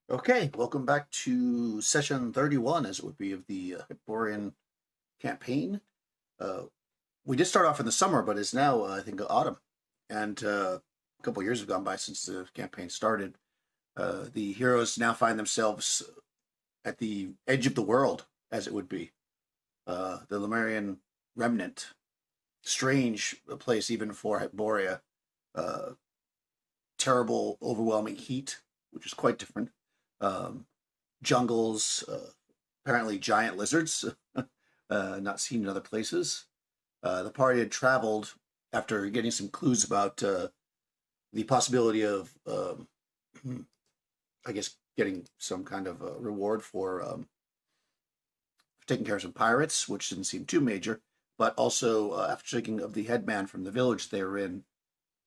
Okay, welcome back to session 31, as it would be, of the Hyperborean campaign. Uh, we did start off in the summer, but it's now, I think, autumn. And a couple of years have gone by since the campaign started. The heroes now find themselves at the edge of the world, as it would be. The Lemurian remnant. Strange place, even for Hyperborea. Uh, Terrible, overwhelming heat, which is quite different. Um, Jungles, apparently giant lizards, not seen in other places. The party had traveled after getting some clues about the possibility of, I guess, getting some kind of reward for taking care of some pirates, which didn't seem too major. But also, after thinking of the headman from the village they were in,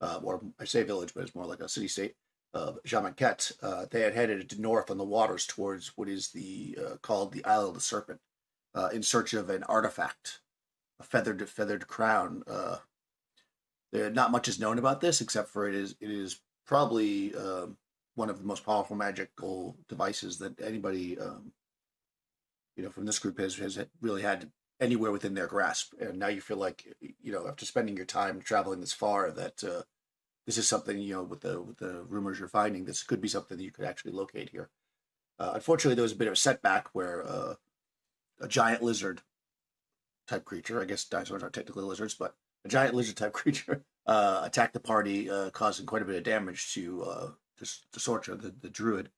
or I say village, but it's more like a city-state, Jamanquette, they had headed north on the waters towards what is called the Isle of the Serpent, in search of an artifact, a feathered crown. Not much is known about this, except for it is probably one of the most powerful magical devices that anybody from this group has really had anywhere within their grasp. And now you feel like, after spending your time traveling this far, that this is something, with the rumors you're finding, this could be something that you could actually locate here. Unfortunately, there was a bit of a setback where a giant lizard type creature, I guess dinosaurs aren't technically lizards, but a giant lizard type creature attacked the party, causing quite a bit of damage to Sorcha, the druid.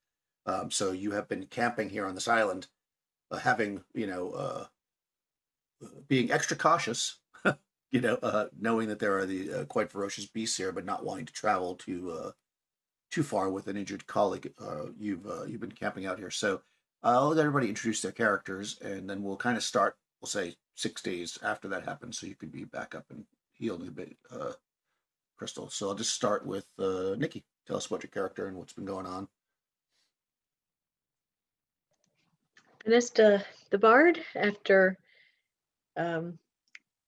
So you have been camping here on this island, having, being extra cautious, knowing that there are the quite ferocious beasts here, but not wanting to travel too far with an injured colleague. You've been camping out here, so I'll let everybody introduce their characters, and then we'll kind of start. We'll say 6 days after that happens, so you could be back up and healed a bit, Crystal. So I'll just start with Nikki. Tell us about your character and what's been going on. Finished the bard after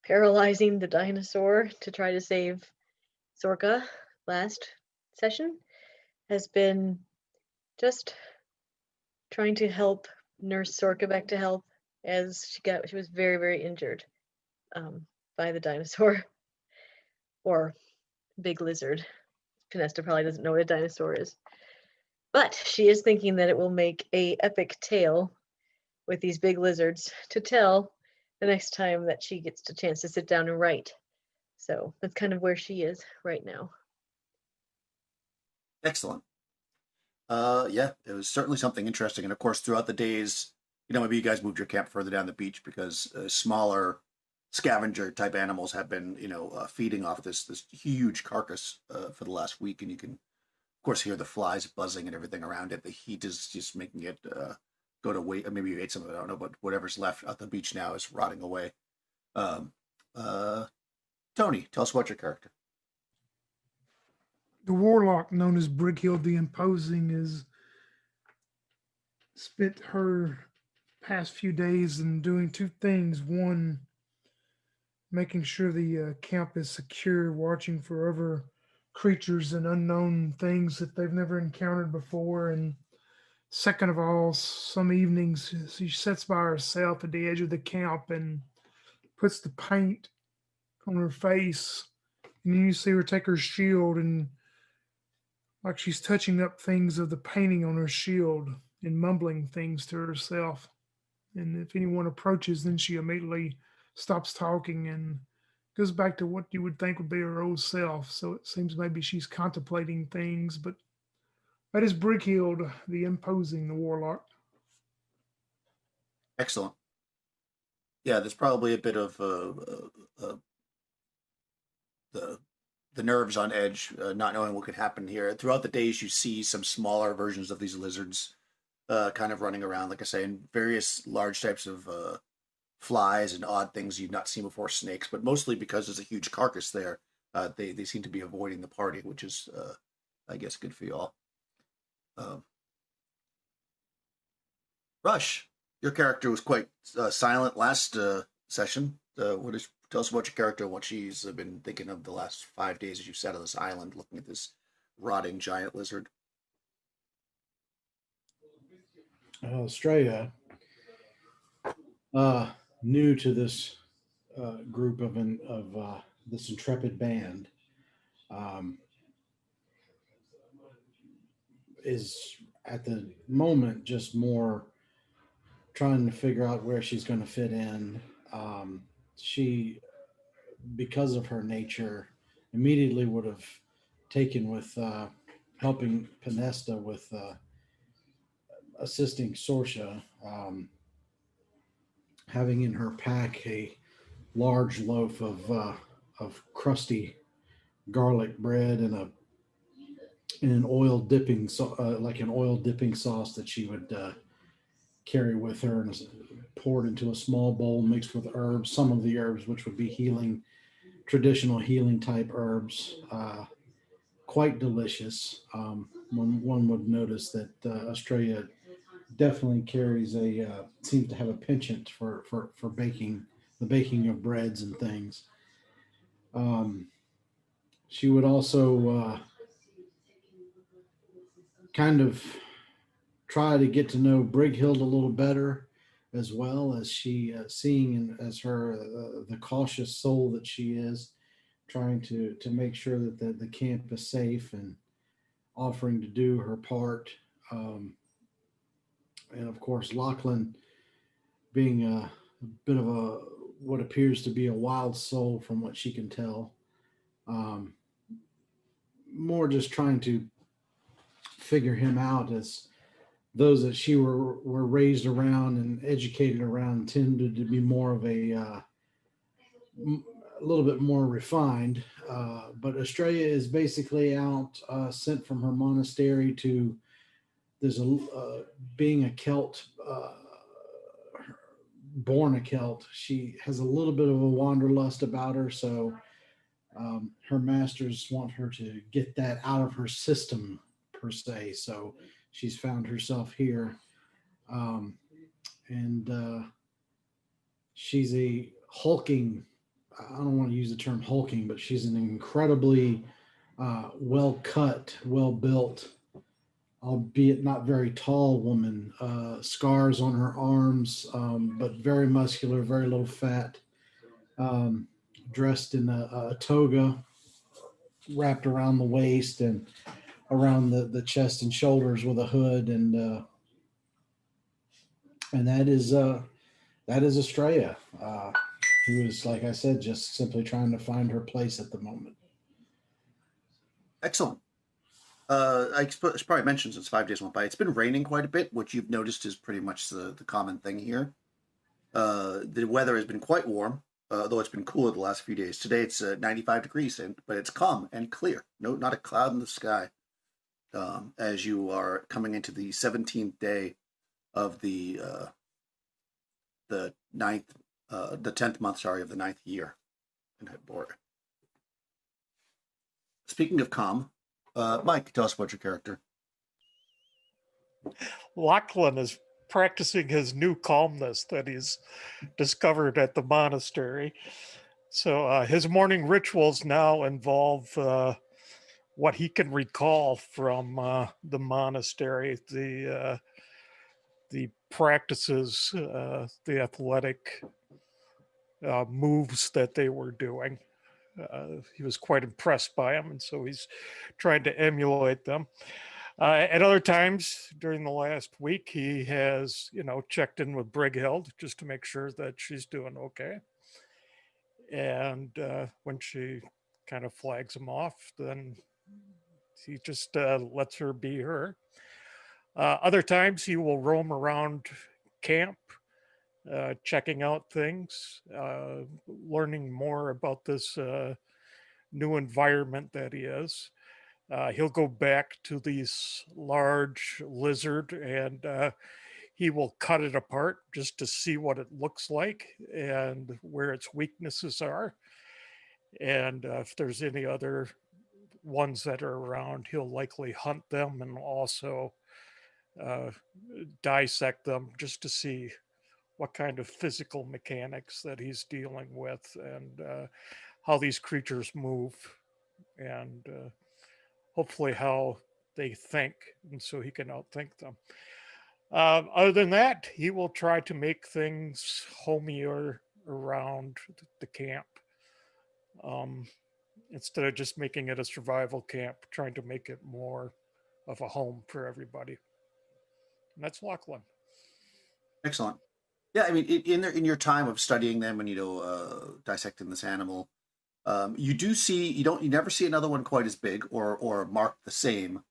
paralyzing the dinosaur to try to save Sorka last session, has been just trying to help nurse Sorka back to health, as she was very, very injured by the dinosaur or big lizard. Pinesta probably doesn't know what a dinosaur is, but she is thinking that it will make a epic tale with these big lizards to tell the next time that she gets a chance to sit down and write. So that's kind of where she is right now. Excellent. Yeah, it was certainly something interesting. And of course, throughout the days, maybe you guys moved your camp further down the beach because smaller scavenger type animals have been, feeding off this huge carcass for the last week. And you can, of course, hear the flies buzzing and everything around it. The heat is just making it go to waste. Maybe you ate some of it, I don't know, but whatever's left at the beach now is rotting away. Um, Tony, tell us about your character. The warlock known as Brickhill the Imposing has spent her past few days in doing two things. One, making sure the camp is secure, watching for other creatures and unknown things that they've never encountered before. And second of all, some evenings she sits by herself at the edge of the camp and puts the paint on her face. And then you see her take her shield and like she's touching up things of the painting on her shield and mumbling things to herself. And if anyone approaches, then she immediately stops talking and goes back to what you would think would be her old self. So it seems maybe she's contemplating things, but that is Brickhild, the Imposing, the warlock. Excellent. Yeah, there's probably a bit of the the nerves on edge, not knowing what could happen here. Throughout the days, you see some smaller versions of these lizards, kind of running around, like I say, and various large types of flies and odd things you've not seen before, snakes. But mostly because there's a huge carcass there, they seem to be avoiding the party, which is, I guess, good for you all. Um, Rush, your character was quite silent last session. Tell us about your character and what she's been thinking of the last 5 days as you sat on this island looking at this rotting giant lizard. Australia, new to this group of this intrepid band, um, is at the moment just more trying to figure out where she's going to fit in. She, because of her nature, immediately would have taken with helping Pinesta with assisting Sorsha, having in her pack a large loaf of crusty garlic bread and a in an oil dipping like an oil dipping sauce that she would carry with her and poured into a small bowl mixed with herbs, some of the herbs which would be healing, traditional healing type herbs, quite delicious. One would notice that Australia definitely carries seems to have a penchant for baking, the baking of breads and things. um, she would also kind of try to get to know Brighild a little better, as well as she seeing as her the cautious soul that she is, trying to make sure that the camp is safe and offering to do her part. Um, and of course, Lachlan being a bit of a what appears to be a wild soul from what she can tell. Um, More just trying to figure him out, as those that she were raised around and educated around tended to be more of a little bit more refined. But Australia is basically out, sent from her monastery to there's a being a Celt, born a Celt. She has a little bit of a wanderlust about her, so her masters want her to get that out of her system per se. So she's found herself here, um, and she's a hulking. I don't want to use the term hulking, but she's an incredibly well cut, well built, albeit not very tall woman. Scars on her arms, but very muscular, very little fat. Um, Dressed in a toga wrapped around the waist and around the chest and shoulders with a hood, and that is Estrella, who is, like I said, just simply trying to find her place at the moment. Excellent. I should probably mention, since 5 days went by, it's been raining quite a bit, which you've noticed is pretty much the common thing here. The weather has been quite warm, though it's been cooler the last few days. Today it's 95 degrees, but it's calm and clear. No, not a cloud in the sky. As you are coming into the 17th day of the ninth, the 10th month, sorry, of the ninth year in Hyperborea. Speaking of calm, Mike, tell us about your character. Lachlan is practicing his new calmness that he's discovered at the monastery. So his morning rituals now involve what he can recall from the monastery, the practices, the athletic moves that they were doing. He was quite impressed by them, and so he's trying to emulate them. At other times during the last week, he has, checked in with Brighild just to make sure that she's doing okay. And when she kind of flags him off, then he just lets her be her. Other times he will roam around camp, checking out things, learning more about this new environment that he is. He'll go back to this large lizard and he will cut it apart just to see what it looks like and where its weaknesses are. And if there's any other ones that are around, he'll likely hunt them and also uh, dissect them just to see what kind of physical mechanics that he's dealing with and how these creatures move and hopefully how they think, and so he can outthink them. Other than that, he will try to make things homier around the camp. Um, Instead of just making it a survival camp, trying to make it more of a home for everybody. And that's Lachlan. Excellent. Yeah, I mean, in your time of studying them and dissecting this animal, you never see another one quite as big or marked the same.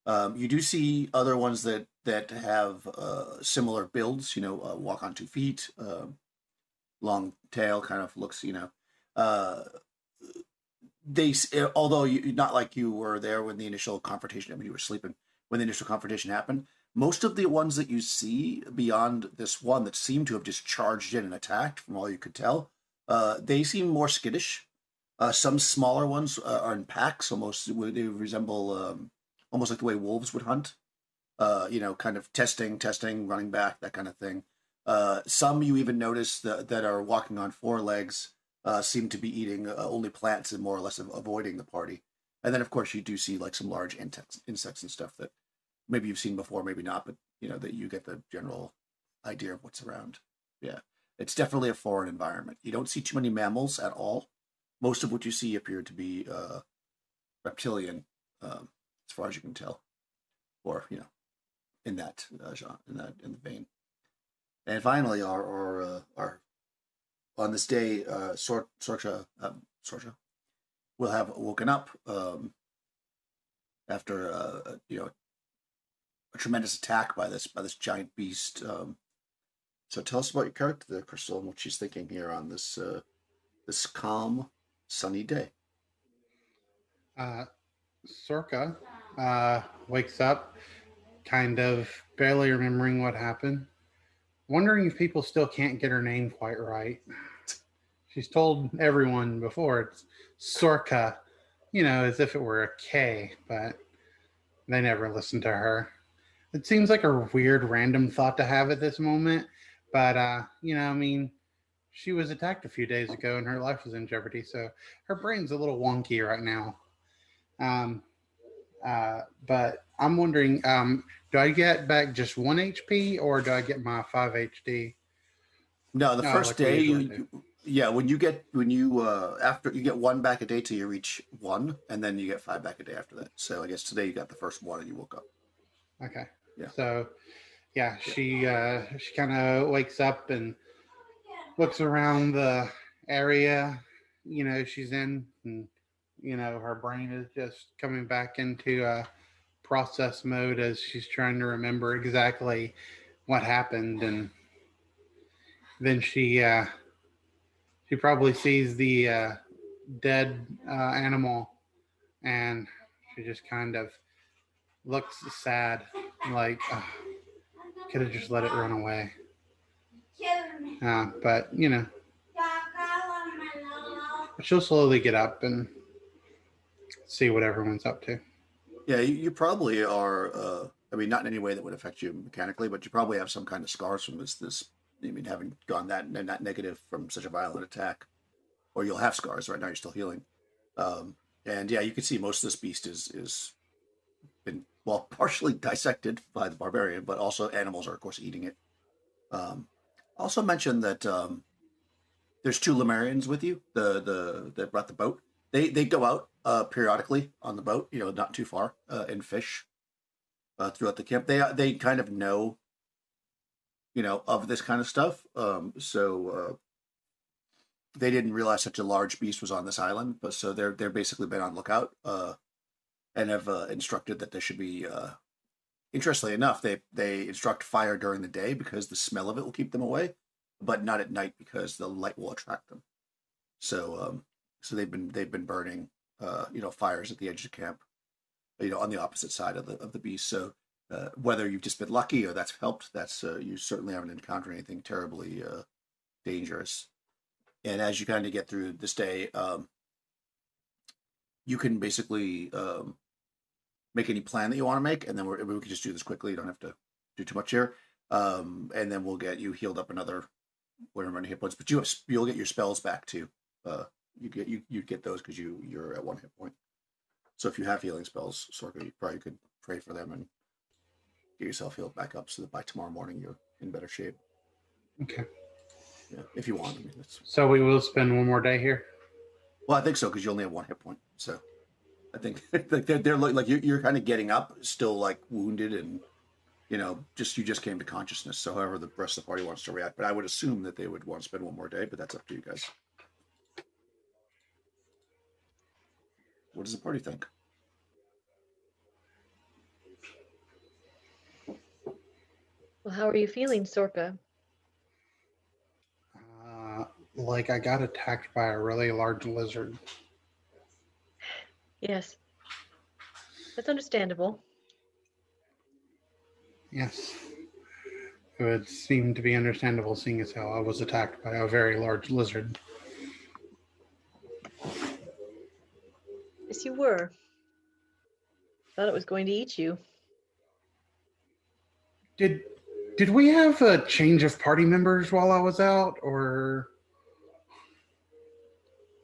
You do see other ones that have similar builds. Walk on 2 feet, long tail, kind of looks. Uh, although not like you were there when the initial confrontation. I mean, you were sleeping when the initial confrontation happened. Most of the ones that you see beyond this one that seem to have just charged in and attacked, from all you could tell, they seem more skittish. Some smaller ones are in packs, almost they resemble almost like the way wolves would hunt. Kind of testing, running back, that kind of thing. Some you even notice that are walking on 4 legs seem to be eating only plants and more or less avoiding the party. And then, of course, you do see like some large insects and stuff that maybe you've seen before, maybe not, but that you get the general idea of what's around. Yeah, it's definitely a foreign environment. You don't see too many mammals at all. Most of what you see appear to be reptilian, as far as you can tell, or in that genre, in the vein. And finally, our on this day, Sorcha will have woken up after a tremendous attack by this giant beast. So tell us about your character there, Crystal, and what she's thinking here on this calm, sunny day. Sorka wakes up, kind of barely remembering what happened, wondering if people still can't get her name quite right. She's told everyone before it's Sorka, as if it were a K, but they never listen to her. It seems like a weird, random thought to have at this moment, but she was attacked a few days ago and her life was in jeopardy, so her brain's a little wonky right now. But I'm wondering, do I get back just 1 HP or do I get my 5 HD? No, the first like day when you after you get 1 back a day till you reach 1, and then you get 5 back a day after that. So I guess today you got the first 1 and you woke up. Okay. Yeah. So yeah, she kind of wakes up and looks around the area, she's in, and her brain is just coming back into process mode as she's trying to remember exactly what happened, and then she probably sees the dead animal, and she just kind of looks sad, like could have just let it run away. But she'll slowly get up and see what everyone's up to. Yeah, you probably are. I mean, not in any way that would affect you mechanically, but you probably have some kind of scars from this. I mean, having gone that negative from such a violent attack, or you'll have scars. Right now, you're still healing. And yeah, you can see most of this beast is been partially dissected by the barbarian, but also animals are of course eating it. Also mention that there's 2 Lemurians with you. The that brought the boat. They go out periodically on the boat, not too far, and fish throughout the camp. They kind of know, of this kind of stuff. So they didn't realize such a large beast was on this island, but so they're basically been on lookout and have instructed that there should be. Interestingly enough, they instruct fire during the day because the smell of it will keep them away, but not at night because the light will attract them. So they've been burning fires at the edge of the camp, on the opposite side of the beast. So whether you've just been lucky or that's helped, that's you certainly haven't encountered anything terribly dangerous. And as you kind of get through this day, you can basically make any plan that you want to make, and then we can just do this quickly. You don't have to do too much here, and then we'll get you healed up another whatever many hit points. But you'll get your spells back too. You get those because you're at 1 hit point. So if you have healing spells, Sorka, you probably could pray for them and get yourself healed back up so that by tomorrow morning you're in better shape. Okay. Yeah, if you want. I mean, it's, So we will spend one more day here. well, I think so because you only have 1 hit point. So I think like they're like you're kind of getting up, still like wounded, and you just came to consciousness. So however the rest of the party wants to react, but I would assume that they would want to spend 1 more day. But that's up to you guys. What does the party think? Well, how are you feeling, Sorka? Like I got attacked by a really large lizard. Yes. That's understandable. Yes. It would seem to be understandable seeing as how I was attacked by a very large lizard. Yes, you were. Thought it was going to eat you. Did we have a change of party members while I was out, or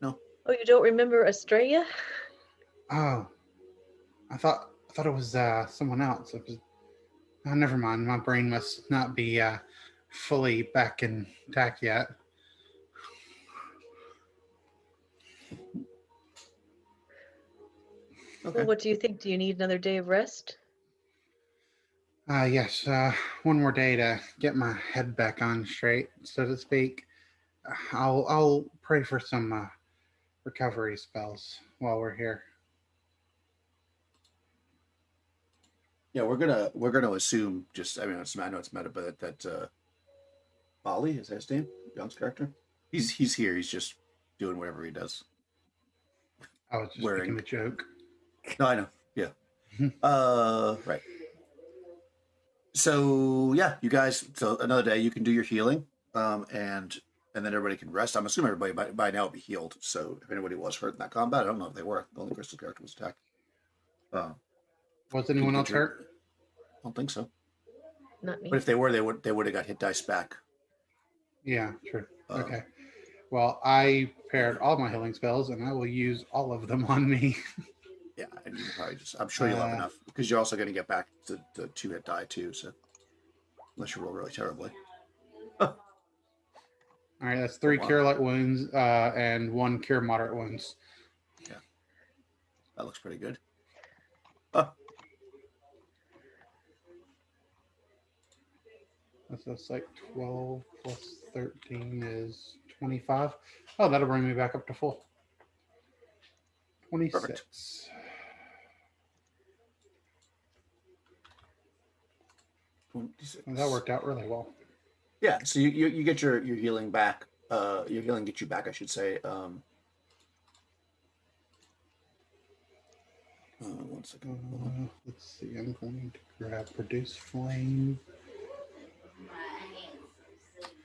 No. Oh, you don't remember Estrella? oh, I thought it was someone else. It was, oh, never mind. My brain must not be fully back intact yet. Okay. Well, what do you think? Do you need another day of rest? Yes, one more day to get my head back on straight, so to speak. I'll pray for some recovery spells while we're here. Yeah, we're gonna assume just I mean I know it's meta, but that Bali is that his name? Young's character. He's here. He's just doing whatever he does. I was just Wearing. making a joke. No, I know. Yeah. Right. So yeah, you guys. So another day you can do your healing, and then everybody can rest. I'm assuming everybody by now will be healed. So if anybody was hurt in that combat, I don't know if they were. The only Crystal character was attacked. Was anyone else hurt? I don't think so. Not me. But if they were, they would have got hit dice back. Yeah, true. Okay. Well, I prepared all my healing spells, and I will use all of them on me. Yeah, and you can probably just. I'm sure you'll have enough because you're also going to get back to the 2-hit die too. So unless you roll really terribly. All right, that's 3 wow. cure light wounds and 1 cure moderate wounds. Yeah, that looks pretty good. That's like 12 plus 13 is 25. Oh, that'll bring me back up to full. 26. Perfect. Well, that worked out really well. Yeah, so you get your healing back. Your healing gets you back, I should say. 1 second. Let's see. I'm going to grab Produce Flame.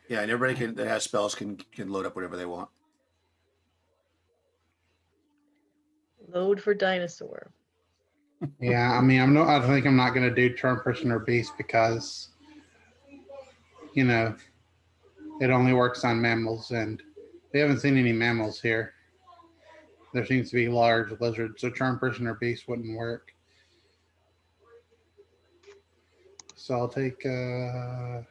Yeah, and everybody that has spells can load up whatever they want. Load for dinosaur. Yeah, I mean, I think I'm not going to do Charm Person or Beast because, it only works on mammals, and we haven't seen any mammals here. There seems to be large lizards, so Charm Person or Beast wouldn't work. So I'll take I'll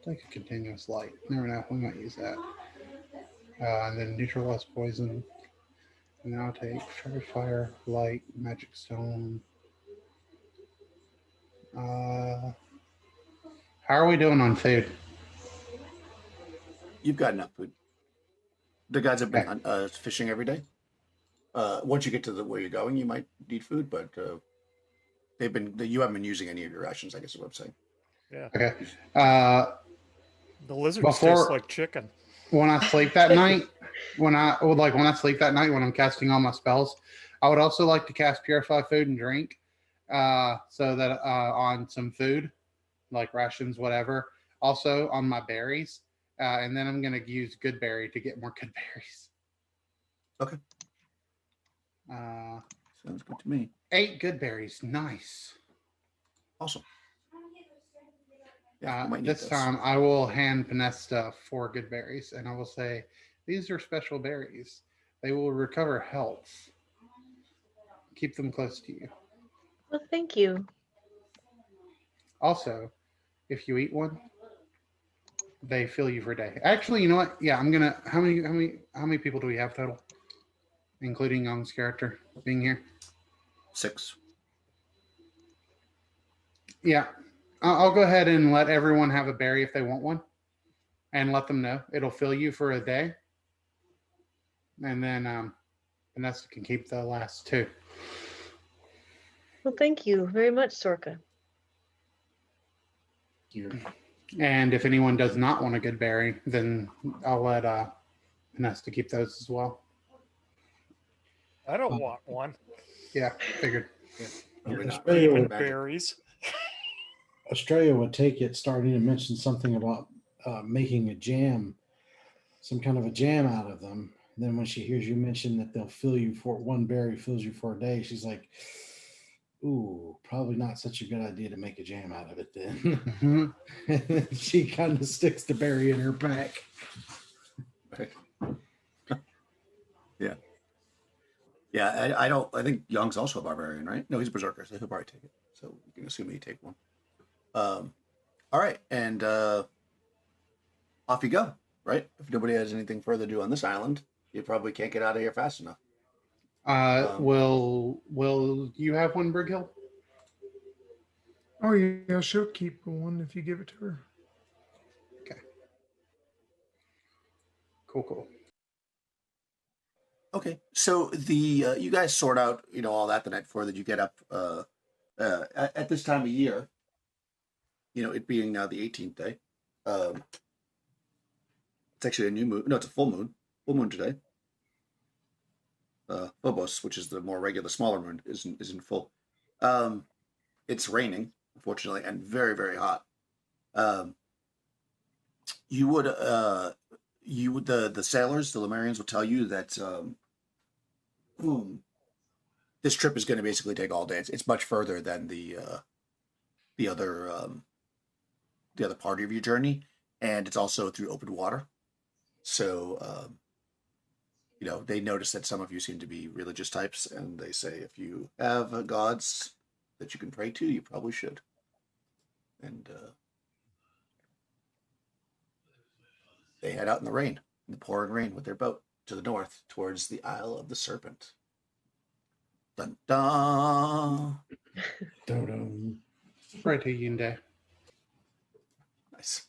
take a Continuous Light. Never know, we might use that. And then neutralize poison. And then I'll take Fairy Fire, Light, Magic Stone. How are we doing on food? You've got enough food. The guys have been fishing every day. Once you get to where you're going, you might need food, but you haven't been using any of your rations, I guess is what I'm saying. Yeah. Okay. The lizards taste like chicken. When I sleep that night, when I sleep that night when I'm casting all my spells, I would also like to cast Purify Food and Drink, so that on some food, like rations, whatever. Also on my berries, and then I'm gonna use Good Berry to get more good berries. Okay. Sounds good to me. 8 good berries, nice. Awesome. Yeah, This time I will hand Pinesta 4 good berries, and I will say, These are special berries. They will recover health. Keep them close to you. Well, thank you. Also, if you eat one, they fill you for a day. Actually, you know what? Yeah, I'm gonna. How many people do we have total, including Young's character being here? 6. Yeah, I'll go ahead and let everyone have a berry if they want one, and let them know it'll fill you for a day, and then Vanessa can keep the last 2. Well, thank you very much, Sorka. Here. And if anyone does not want a good berry, then I'll let Vanessa keep those as well. I don't want one. Yeah, figured. Probably not. Australia Even would, Magic. berries. Australia would take it, starting to mention something about making a jam, some kind of a jam out of them. Then when she hears you mention that they'll fill you for one berry fills you for a day, she's like, "Ooh, probably not such a good idea to make a jam out of it." Then she kind of sticks the berry in her pack. Right. Yeah. Yeah, I don't. I think Young's also a barbarian, right? No, he's a berserker, so he'll probably take it. So you can assume he'd take one. All right, and off you go. Right? If nobody has anything further to do on this island, you probably can't get out of here fast enough. Will you have one, Brighill? Oh yeah, she'll keep one if you give it to her. Okay. Cool. Okay, so the you guys sort out all that the night before that you get up at this time of year. It being now the 18th day. It's actually a new moon. No, it's a full moon. Full moon today. Phobos, which is the more regular, smaller moon, isn't full. It's raining, unfortunately, and very, very hot. You would the sailors, the Lemurians, will tell you that this trip is going to basically take all day. It's much further than the other part of your journey, and it's also through open water. So they notice that some of you seem to be religious types, and they say if you have gods that you can pray to, you probably should. And they head out in the pouring rain, with their boat to the north towards the Isle of the Serpent. Dun dun. Dun-dun. Right to Yunde. Nice.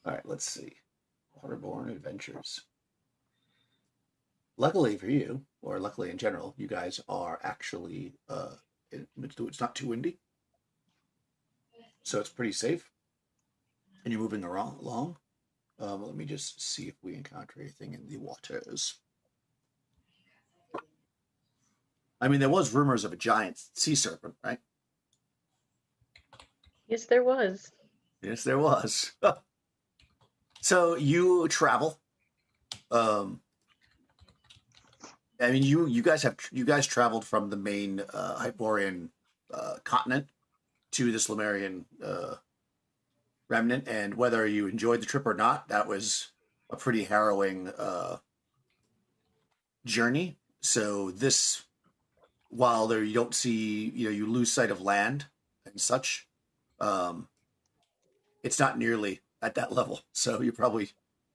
All right, let's see. Waterborne Adventures. Luckily for you, or luckily in general, you guys are actually it's not too windy, so it's pretty safe, and you're moving along. Let me just see if we encounter anything in the waters. I mean, there was rumors of a giant sea serpent, right? Yes, there was. Yes, there was. So you travel. I mean, you guys traveled from the main Hyperborean continent to this Lemurian remnant, and whether you enjoyed the trip or not, that was a pretty harrowing journey. So this, while there you don't see, you lose sight of land and such, it's not nearly at that level. So you're probably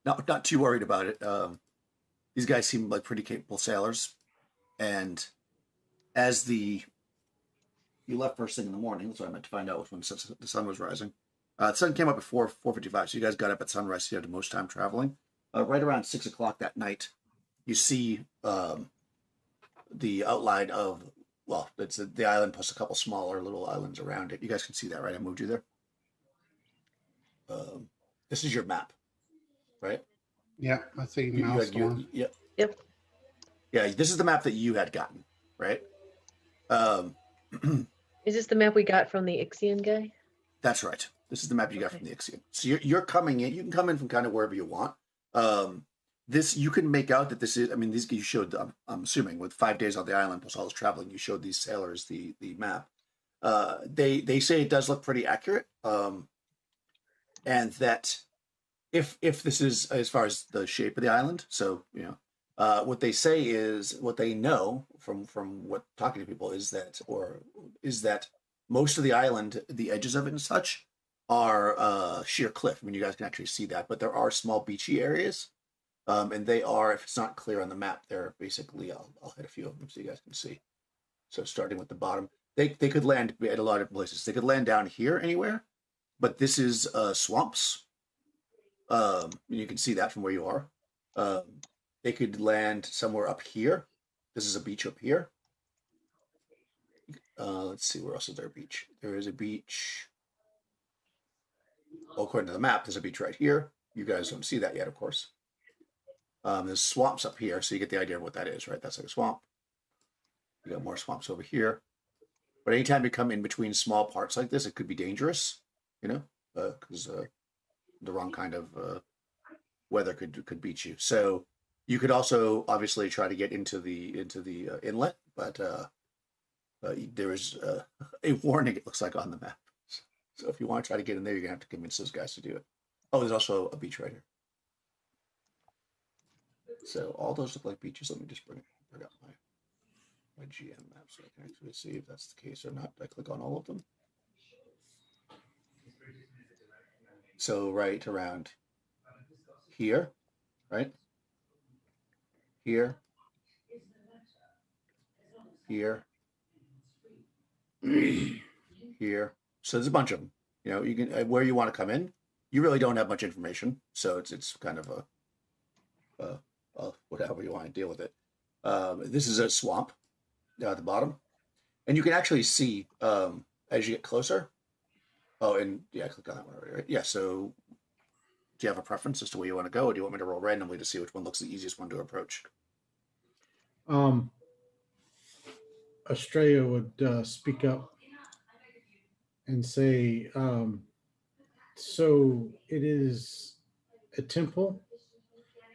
not too worried about it. These guys seem like pretty capable sailors, and as you left first thing in the morning, that's what I meant to find out was when the sun was rising. The sun came up at 4:55, so you guys got up at sunrise. So you had the most time traveling. Right around 6 o'clock that night, you see the outline of, well, it's the island plus a couple smaller little islands around it. You guys can see that, right? I moved you there. This is your map, right? Yeah, I see You had- Maelstrom. Yep. Yeah, this is the map that you had gotten, right? Is this the map we got from the Ixian guy? That's right. This is the map you got Okay. from the Ixian. So you're coming in. You can come in from kind of wherever you want. This you can make out that this is. I mean, these you showed. I'm assuming with 5 days on the island plus all this traveling, you showed these sailors the map. They say it does look pretty accurate, and that if this is as far as the shape of the island, so what they say is what they know from what talking to people is that most of the island, the edges of it and such, are sheer cliff. I mean, you guys can actually see that, but there are small beachy areas, and they are, if it's not clear on the map, they're basically I'll hit a few of them so you guys can see. So starting with the bottom, they could land at a lot of places. They could land down here anywhere, but this is swamps. You can see that from where you are. They could land somewhere up here. This is a beach up here. Let's see, where else is there a beach? There is a beach. Well, according to the map, there's a beach right here. You guys don't see that yet, of course. There's swamps up here, so you get the idea of what that is, right? That's like a swamp. You got more swamps over here. But anytime you come in between small parts like this, it could be dangerous, because the wrong kind of weather could beat you. So you could also obviously try to get into the inlet, but there is a warning, it looks like, on the map. So if you want to try to get in there, you're gonna have to convince those guys to do it. Oh, there's also a beach right here. So all those look like beaches. Let me just bring up my GM map so I can actually see if that's the case or not. I click on all of them. So right around here, right? Here. Here. Here. So there's a bunch of them. You can where you want to come in. You really don't have much information, so it's kind of a whatever you want to deal with it. This is a swamp down at the bottom, and you can actually see as you get closer. Oh, and yeah, click on that one already, right? Yeah. So, do you have a preference as to where you want to go, or do you want me to roll randomly to see which one looks the easiest one to approach? Australia would speak up and say, so it is a temple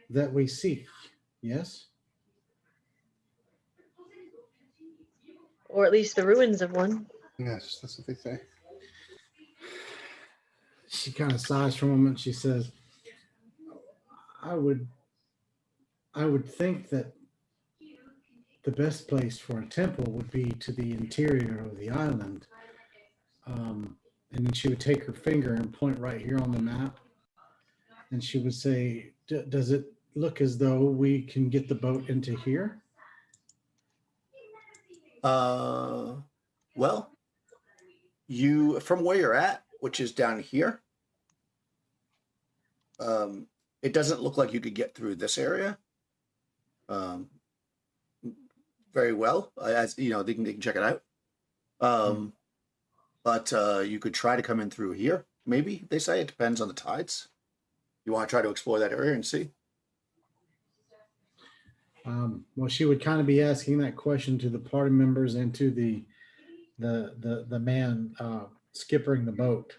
that we seek, yes? Or at least the ruins of one. Yes, that's what they say. She kind of sighs for a moment. She says, I would think that the best place for a temple would be to the interior of the island. And then she would take her finger and point right here on the map. And she would say, does it look as though we can get the boat into here? Well, you from where you're at, which is down here, it doesn't look like you could get through this area very well. As they can check it out. But you could try to come in through here. Maybe they say it depends on the tides. You want to try to explore that area and see? Well, she would kind of be asking that question to the party members and to the man skippering the boat.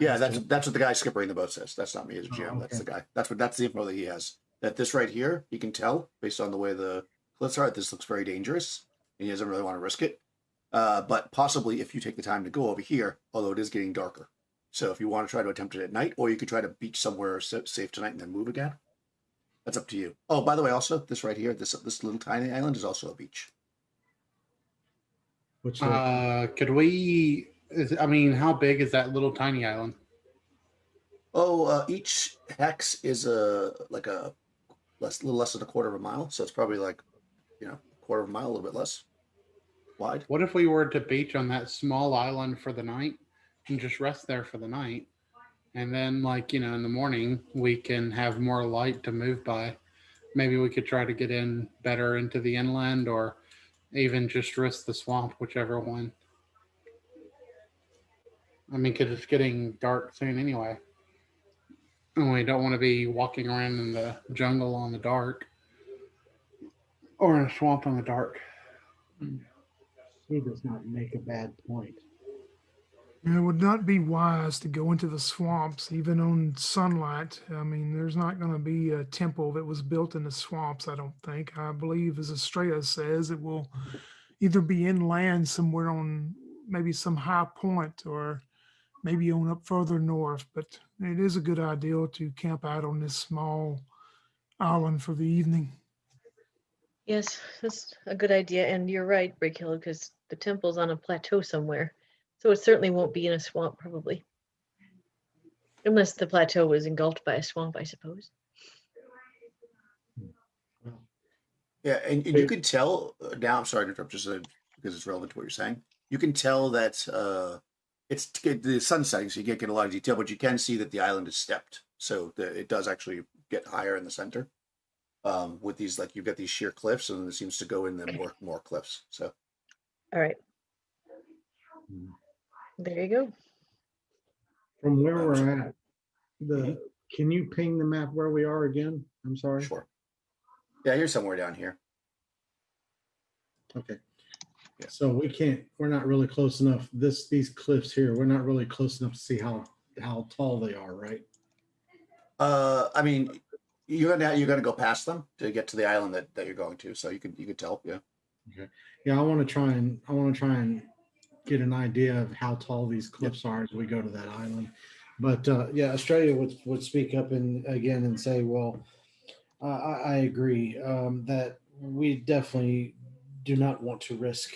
Yeah, that's what the guy skippering the boat says. That's not me as GM. Okay. That's the guy. That's the info that he has. That this right here, he can tell based on the way the cliffs are. This looks very dangerous, and he doesn't really want to risk it. But possibly if you take the time to go over here, although it is getting darker. So if you want to try to attempt it at night, or you could try to beach somewhere safe tonight and then move again. That's up to you. Oh, by the way, also this right here, this little tiny island is also a beach. Which Could we? How big is that little tiny island? Oh, each hex is little less than a quarter of a mile, so it's probably like, a quarter of a mile, a little bit less wide. What if we were to beach on that small island for the night and just rest there for the night? And then, in the morning, we can have more light to move by. Maybe we could try to get in better into the inland, or even just risk the swamp, whichever one. Because it's getting dark soon anyway. And we don't want to be walking around in the jungle on the dark, or in a swamp on the dark. he does not make a bad point. It would not be wise to go into the swamps, even on sunlight. There's not going to be a temple that was built in the swamps, I don't think. I believe, as Estrella says, it will either be inland somewhere on maybe some high point, or maybe on up further north, but it is a good idea to camp out on this small island for the evening. Yes, that's a good idea. And you're right, Brickhill, because the temple's on a plateau somewhere. So it certainly won't be in a swamp, probably. Unless the plateau was engulfed by a swamp, I suppose. Yeah, and you can tell now. I'm sorry to interrupt, just because it's relevant to what you're saying. You can tell that it's the sun setting, so you can't get a lot of detail, but you can see that the island is stepped, so it does actually get higher in the center. With these, like you've got these sheer cliffs, and it seems to go in the more cliffs. So, All right. There you go. From where we're sure. at, can you ping the map where we are again? I'm sorry. Sure. Yeah, you're somewhere down here. Okay. Yeah. So we're not really close enough. These cliffs here, we're not really close enough to see how tall they are, right? I mean, you're gonna go past them to get to the island that you're going to, so you could tell. Yeah. Okay. Yeah, I want to try and get an idea of how tall these cliffs are as we go to that island. But yeah, Australia would speak up and say, well, I agree that we definitely do not want to risk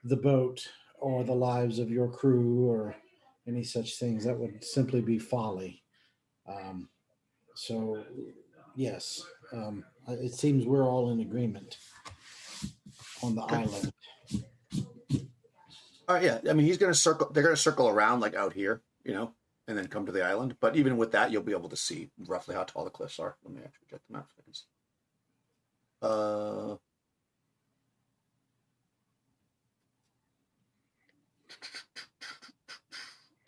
the boat or the lives of your crew or any such things. That would simply be folly. So, yes, it seems we're all in agreement on the island. All right. Yeah. I mean, they're gonna circle around like out here, and then come to the island. But even with that, you'll be able to see roughly how tall the cliffs are. Let me actually check the map.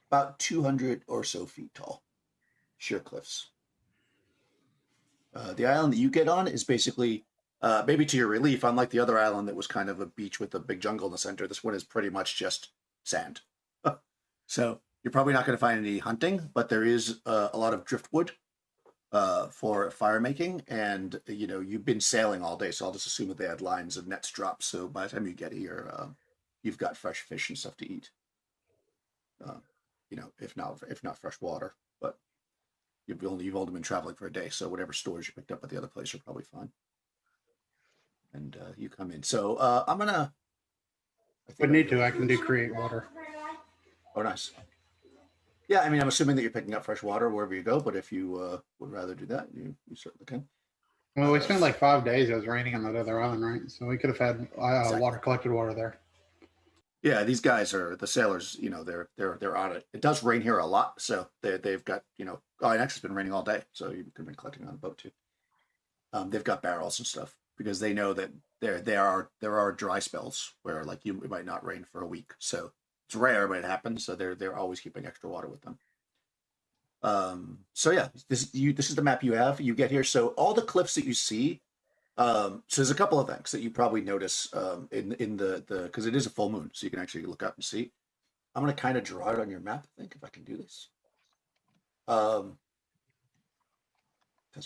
About 200 or so feet tall, sheer cliffs. The island that you get on is basically, maybe to your relief, unlike the other island that was kind of a beach with a big jungle in the center, this one is pretty much just sand. So you're probably not going to find any hunting, but there is a lot of driftwood for fire making, and you've been sailing all day, so I'll just assume that they had lines of nets dropped. So by the time you get here, you've got fresh fish and stuff to eat. If not fresh water, but you've only been traveling for a day, so whatever stores you picked up at the other place are probably fine. And you come in. So I'm gonna. If I need to, I can do create water. Oh, nice. Yeah, I mean, I'm assuming that you're picking up fresh water wherever you go, but if you would rather do that, you certainly can. Well, we spent like 5 days. It was raining on that other island, right? So we could have had Exactly. collected water there. Yeah, these guys are the sailors. They're on it. It does rain here a lot, so they've got and actually it's been raining all day, so you could have been collecting on the boat too. They've got barrels and stuff because they know that there are dry spells where it might not rain for a week, so it's rare, but it happens. So they're always keeping extra water with them. So yeah, this is the map you have. You get here, so all the cliffs that you see. So there's a couple of things that you probably notice in the because it is a full moon, so you can actually look up and see. I'm going to kind of draw it on your map, I think, if I can do this. That's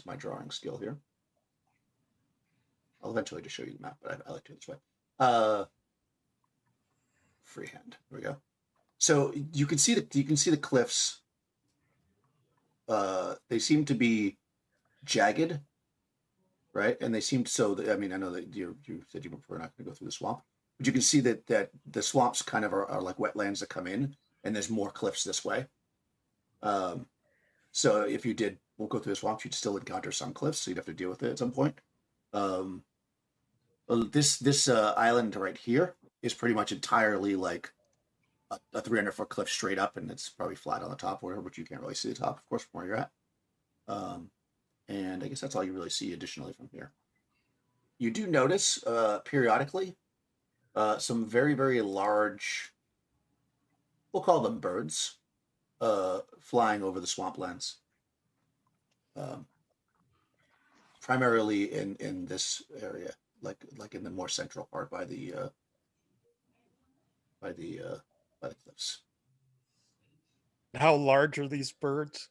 my drawing skill here. I'll eventually just show you the map, but I like to do it this way. Freehand. There we go. So you can see the cliffs. They seem to be jagged, right? And they seem I mean, I know that you said you prefer not going to go through the swamp, but you can see that the swamps kind of are like wetlands that come in, and there's more cliffs this way. So if you we'll go through the swamps, you'd still encounter some cliffs, so you'd have to deal with it at some point. This island right here is pretty much entirely like a 300-foot cliff straight up, and it's probably flat on the top, whatever, but you can't really see the top, of course, from where you're at. And I guess that's all you really see additionally from here. You do notice periodically some very, very large, we'll call them birds, flying over the swamplands. Primarily in this area, like in the more central part by the cliffs. How large are these birds?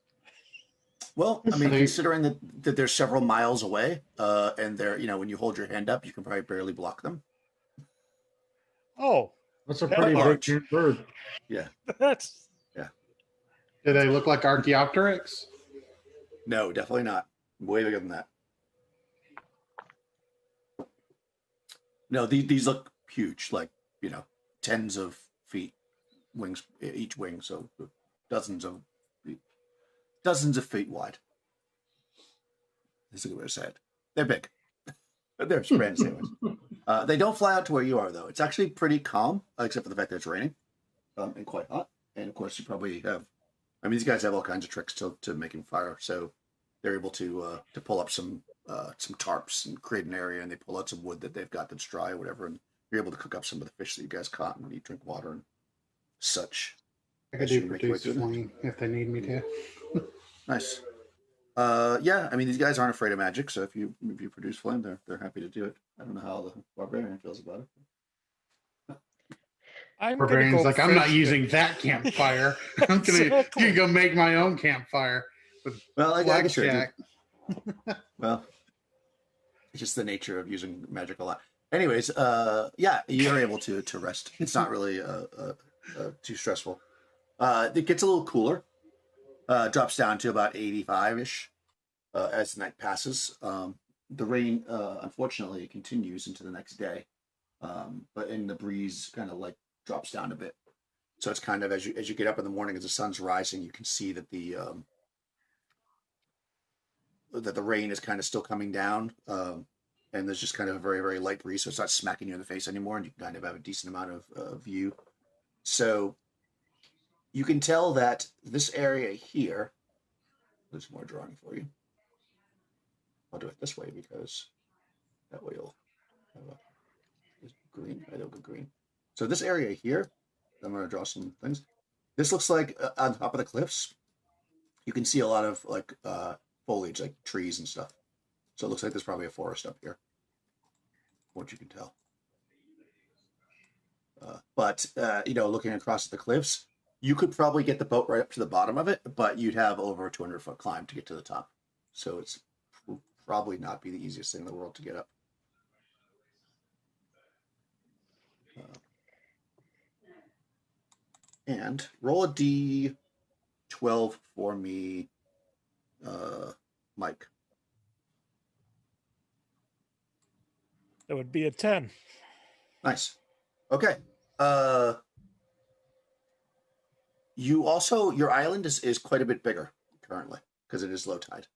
Well, I mean, considering that they're several miles away, and they're when you hold your hand up, you can probably barely block them. Oh, That's a pretty large big bird. Yeah. that's Yeah. Do they look like Archaeopteryx? No, definitely not. Way bigger than that. No, these look huge, like, tens of feet wings, each wing, so dozens of feet wide. That's a good way to say it. They're big. They're spreads anyways. They don't fly out to where you are, though. It's actually pretty calm, except for the fact that it's raining and quite hot. And of course, you probably have. I mean, these guys have all kinds of tricks to making fire, so they're able to pull up some tarps and create an area, and they pull out some wood that they've got that's dry or whatever, and you're able to cook up some of the fish that you guys caught and you drink water and such. I could do produce flame if they need me to. Nice. Yeah, I mean, these guys aren't afraid of magic, so if you produce flame, they're happy to do it. I don't know how the barbarian feels about it. Barbarian's like, I'm not using that campfire. I'm gonna go make my own campfire with blackjack. Well, it's just the nature of using magic a lot. Anyways, yeah, you're able to rest. It's not really too stressful. It gets a little cooler. Drops down to about 85-ish as the night passes. The rain, unfortunately, continues into the next day, but the breeze kind of like drops down a bit. So it's kind of as you get up in the morning, as the sun's rising, you can see that the rain is kind of still coming down, and there's just kind of a very, very light breeze, so it's not smacking you in the face anymore, and you can kind of have a decent amount of view. So you can tell that this area here, there's more drawing for you. I'll do it this way because that way you'll have a green. I don't go green. So this area here, I'm going to draw some things. This looks like on top of the cliffs, you can see a lot of like foliage, like trees and stuff. So it looks like there's probably a forest up here, what you can tell. But looking across at the cliffs, you could probably get the boat right up to the bottom of it, but you'd have over a 200-foot climb to get to the top. So it's probably not be the easiest thing in the world to get up. And roll a D12 for me, Mike. That would be a 10. Nice. Okay. Your island is quite a bit bigger currently because it is low tide.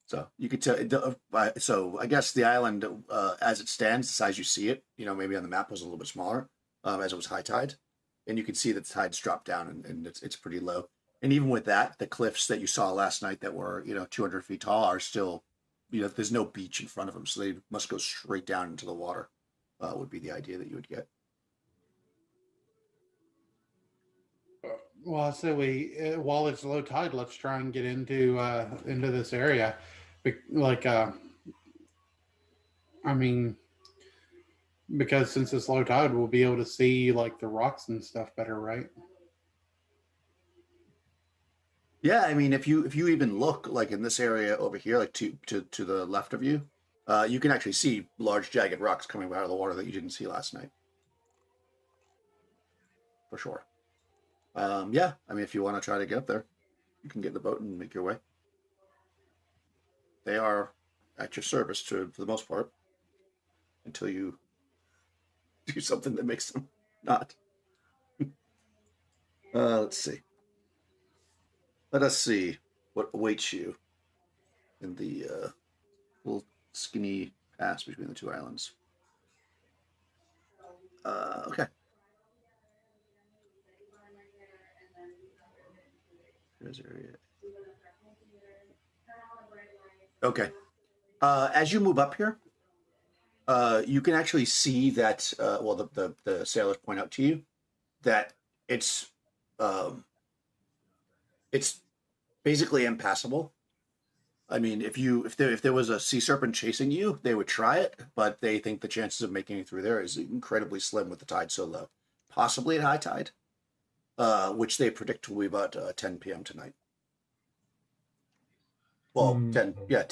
So you could tell. So I guess the island, as it stands, the size you see it, maybe on the map was a little bit smaller as it was high tide, and you can see that the tide's dropped down and it's pretty low. And even with that, the cliffs that you saw last night that were 200 feet tall are still, there's no beach in front of them, so they must go straight down into the water. Would be the idea that you would get. Well, I say while it's low tide, let's try and get into this area. Because since it's low tide, we'll be able to see like the rocks and stuff better, right? Yeah, I mean, if you even look like in this area over here, like to the left of you, you can actually see large jagged rocks coming out of the water that you didn't see last night. For sure. Yeah, I mean, if you want to try to get up there, you can get in the boat and make your way. They are at your service for the most part until you do something that makes them not. Let's see. Let us see what awaits you in the little skinny pass between the two islands. Okay. Okay. As you move up here, you can actually see that. The sailors point out to you that it's basically impassable. I mean, if there was a sea serpent chasing you, they would try it, but they think the chances of making it through there is incredibly slim with the tide so low. Possibly at high tide, which they predict will be about 10 p.m. tonight. Well, 10 p.m. Yeah.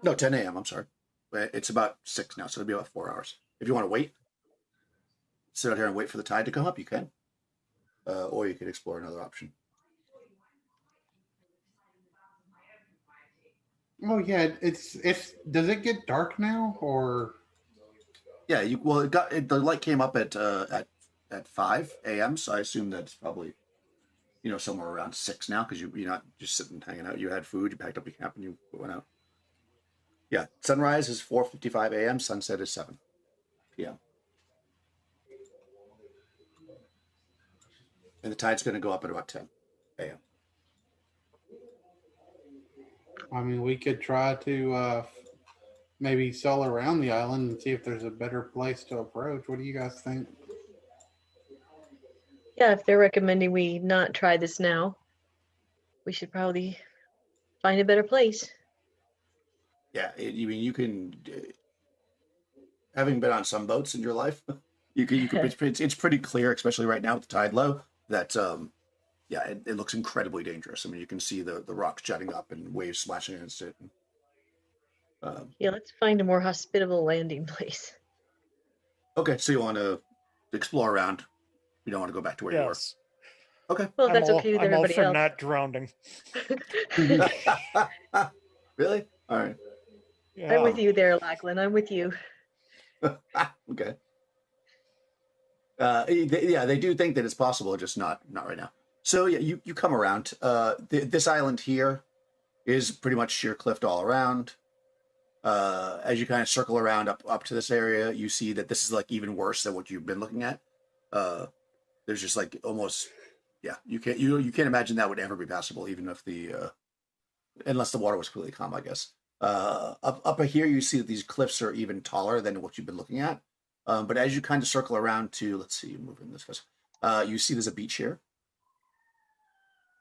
No, 10 a.m. I'm sorry. It's about 6 now, so it'll be about 4 hours. If you want to wait, sit out here and wait for the tide to come up, you can. or you could explore another option. Oh yeah, it's does it get dark now or? Yeah, the light came up at 5 a.m. So I assume that's probably somewhere around 6 now because you're not just sitting hanging out. You had food, you packed up your camp, and you went out. Yeah, sunrise is 4:55 a.m. Sunset is 7 p.m. And the tide's going to go up at about 10 a.m. I mean, we could try to maybe sail around the island and see if there's a better place to approach. What do you guys think? Yeah, if they're recommending we not try this now, we should probably find a better place. Yeah, I mean, you can, having been on some boats in your life, it's pretty clear, especially right now with the tide low, that yeah, it looks incredibly dangerous. I mean, you can see the rocks jutting up and waves splashing against it. Yeah, let's find a more hospitable landing place. Okay, so you want to explore around. You don't want to go back to where you were. Yes. Okay. Well, that's okay with I'm all everybody for else. not drowning. Really? All right. Yeah. I'm with you there, Lachlan. I'm with you. Okay. They do think that it's possible, just not right now. So yeah, you come around. This island here is pretty much sheer cliff all around. As you kind of circle around up to this area, you see that this is like even worse than what you've been looking at. There's just like almost, yeah, you can't imagine that would ever be passable, even if unless the water was completely calm, I guess. Up here, you see that these cliffs are even taller than what you've been looking at. But as you kind of circle around to, let's see, moving this fast, you see there's a beach here.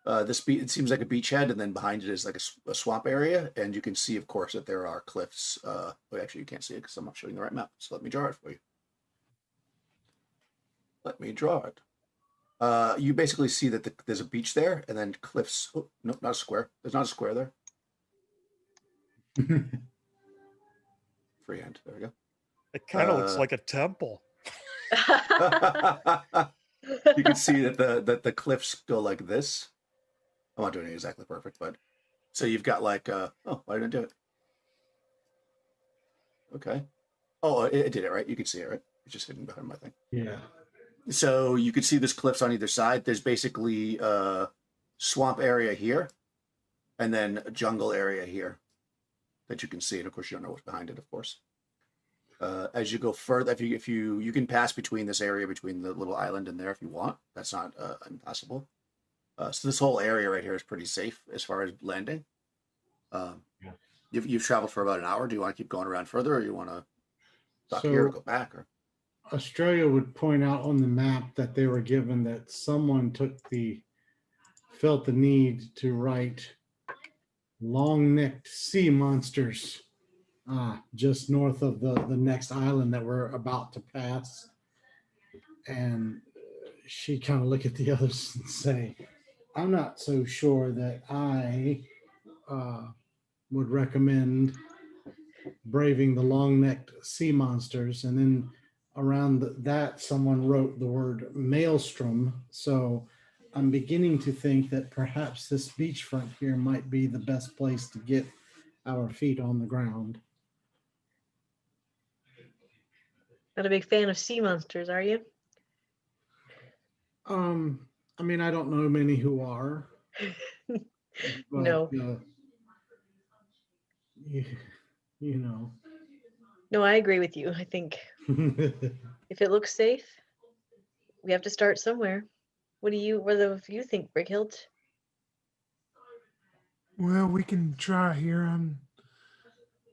It seems like a beachhead, and then behind it is like a swamp area, and you can see, of course, that there are cliffs. Well, actually, you can't see it because I'm not showing the right map. So let me draw it for you. Let me draw it. You basically see that there's a beach there, and then cliffs. Oh, no, not a square. There's not a square there. Freehand. There we go. It kind of looks like a temple. You can see that the cliffs go like this. I'm not doing it exactly perfect, but so you've got like oh, why didn't I do it? Okay. Oh, it did it right. You can see it right. It's just hidden behind my thing. Yeah. So you can see there's cliffs on either side. There's basically a swamp area here, and then a jungle area here that you can see. And of course, you don't know what's behind it, of course. As you go further, if you can pass between this area, between the little island and there if you want. That's not impossible. So this whole area right here is pretty safe as far as landing. Yeah. You've traveled for about an hour. Do you want to keep going around further, or you want to dock So- here or go back? Or Australia would point out on the map that they were given that someone felt the need to write long-necked sea monsters just north of the next island that we're about to pass. And she kind of look at the others and say, I'm not so sure that I would recommend braving the long-necked sea monsters. And then around that, someone wrote the word maelstrom. So I'm beginning to think that perhaps this beachfront here might be the best place to get our feet on the ground. Not a big fan of sea monsters, are you? I mean, I don't know many who are. But, No. You know. No, I agree with you. I think if it looks safe, we have to start somewhere. What do you think, Brickhilt? Well, we can try here. I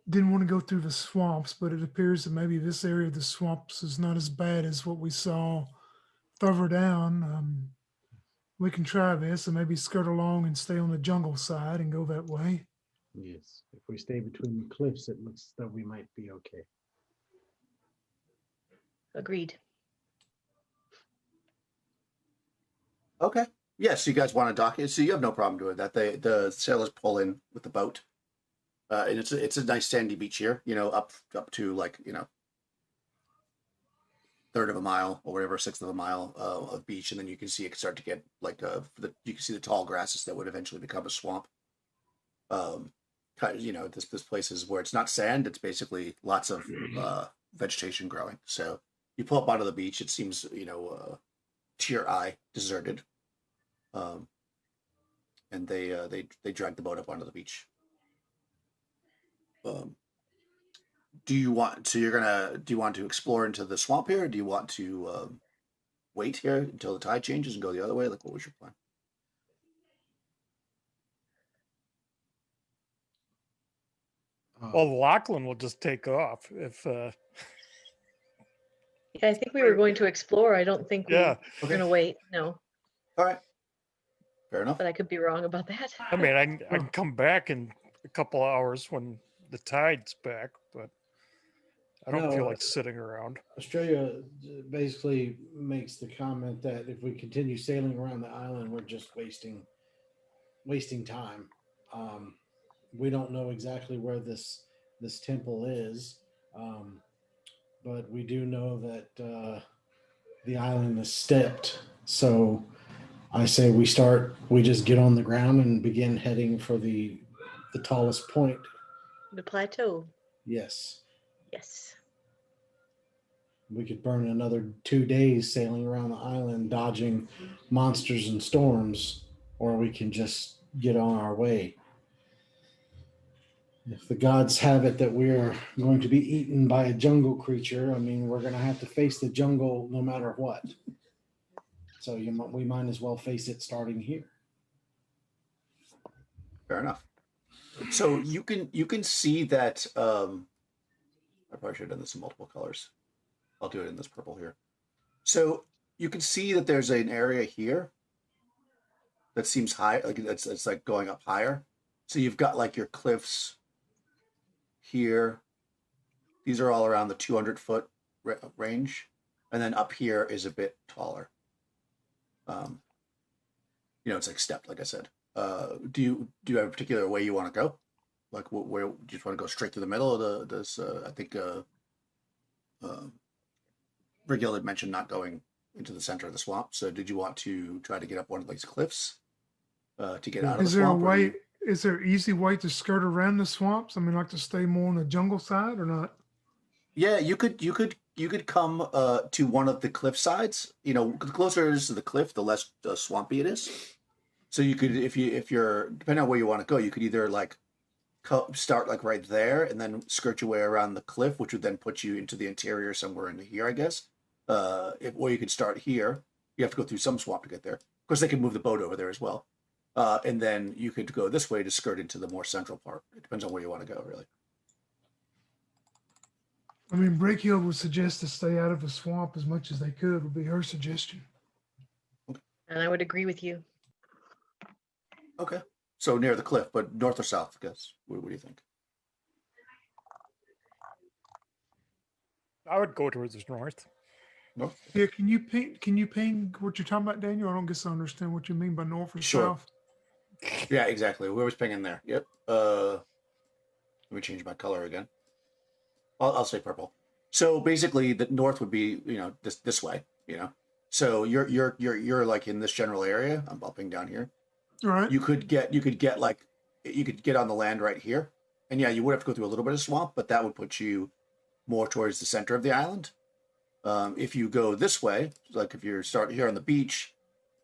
didn't want to go through the swamps, but it appears that maybe this area of the swamps is not as bad as what we saw further down. We can try this and maybe skirt along and stay on the jungle side and go that way. Yes, if we stay between the cliffs, it looks that we might be okay. Agreed. okay, yes, so you guys want to dock it. So you have no problem doing that. The sailors pull in with the boat, and it's a nice sandy beach here. Up to like third of a mile or whatever, sixth of a mile of beach, and then you can see it start to get like you can see the tall grasses that would eventually become a swamp. This place is where it's not sand; it's basically lots of vegetation growing. So you pull up onto the beach, it seems to your eye deserted, and they drag the boat up onto the beach. Do you want to explore into the swamp here? Or do you want to wait here until the tide changes and go the other way? Like, what was your plan? Well, Lachlan will just take off if. Yeah, I think we were going to explore. I don't think we Yeah. we're going to wait. No, All right. Fair enough. but I could be wrong about that. I mean, I can come back in a couple hours when the tide's back, but I don't feel like sitting around. Australia basically makes the comment that if we continue sailing around the island, we're just wasting time. We don't know exactly where this temple is, but we do know that the island is stepped. So I say we just get on the ground and begin heading for the tallest point. The plateau. Yes. Yes. We could burn another 2 days sailing around the island, dodging monsters and storms, or we can just get on our way. If the gods have it that we're going to be eaten by a jungle creature, I mean, we're going to have to face the jungle no matter what. So we might as well face it starting here. Fair enough. So you can see that. I probably should have done this in multiple colors. I'll do it in this purple here. So you can see that there's an area here that seems high, like it's like going up higher. So you've got like your cliffs here. These are all around the 200-foot range, and then up here is a bit taller. It's like stepped, like I said. Do you have a particular way you want to go? Like, where do you just want to go straight through the middle of this? I think Brigil had mentioned not going into the center of the swamp. So, did you want to try to get up one of these cliffs to get out of the swamp? Is there an easy way to skirt around the swamps? I mean, like to stay more on the jungle side or not? Yeah, you could come to one of the cliff sides. The closer it is to the cliff, the less swampy it is. So you could, if you're depending on where you want to go, you could either like start like right there and then skirt your way around the cliff, which would then put you into the interior somewhere in here, I guess. Or you could start here. You have to go through some swamp to get there. Of course, they can move the boat over there as well. And then you could go this way to skirt into the more central part. It depends on where you want to go, really. I mean, Breakhill would suggest to stay out of the swamp as much as they could, would be her suggestion. And I would agree with you. Okay. So near the cliff, but north or south, I guess. What do you think? I would go towards the north. North? Yeah, can you ping what you're talking about, Daniel? I don't guess I understand what you mean by north or south. Yeah, exactly. Where was pinging there? Yep. Let me change my color again. I'll say purple. So basically, the north would be this way. So you're like in this general area. I'm ping down here. All right. You could get on the land right here, and yeah, you would have to go through a little bit of swamp, but that would put you more towards the center of the island. If you go this way, like if you start here on the beach,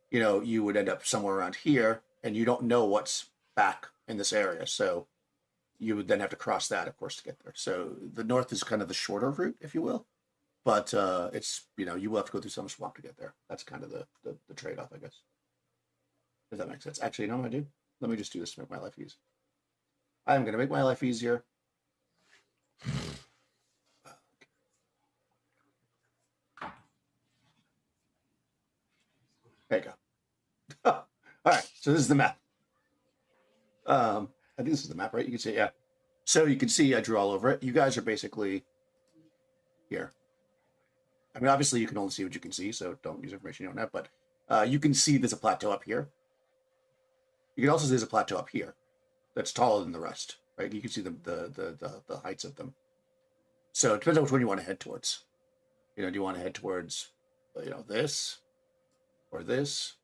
you would end up somewhere around here, and you don't know what's back in this area. So you would then have to cross that, of course, to get there. So the north is kind of the shorter route, if you will. But it's, you will have to go through some swamp to get there. That's kind of the trade-off, I guess. Does that make sense? Actually, you know what I do? Let me just do this to make my life easier. I am going to make my life easier. There you go. All right, so this is the map. I think this is the map, right? You can see it, yeah. So you can see I drew all over it. You guys are basically here. I mean, obviously you can only see what you can see, so don't use information you don't have, but you can see there's a plateau up here. You can also see there's a plateau up here that's taller than the rest, right? You can see the heights of them. So it depends on which one you want to head towards. You know, do you want to head towards, this or this?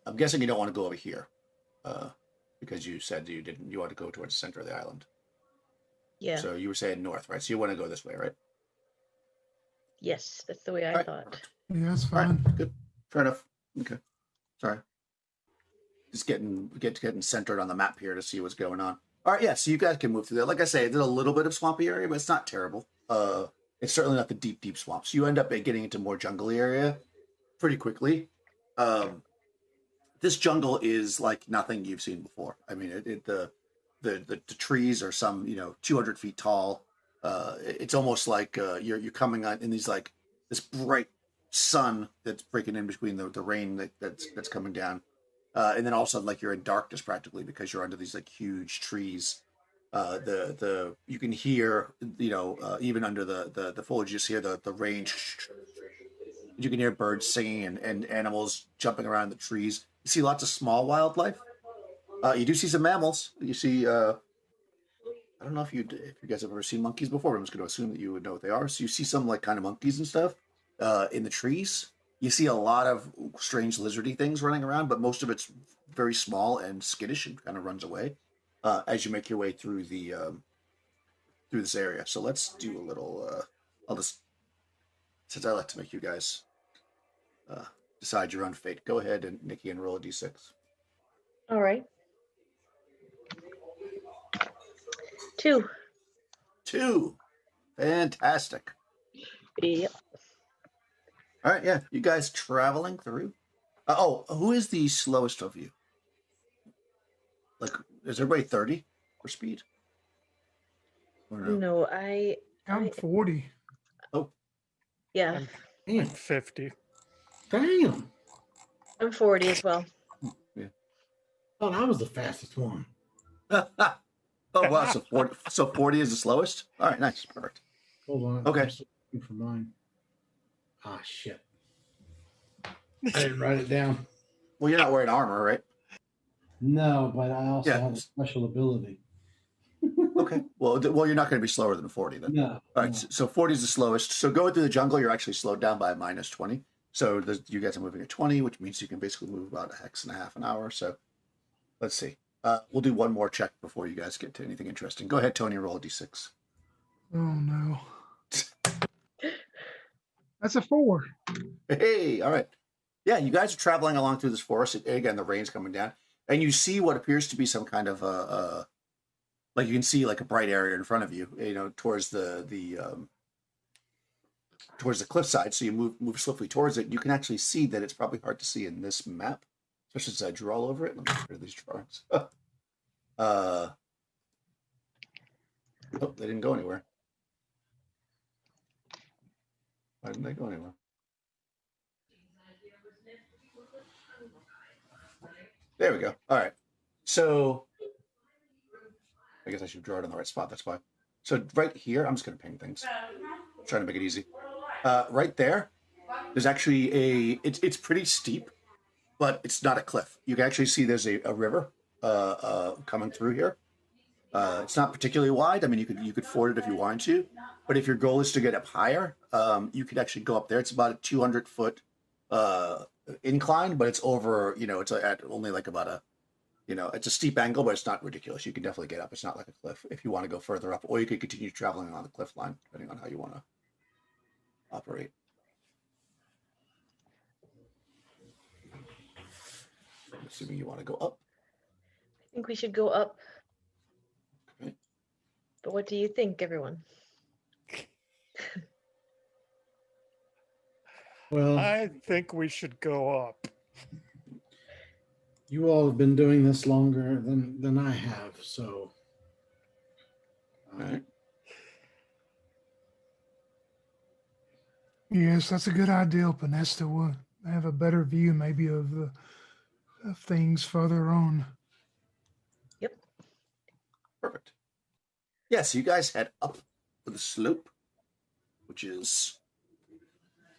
I'm guessing you don't want to go over here, because you said you didn't. You want to go towards the center of the island. Yeah. So you were saying north, right? So you want to go this way, right? Yes, that's the way I All right, thought. perfect. Yeah, that's All fine. right, good, fair enough. Okay, sorry. Just getting centered on the map here to see what's going on. All right, yeah. So you guys can move through there. Like I say, there's a little bit of swampy area, but it's not terrible. It's certainly not the deep swamps. You end up getting into more jungly area pretty quickly. This jungle is like nothing you've seen before. I mean, the trees are some 200 feet tall. It's almost like you're coming on in these like this bright sun that's breaking in between the rain that's coming down, and then all of a sudden like you're in darkness practically because you're under these like huge trees. The you can hear even under the foliage, you just hear the rain. You can hear birds singing and animals jumping around the trees. You see lots of small wildlife. You do see some mammals. You see, I don't know if you guys have ever seen monkeys before. I'm just going to assume that you would know what they are. So you see some like kind of monkeys and stuff in the trees. You see a lot of strange lizardy things running around, but most of it's very small and skittish and kind of runs away as you make your way through through this area. So let's do a little. I'll just, since I like to make you guys decide your own fate. Go ahead and Nikki and roll a d6. All right. 2. 2. Fantastic. Yep. All right, yeah, you guys traveling through. Who is the slowest of you? Like, is everybody 30 for speed? Or no? No, I'm 40. Oh, yeah, I'm Damn. 50. Damn. I'm 40 as well. Thought I was the fastest one. oh wow, so 40 is the slowest. All right, nice, perfect. Hold on. Okay. I'm still looking for mine. Ah, shit. I didn't write it down. Well, you're not wearing armor, right? No, but I also Yeah. have a special ability. Okay. Well, you're not going to be slower than 40 then. No. All right, no. so 40 is the slowest. So going through the jungle, you're actually slowed down by a minus 20. So you guys are moving at 20, which means you can basically move about a hex and a half an hour. So let's see. We'll do one more check before you guys get to anything interesting. Go ahead, Tony, roll a d6. Oh no. That's a 4. Hey, all right. Yeah, you guys are traveling along through this forest. Again, the rain's coming down. And you see what appears to be some kind of like you can see like a bright area in front of you, towards the cliffside. So you move swiftly towards it. You can actually see that it's probably hard to see in this map, especially since I drew all over it. Let me get rid of these drawings. Oh, they didn't go anywhere. Why didn't they go anywhere? There we go. All right. So I guess I should draw it in the right spot. That's why. So right here, I'm just going to ping things. I'm trying to make it easy. Right there, there's actually it's pretty steep, but it's not a cliff. You can actually see there's a river coming through here. It's not particularly wide. I mean, you could ford it if you wanted to, but if your goal is to get up higher, you could actually go up there. It's about a 200-foot incline, but it's over. It's at only like about a, it's a steep angle, but it's not ridiculous. You can definitely get up. It's not like a cliff if you want to go further up, or you could continue traveling on the cliff line, depending on how you want to operate. I'm assuming you want to go up. I think we should go up. Okay. But what do you think, everyone? Well, I think we should go up. you all have been doing this longer than I have, so. All right. Yes, that's a good idea, Panesta. We'll have a better view maybe of things further on. Perfect. Yeah, so you guys head up the slope, which is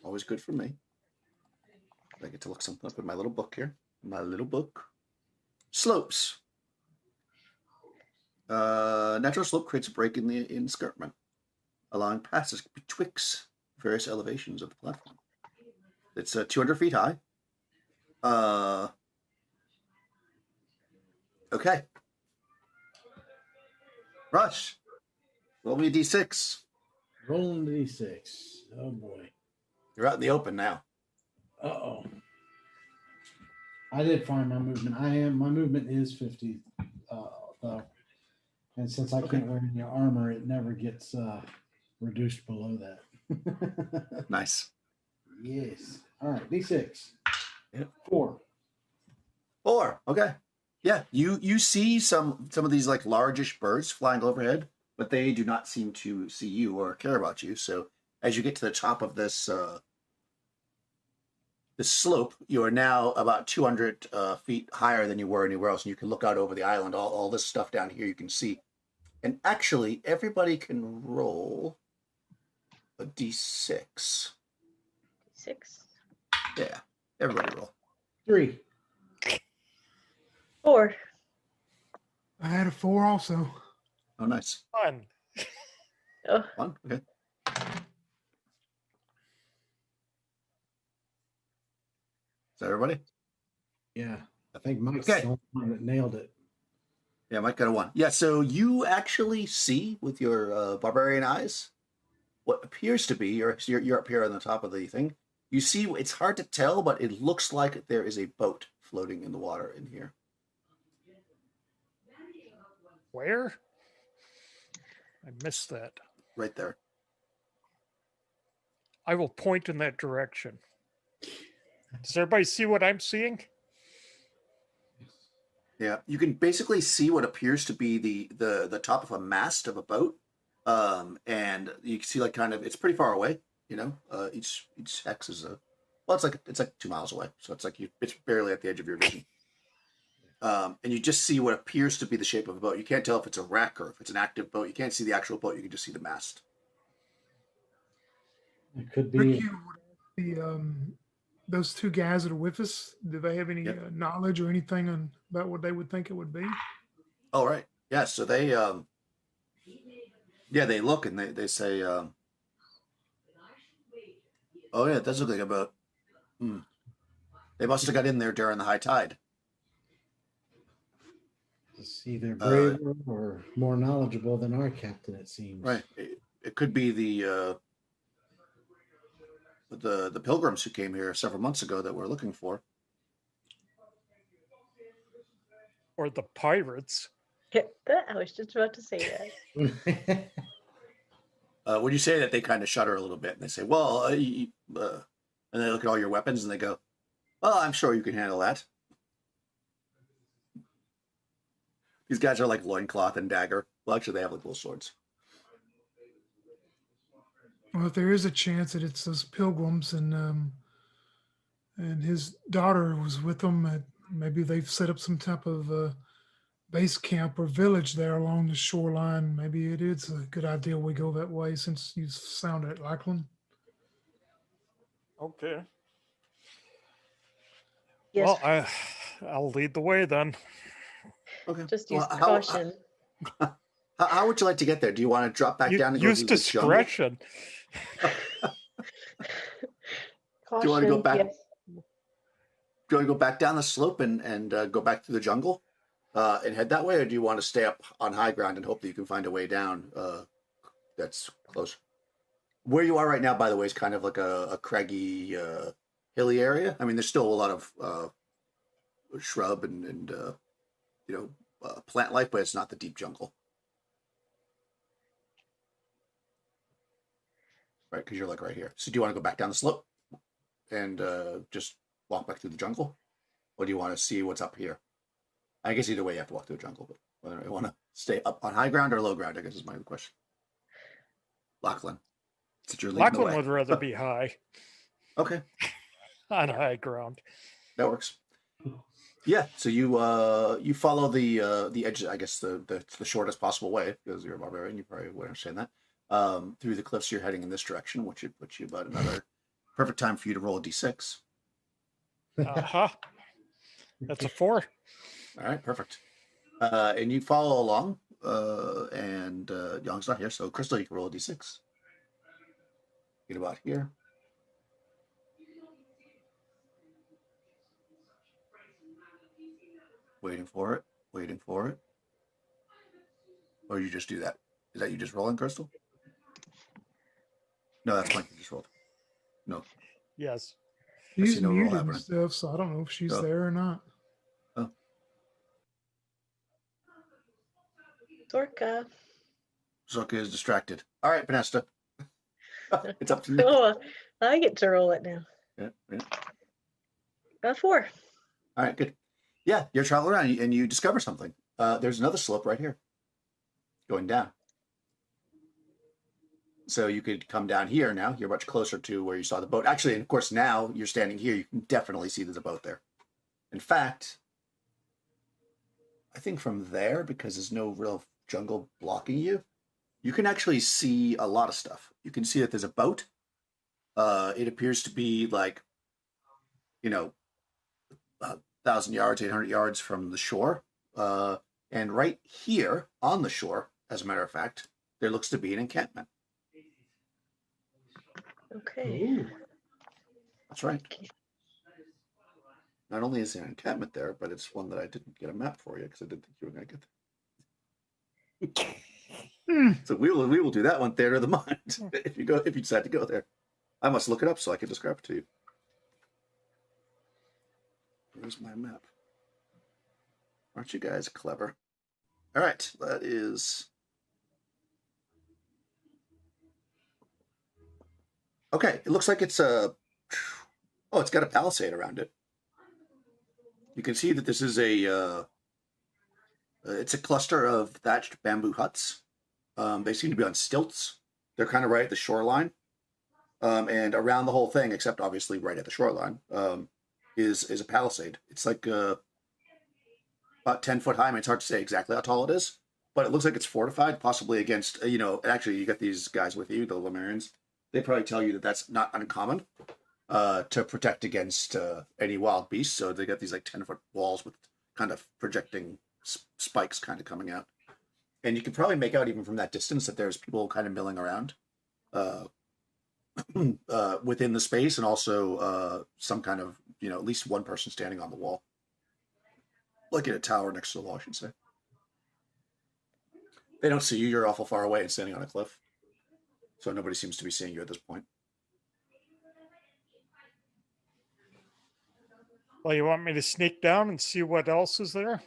always good for me. I get to look something up in my little book here. My little book. Slopes. Natural slope creates a break in the escarpment. allowing passage betwixt various elevations of the platform. It's 200 feet high. Okay. Rush. Roll me a d6. Rolling the d6. Oh boy. You're out in the open now. Uh-oh. I did find my movement. My movement is 50 though. And since I can't wear any armor, it never gets reduced below that. Nice. Yes. All right, d6. Yep. 4. 4. Okay. Yeah, you see some of these like largish birds flying overhead, but they do not seem to see you or care about you. So as you get to the top of this this slope, you are now about 200 feet higher than you were anywhere else, and you can look out over the island. All this stuff down here you can see. And actually, everybody can roll a d6. 6. Yeah, everybody roll. 3. 4. I had a 4 also. Oh, nice. Fun. Oh, 1. Okay. Is that everybody? Yeah. I think Mike's Okay. the only one that nailed it. Yeah, Mike got a 1. Yeah, so you actually see with your barbarian eyes what appears to be, you're up here on the top of the thing. You see, it's hard to tell, but it looks like there is a boat floating in the water in here. Where? I missed that. Right there. I will point in that direction. Does everybody see what I'm seeing? Yeah, you can basically see what appears to be the top of a mast of a boat, and you can see like kind of it's pretty far away. You know, each hex is it's like 2 miles away, so it's barely at the edge of your vision. And you just see what appears to be the shape of a boat. You can't tell if it's a wreck or if it's an active boat. You can't see the actual boat. You can just see the mast. It could be. Ricky, those 2 guys that are with us, do they have any Yep. knowledge or anything about what they would think it would be? All right. Yeah. So they they look and they say, oh yeah, it does look like a boat. They must have got in there during the high tide. It's either braver or more knowledgeable than our captain, it seems. Right. It could be the pilgrims who came here several months ago that we're looking for. Or the pirates? I was just about to say that. Would you say that they kind of shudder a little bit and they say, well, and they look at all your weapons and they go, well, I'm sure you can handle that. These guys are like loincloth and dagger. Well, actually, they have like little swords. Well, if there is a chance that it's those pilgrims and his daughter was with them, maybe they've set up some type of base camp or village there along the shoreline. Maybe it is a good idea we go that way since you sounded like one. Okay. Yes, Well, I'll lead the way then. Okay. just use Well, caution. How would you like to get there? Do you want to drop back down and go Use through the jungle? discretion. Caution. Do you want to go back? Yes. Do you want to go back down the slope and go back through the jungle and head that way, or do you want to stay up on high ground and hope that you can find a way down that's close? Where you are right now, by the way, is kind of like a craggy, hilly area. I mean, there's still a lot of shrub and plant life, but it's not the deep jungle. Right, because you're like right here. So do you want to go back down the slope and just walk back through the jungle? Or do you want to see what's up here? I guess either way you have to walk through the jungle, but whether you want to stay up on high ground or low ground, I guess is my question. Lachlan, since you're leading the Lachlan way. would rather be high Okay, on high ground. that works. Yeah, so you follow the edge, I guess the shortest possible way, because you're a barbarian, you probably would understand that. Through the cliffs, you're heading in this direction, which would put you about another perfect time for you to roll a d6. Uh-huh. That's a 4. All right, perfect. And you follow along, and Young's not here, so Crystal, you can roll a d6. Get about here. Waiting for it. Waiting for it. Or you just do that. Is that you just rolling, Crystal? No, that's Mike. You just rolled. No. Yes. I see She's no roll muted and happening. stuff, so I don't know if she's Oh. there or not. Oh. Sorka. Zorka is distracted. All right, Panesta. It's up to Nick. Oh, I get to roll it now. Yeah. 4. All right, good. Yeah, you're traveling around and you discover something. There's another slope right here going down. So you could come down here now. You're much closer to where you saw the boat. Actually, and of course, now you're standing here. You can definitely see there's a boat there. In fact, I think from there, because there's no real jungle blocking you, you can actually see a lot of stuff. You can see that there's a boat. It appears to be like, 1,000 yards, 800 yards from the shore. And right here on the shore, as a matter of fact, there looks to be an encampment. Okay. Ooh. That's right. Not only is there an encampment there, but it's one that I didn't get a map for you because I didn't think you were going to get there. So we will do that one, Theater of the Mind, if you decide to go there. I must look it up so I can describe it to you. Where's my map? Aren't you guys clever? All right, that is... Okay, it looks like it's a... Oh, it's got a palisade around it. You can see that this is it's a cluster of thatched bamboo huts. They seem to be on stilts. They're kind of right at the shoreline. And around the whole thing, except obviously right at the shoreline, is a palisade. It's like about 10 foot high. I mean, it's hard to say exactly how tall it is, but it looks like it's fortified, possibly against, actually you got these guys with you, the Lemurians. They probably tell you that that's not uncommon to protect against any wild beasts. So they got these like 10-foot walls with kind of projecting spikes kind of coming out. And you can probably make out even from that distance that there's people kind of milling around within the space, and also some kind of, at least one person standing on the wall. Like in a tower next to the wall, I should say. They don't see you. You're awful far away and standing on a cliff. So nobody seems to be seeing you at this point. Well, you want me to sneak down and see what else is there?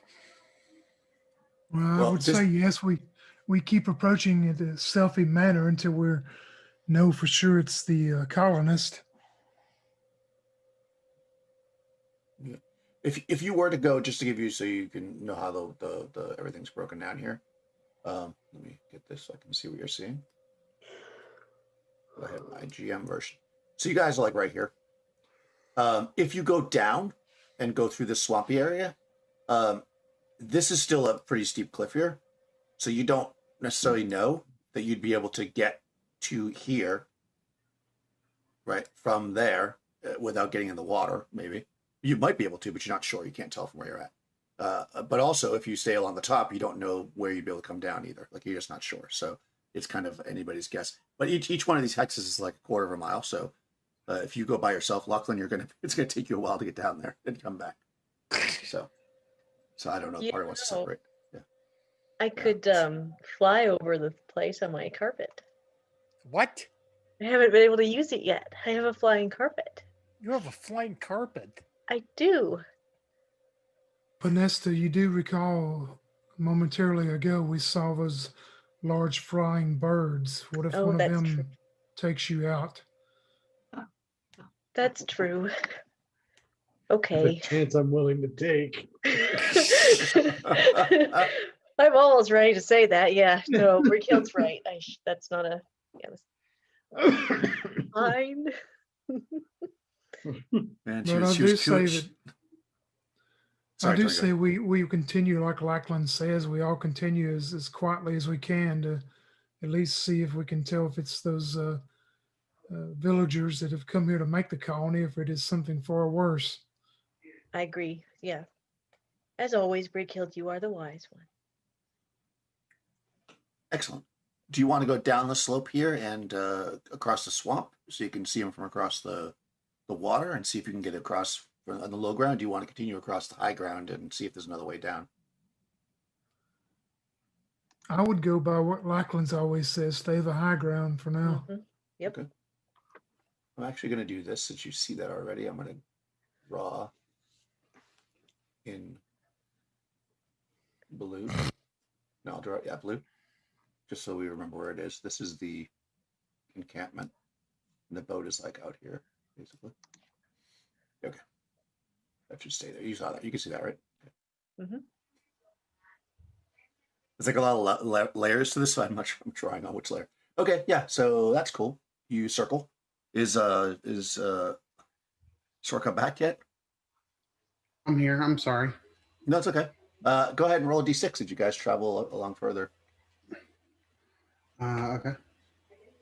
Well, I would say yes. We keep approaching it in a stealthy manner until we know for sure it's the colonist. Yeah. If you were to go, just to give you so you can know how the everything's broken down here. Let me get this so I can see what you're seeing. I have my GM version. So you guys are like right here. If you go down and go through this swampy area, this is still a pretty steep cliff here. So you don't necessarily know that you'd be able to get to here, right, from there without getting in the water, maybe. You might be able to, but you're not sure. You can't tell from where you're at. But also, if you stay along the top, you don't know where you'd be able to come down either. Like, you're just not sure. So it's kind of anybody's guess. But each one of these hexes is like a quarter of a mile. So if you go by yourself, Lachlan, it's gonna take you a while to get down there and come back. So I don't know if part wants to separate. Yeah. I could fly over the place on my carpet. What? I haven't been able to use it yet. I have a flying carpet. You have a flying carpet. I do. Panesta, you do recall momentarily ago we saw those large flying birds. What if one of them takes you out? That's true. The Okay. chance I'm willing to take. I'm almost ready to say that. Yeah, no, Brickheld's right. That's not a fine. Man, But I do say that. I do say we continue, like Lachlan says, we all continue as quietly as we can to at least see if we can tell if it's those villagers that have come here to make the colony, if it is something far worse. I agree. Yeah. As always, Brickhild, you are the wise one. Excellent. do you want to go down the slope here and across the swamp so you can see them from across the water and see if you can get across on the low ground? Do you want to continue across the high ground and see if there's another way down? I would go by what Lackland's always says, stay the high ground for now. Yep. Okay. I'm actually going to do this since you see that already. I'm going to draw in blue. No, I'll draw it, yeah, blue. Just so we remember where it is. This is the encampment. And the boat is like out here, basically. Okay. That should stay there. You saw that. You can see that, right? Mm-hmm. It's like a lot of layers to this, so I'm not sure I'm trying on which layer. Okay, yeah, so that's cool. You circle. Is Sorka back yet? I'm here. I'm sorry. No, it's okay. Go ahead and roll a d6 as you guys travel along further. Okay.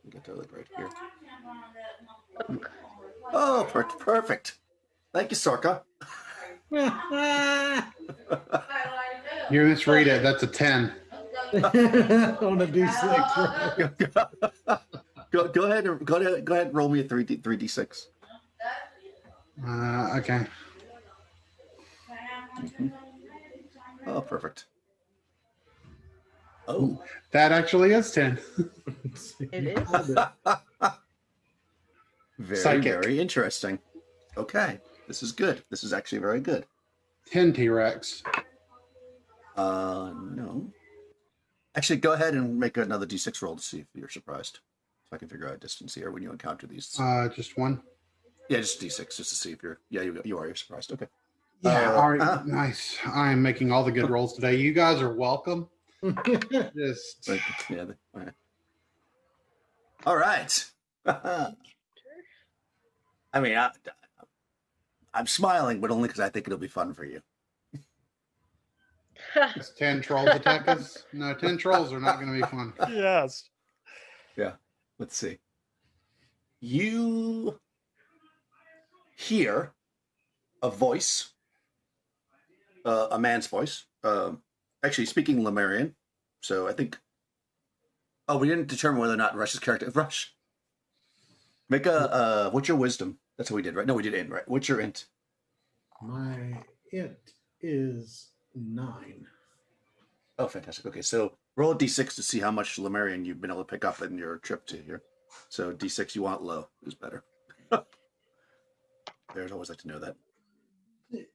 You get to like right here. Oh, perfect. Thank you, Sorka. You misread it. That's a 10. On a D6. Right? Go ahead and roll me a 3d6. Okay. Mm-hmm. Oh, perfect. Oh, That actually is 10. It is. very, Psychic. very interesting. Okay, this is good. This is actually very good. 10 T-Rex. No. Actually, go ahead and make another d6 roll to see if you're surprised. So I can figure out distance here when you encounter these. Just one. Yeah, just d6, just to see if you're. Yeah, you're surprised. Okay. Yeah, all right. Nice. I am making all the good rolls today. You guys are welcome. Just Like, yeah. All right. I mean, I'm smiling, but only because I think it'll be fun for you. it's 10 trolls attack us. No, 10 trolls are not going to be fun. Yes. Yeah. Let's see. You hear a voice, a man's voice. Actually, speaking Lemurian. So I think. Oh, we didn't determine whether or not Rush's character. Rush. Make a. What's your wisdom? That's what we did, right? No, we did int, right? What's your int? My int is 9. Oh, fantastic. Okay, so roll a d6 to see how much Lemurian you've been able to pick up in your trip to here. So d6 you want low is better. There's always like to know that. 6.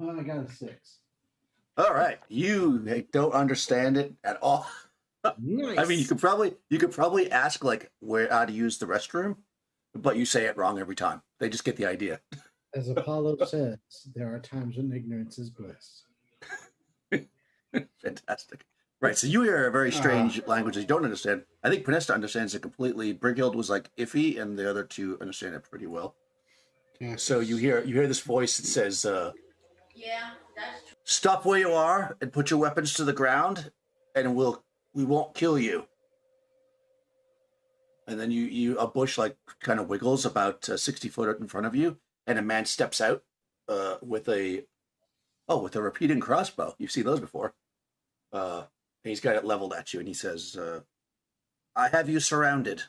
I got a 6. All right, you don't understand it at all. Nice. I mean, you could probably ask like where how to use the restroom, but you say it wrong every time. They just get the idea. As Apollo says, there are times when ignorance is bliss. Fantastic. Right, so you hear a very strange language that you don't understand. I think Panesta understands it completely. Brighild was like iffy, and the other two understand it pretty well. Yeah. So you hear this voice that says, "Stop where you are and put your weapons to the ground, and we won't kill you." And then you a bush like kind of wiggles about 60 foot in front of you, and a man steps out with a repeating crossbow. You've seen those before. And he's got it leveled at you, and he says, "I have you surrounded.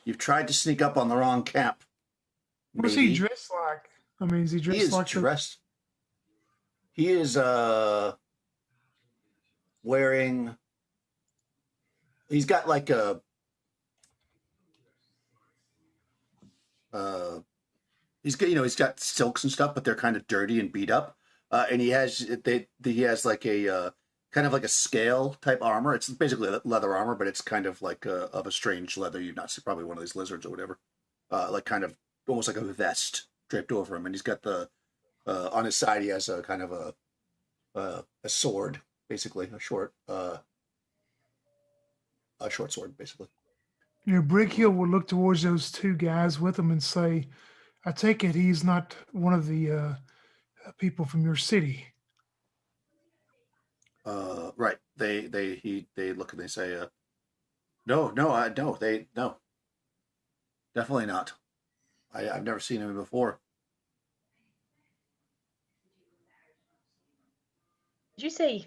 You've tried to sneak up on the wrong camp." What's he dressed like? I mean, is he dressed He is like dressed. He is wearing. He's got like a. He's got silks and stuff, but they're kind of dirty and beat up. And he has like a kind of like a scale type armor. It's basically leather armor, but it's kind of like of a strange leather. You'd not see probably one of these lizards or whatever. Like kind of almost like a vest draped over him, and he's got the on his side he has a kind of a sword, basically a short sword, basically. Brighill will look towards those two guys with him and say, "I take it he's not one of the people from your city." Right. They look and they say, no, definitely not. I've never seen him before. Did you say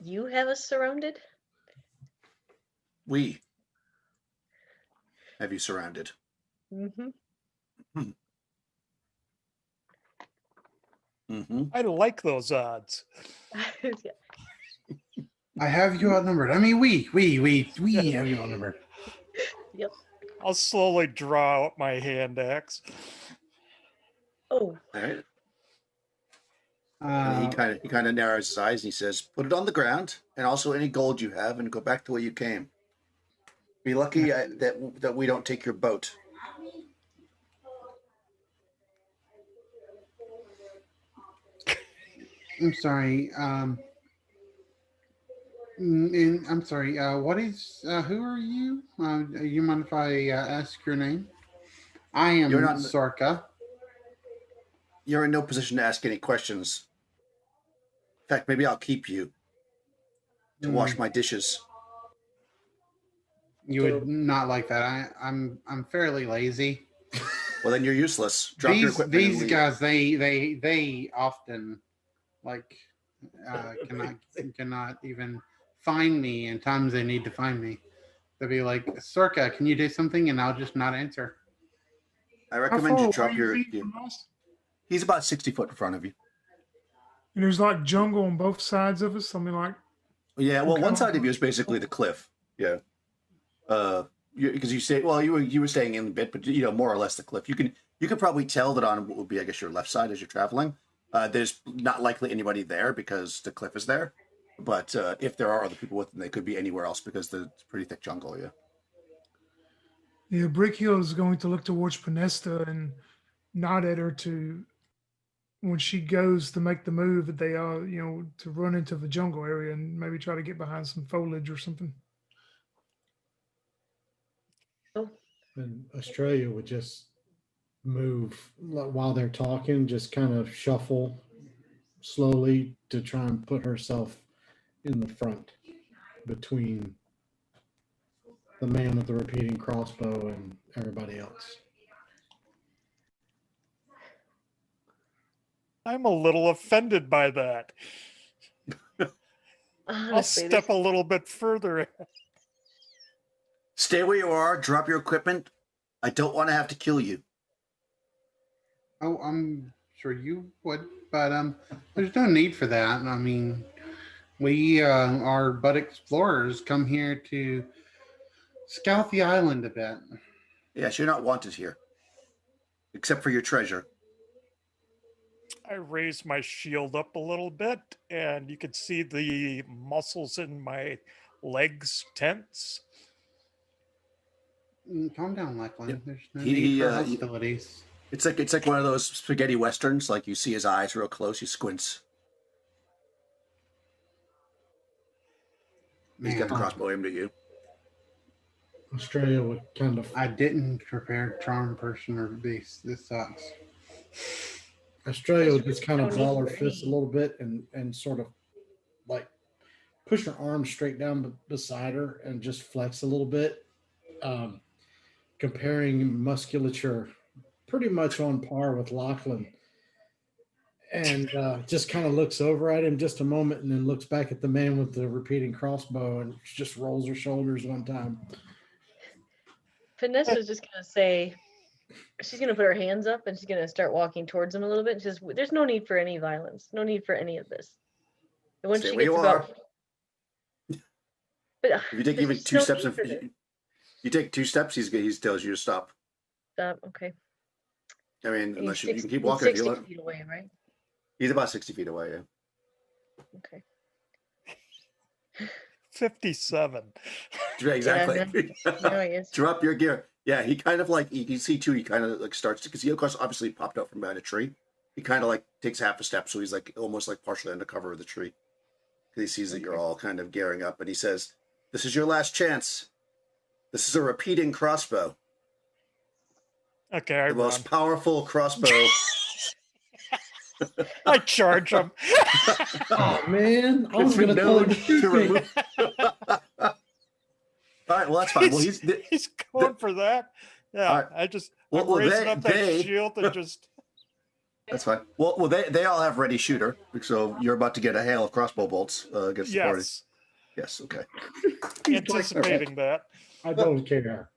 you have us surrounded? We have you surrounded. Mm-hmm. Mm-hmm. I like those odds. Yeah. I have you outnumbered. I mean, we have you outnumbered. Yep. I'll slowly draw out my hand axe. Oh, All right. And he kind of narrows his eyes and he says, "Put it on the ground, and also any gold you have, and go back the way you came. Be lucky that we don't take your boat." I'm sorry. And I'm sorry. What is? Who are you? You mind if I ask your name? I am You're not. Sorka. You're in no position to ask any questions. In fact, maybe I'll keep you to wash my dishes. You would not like that. I'm fairly lazy. Well, then you're useless. Drop your equipment and These leave. guys they often like cannot even find me in times they need to find me. They'll be like, Sorka, can you do something? And I'll just not answer. I How recommend far you away drop is your. he from us? He's about 60 foot in front of you. And there's like jungle on both sides of us. I mean, like, Yeah, well, Okay. one side of you is basically the cliff. Yeah. Because you say, well, you were staying in a bit, but more or less the cliff. You could probably tell that on what would be, I guess, your left side as you're traveling. There's not likely anybody there because the cliff is there. But if there are other people with them, they could be anywhere else because it's pretty thick jungle. Yeah. yeah, Brick Hill is going to look towards Panesta and nod at her to when she goes to make the move that they are, to run into the jungle area and maybe try to get behind some foliage or something. oh, And Australia would just move while they're talking, just kind of shuffle slowly to try and put herself in the front between the man with the repeating crossbow and everybody else. I'm a little offended by that. I'll honestly, step a little bit further. Stay where you are. Drop your equipment. I don't want to have to kill you. Oh, I'm sure you would, but there's no need for that. I mean, we are but explorers, come here to scout the island a bit. Yes, you're not wanted here, except for your treasure. I raise my shield up a little bit, and you can see the muscles in my legs tense. Calm down, Lachlan. Yep. There's no He- need he, for he- hostilities. It's like one of those spaghetti westerns. Like you see his eyes real close. He squints. He's got the Man, crossbow aimed at you. Australia would kind of I didn't prepare charm person or beast. This sucks. Australia would just kind of No ball need her for fists a any- little bit and sort of like push her arm straight down beside her and just flex a little bit, comparing musculature pretty much on par with Lachlan. And just kind of looks over at him just a moment and then looks back at the man with the repeating crossbow and just rolls her shoulders one time. Vanessa's just gonna say, she's gonna put her hands up and she's gonna start walking towards him a little bit. She says, "There's no need for any violence. No need for any of this." And when Stay she where gets you about, but If you take there's even just two no steps, need for this. you take 2 steps, he tells you to stop. Stop. Okay. I mean, And unless he's you can keep he's walking. If you 60 let. feet away, right? He's about 60 feet away. Yeah. Okay. 57. Yeah, exactly. No, I guess. Drop your gear. Yeah, he kind of like you can see too. He kind of like starts to because he of course obviously popped out from behind a tree. He kind of like takes half a step, so he's like almost like partially under cover of the tree. He sees that you're all kind of gearing up, and he says, "This is your last chance. This is a repeating crossbow, Okay, I the run. most powerful crossbow." I charge him. Oh man, I was It's been going to tell him known to shoot to me. remove. All right, well that's fine. Well, he's He's going for that. Yeah, All right. I just Well, I'm raising they- up that they- shield and just That's fine. Well, they all have ready shooter, so you're about to get a hail of crossbow bolts against the party. Yes, Yes. Okay. anticipating that. I don't care.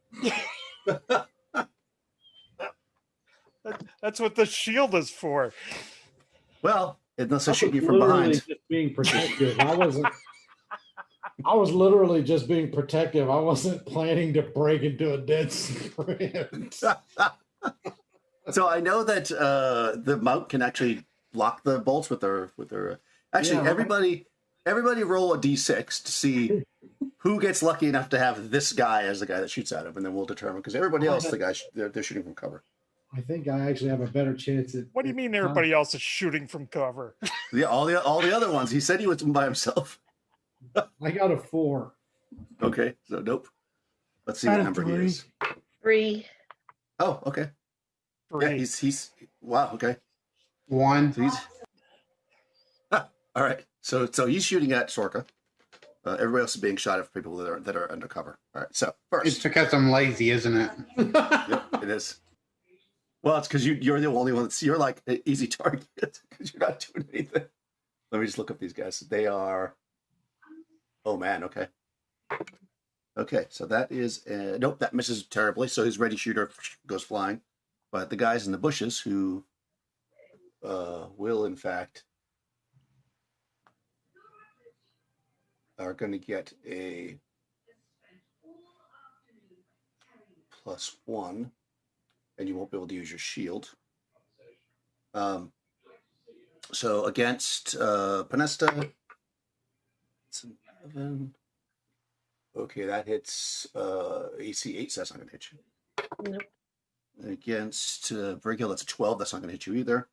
That's what the shield is for. Well, unless I I was shoot you from literally behind. just being protective. I wasn't. I was literally just being protective. I wasn't planning to break into a dead sprint. So I know that the monk can actually block the bolts with their. Actually, Yeah. everybody roll a d6 to see who gets lucky enough to have this guy as the guy that shoots at him, and then we'll determine because everybody else, the guys, they're shooting from cover. I think I actually have a better chance at. What do you mean everybody else is shooting from cover? Yeah, all the other ones. He said he was by himself. I got a 4. Okay, so nope. Let's see I what had number he 3. is. 3. Oh, okay. Yeah, Three. he's wow. Okay, 1. so he's all right. So he's shooting at Sorka. Everybody else is being shot at people that are undercover. All right. So It's first, because I'm lazy, isn't it? yep, it is. Well, it's because you're the only one that's you're like an easy target because you're not doing anything. Let me just look up these guys. They are. Oh man. Okay. Okay. So that is nope. That misses terribly. So his ready shooter goes flying. But the guys in the bushes who will in fact are going to get a +1, and you won't be able to use your shield. So against Panesta, it's an 11. Okay, that hits AC 8, so that's not going to hit you. Nope. Against Brighill, that's a 12, that's not going to hit you either.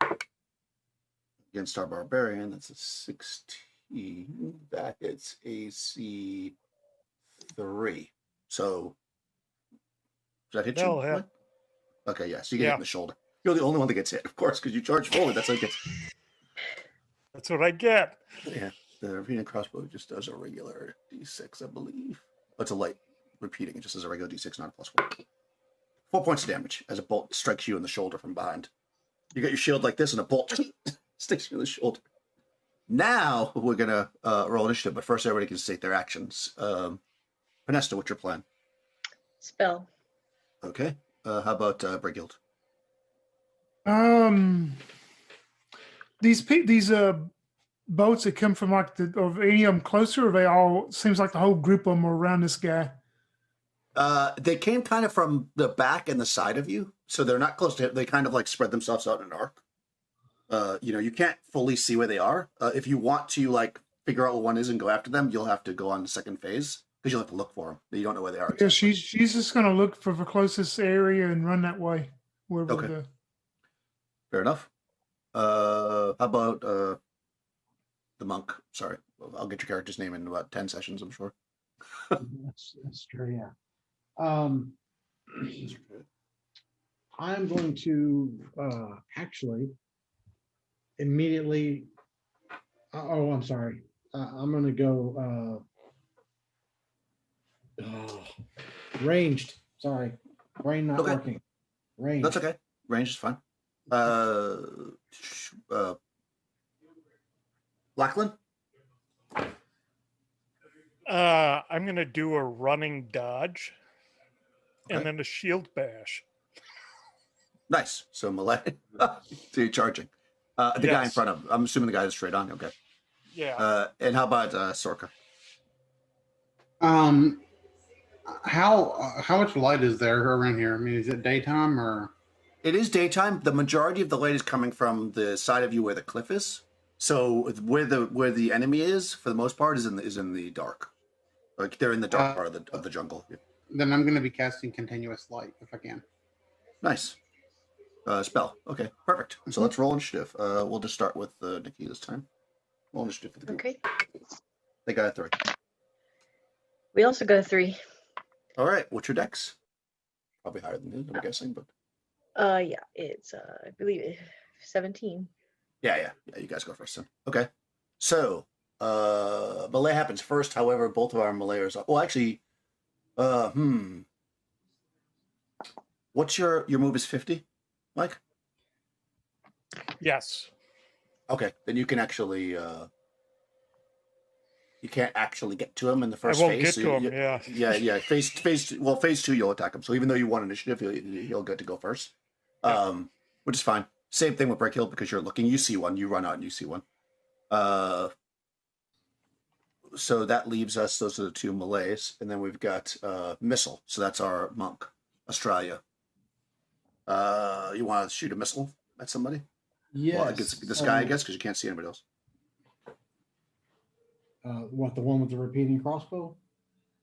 Against our Barbarian, that's a 16, that hits AC 3. So, does that hit That'll you? hit. Mike? Okay, yeah, so you get hit Yeah. in the shoulder. You're the only one that gets hit, of course, because you charge forward. That's how it gets. That's what I get. Yeah, the repeating crossbow just does a regular d6, I believe. Oh, it's a light repeating. It just does a regular d6, not a +1. 4 points of damage as a bolt strikes you in the shoulder from behind. You got your shield like this, and a bolt sticks you in the shoulder. Now we're gonna roll initiative, but first everybody can state their actions. Panesta, what's your plan? Spell. Okay. How about Brighild? These boats that come from like are any of them closer? Or they all seems like the whole group of them are around this guy. They came kind of from the back and the side of you, so they're not close to him. They kind of like spread themselves out in an arc. You can't fully see where they are. If you want to like figure out what one is and go after them, you'll have to go on the second phase because you'll have to look for them. You don't know where they are. Yeah, Exactly. she's just gonna look for the closest area and run that way. Wherever Okay. the Fair enough. How about the monk? Sorry, I'll get your character's name in about 10 sessions, I'm sure. That's true. Yeah. I'm going to actually immediately. Oh, I'm sorry. I'm going to go ranged. Sorry, brain not Okay. working. Ranged. That's okay. Range is fine. Lachlan? I'm going to do a running dodge and Okay. then a shield bash. Nice. So melee. So you're charging. The guy in Yes. front of him. I'm assuming the guy is straight on. Okay. Yeah. And how about Sorka? How much light is there around here? I mean, is it daytime or? It is daytime. The majority of the light is coming from the side of you where the cliff is. So where the enemy is, for the most part, is in the dark. Like they're in the dark part of the jungle. Then I'm going to be casting continuous light if I can. Nice. Spell. Okay, perfect. So let's roll initiative. We'll just start with Nikki this time. Roll initiative for the group. Okay. They got a 3. We also got a 3. All right. What's your dex? Probably higher than his, I'm guessing, but Yeah, it's I believe 17. yeah. You guys go first then. Okay. So melee happens first. However, both of our meleeers are. Well, actually, what's your move is 50, Mike? Yes. Okay, then you can actually. You can't actually get to him in the I first won't phase. get to him. Yeah. Yeah. Phase two, you'll attack him. So even though you want initiative, he'll get to go first. Yeah. Which is fine. Same thing with Break Hill because you're looking. You see one. You run out and you see one. So that leaves us. Those are the two Malays, and then we've got missile. So that's our monk, Australia. You want to shoot a missile at somebody? Yes. Well, against this guy, I guess, because you can't see anybody else. What, the one with the repeating crossbow?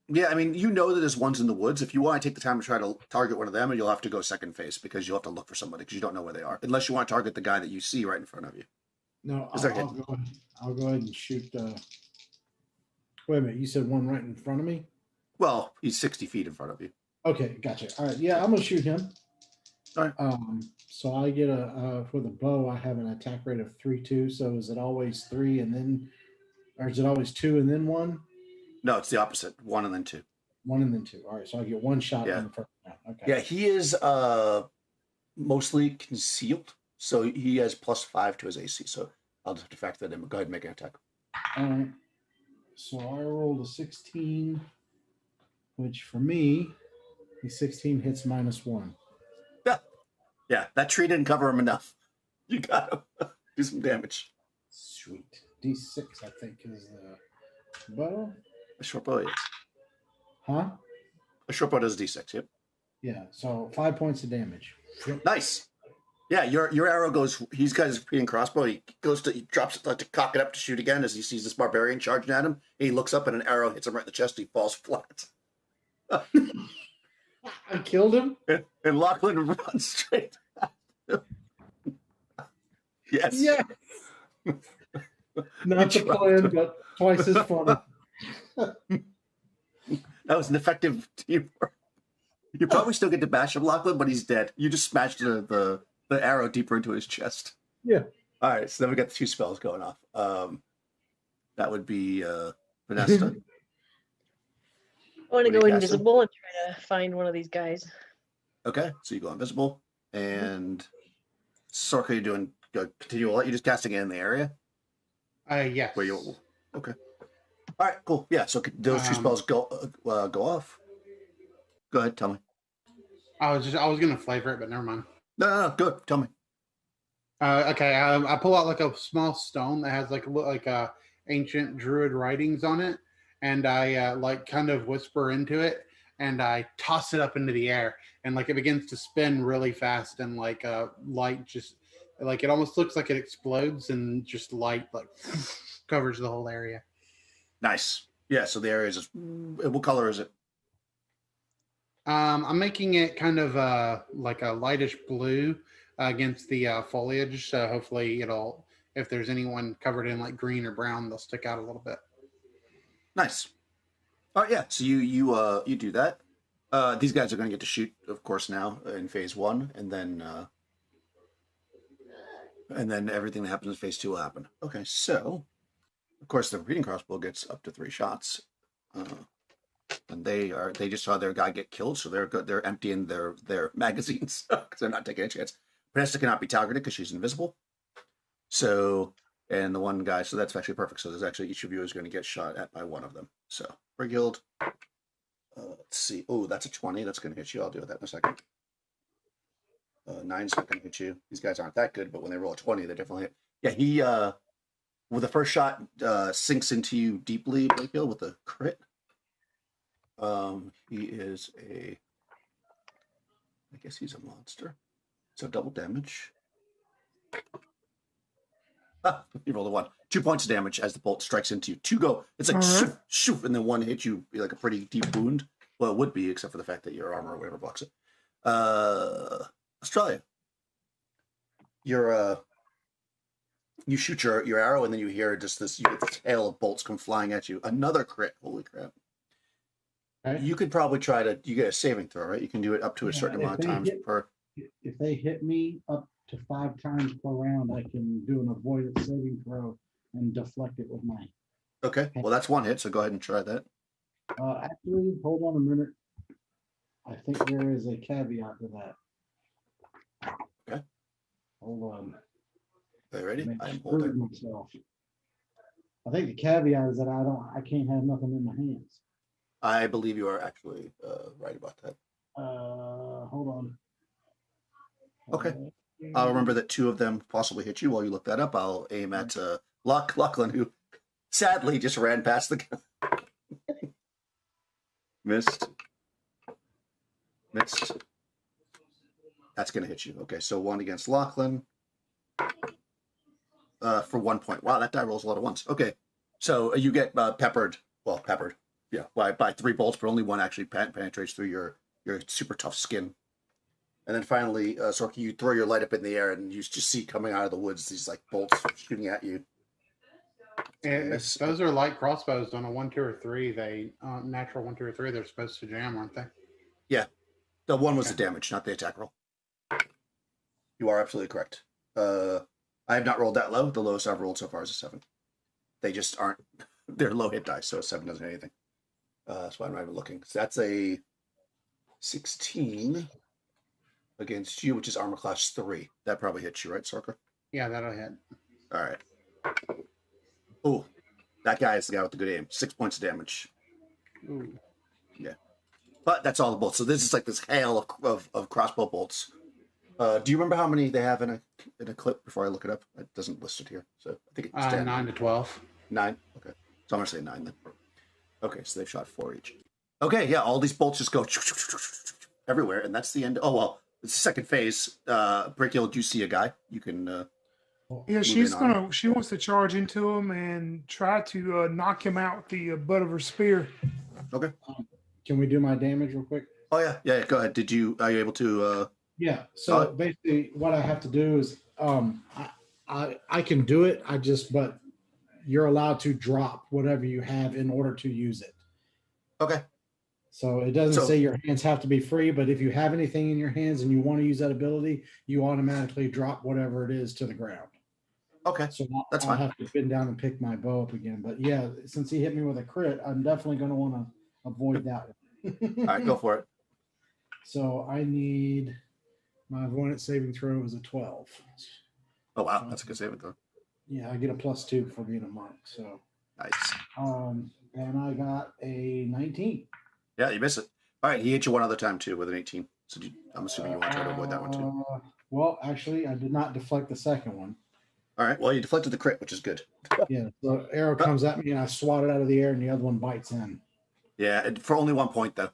Yeah, I mean, you know that there's ones in the woods. If you want to take the time to try to target one of them, you'll have to go second phase because you'll have to look for somebody because you don't know where they are. Unless you want to target the guy that you see right in front of you. No, Is I'll go ahead and shoot. Wait a minute, you said one right in front of me? Well, he's 60 feet in front of you. Okay, gotcha. All right, yeah, I'm gonna shoot him. All right. So I get for the bow, I have an attack rate of 3-2. So is it always 3 and then, or is it always 2 and then 1? No, it's the opposite. 1 and then 2. 1 and then 2. All right, so I get one shot Yeah. in the first round. Okay. Yeah, he is mostly concealed, so he has +5 to his AC. So I'll just have to factor that in. Go ahead and make an attack. All right. So I rolled a 16, which for me, the 16 hits -1. Yeah, that tree didn't cover him enough. You got to do some damage. Sweet. D6, I think, is the bow. A short bow, yeah. Huh? A short bow does D6, yep. Yeah, so 5 points of damage. Nice. Yeah, your arrow goes. He's got his repeating crossbow. He drops it to cock it up to shoot again as he sees this barbarian charging at him. He looks up and an arrow hits him right in the chest. He falls flat. I killed him. And Lachlan runs straight. Yes. Yeah. Not the plan, but twice as funny. That was an effective teamwork. You probably still get to bash him, Lachlan, but he's dead. You just smashed the arrow deeper into his chest. Yeah. All right, so then we got the 2 spells going off. That would be Vanessa. I want to What do you go cast invisible and try to find one of these guys. Okay, so you go invisible. And Sorka, you're doing continue. I'll let you just casting it in the area. Yes. Where you okay. All right, cool. Yeah, so those 2 spells go off. Go ahead, tell me. I was gonna flavor it, but never mind. No, good. Tell me. Okay, I pull out like a small stone that has like a ancient druid writings on it, and I like kind of whisper into it, and I toss it up into the air, and like it begins to spin really fast, and like light just like it almost looks like it explodes, and just light like covers the whole area. Nice. Yeah, so the area is just, what color is it? I'm making it kind of like a lightish blue against the foliage. So hopefully it'll, if there's anyone covered in like green or brown, they'll stick out a little bit. Nice. All right, yeah. So you do that. These guys are going to get to shoot, of course, now in phase 1, and then everything that happens in phase 2 will happen. Okay, so of course the repeating crossbow gets up to 3 shots. And they just saw their guy get killed, so they're emptying their magazines because they're not taking a chance. Vanessa cannot be targeted because she's invisible. So, and the one guy, so that's actually perfect. So there's actually each of you is going to get shot at by one of them. So Brighild, let's see. Oh, that's a 20. That's going to hit you. I'll do that in a second. 9's not going to hit you. These guys aren't that good, but when they roll a 20, they definitely hit. Yeah, he with the first shot sinks into you deeply, Brighild, with a crit. He is I guess he's a monster. So double damage. You rolled a 1. 2 points of damage as the bolt strikes into you. 2 go. It's like shoof, shoof, and then 1 hits you like a pretty deep wound. Well, it would be, except for the fact that your armor or whatever blocks it. Australia. You shoot your arrow, and then you hear just this. You get this hail of bolts come flying at you. Another crit. Holy crap! Okay. You could probably you get a saving throw, right? You can do it up to a certain amount of times per. If they hit me up to 5 times per round, I can do an avoidance saving throw and deflect it with mine. Okay, well that's 1 hit, so go ahead and try that. Actually, hold on a minute. I think there is a caveat to that. Okay. Hold on. Are you ready? Man, I'm screwed holding. myself. I think the caveat is that I can't have nothing in my hands. I believe you are actually right about that. Hold on. Okay. I'll remember that 2 of them possibly hit you. While you look that up, I'll aim at Lachlan, who sadly just ran past the gun. Missed. That's going to hit you. Okay, so 1 against Lachlan for 1 point. Wow, that die rolls a lot of ones. Okay, so you get peppered. Well, peppered. Yeah, by 3 bolts, but only 1 actually penetrates through your super tough skin. And then finally, Sorky, you throw your light up in the air, and you just see coming out of the woods these like bolts shooting at you. If those are light crossbows on a 1, 2, or 3, they natural 1, 2, or 3, they're supposed to jam, aren't they? Yeah, the 1 was the damage, not the attack roll. You are absolutely correct. I have not rolled that low. The lowest I've rolled so far is a 7. They just aren't. They're low hit dice, so a 7 doesn't hit anything. That's why I'm not even looking. So that's a 16 against you, which is armor class 3. That probably hits you, right, Sorka? Yeah, that'll hit. All right. Oh, that guy is the guy with the good aim. 6 points of damage. Ooh. Yeah. But that's all the bolts. So this is like this hail of crossbow bolts. Do you remember how many they have in a clip before I look it up? It doesn't list it here. So I think it's 10. 9 to 12. 9? Okay. So I'm going to say 9 then. Okay, so they've shot 4 each. Okay, yeah, all these bolts just go everywhere, and that's the end. Oh, well, it's the second phase. Brachial, do you see a guy? You can... Yeah, she wants to charge into him and try to knock him out with the butt of her spear. Okay. Can we do my damage real quick? Oh, yeah, go ahead. Are you able to... Yeah. So basically what I have to do is I can do it. But you're allowed to drop whatever you have in order to use it. Okay. So it doesn't say your hands have to be free, but if you have anything in your hands and you want to use that ability, you automatically drop whatever it is to the ground. Okay. So that's I'll fine. have to bend down and pick my bow up again. But yeah, since he hit me with a crit, I'm definitely going to want to avoid that one. All right, go for it. So I need my avoidance saving throw is a 12. Oh, wow. That's a good saving throw. Yeah, I get a +2 for being a monk. So nice. And I got a 19. Yeah, you miss it. All right, he hit you one other time too with an 18. So I'm assuming you want to try to avoid that one too. Well, actually, I did not deflect the second one. All right. Well, you deflected the crit, which is good. Yeah. The arrow comes at me and I swat it out of the air, and the other one bites in. Yeah, for only 1 point though. Okay.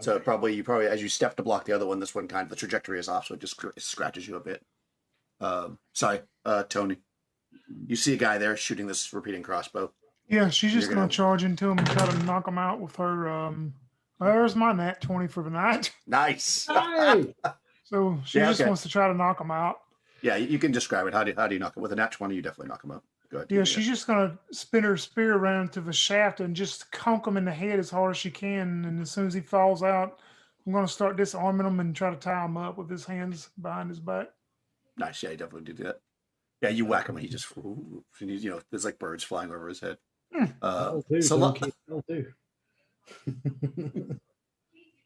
So probably as you step to block the other one, this one the trajectory is off, so it just scratches you a bit. Sorry, Tony. You see a guy there shooting this repeating crossbow. Yeah, she's just gonna charge into him and try to knock him out with her. There's my nat 20 for the night. Nice. So she just wants to try to knock him out. Yeah, you can describe it. How do you knock it? With a nat 20, you definitely knock him out. Go ahead. Yeah, she's just gonna spin her spear around to the shaft and just conk him in the head as hard as she can. And as soon as he falls out, I'm gonna start disarming him and try to tie him up with his hands behind his back. Nice. Yeah, you definitely do that. Yeah, you whack him and he just, there's like birds flying over his head.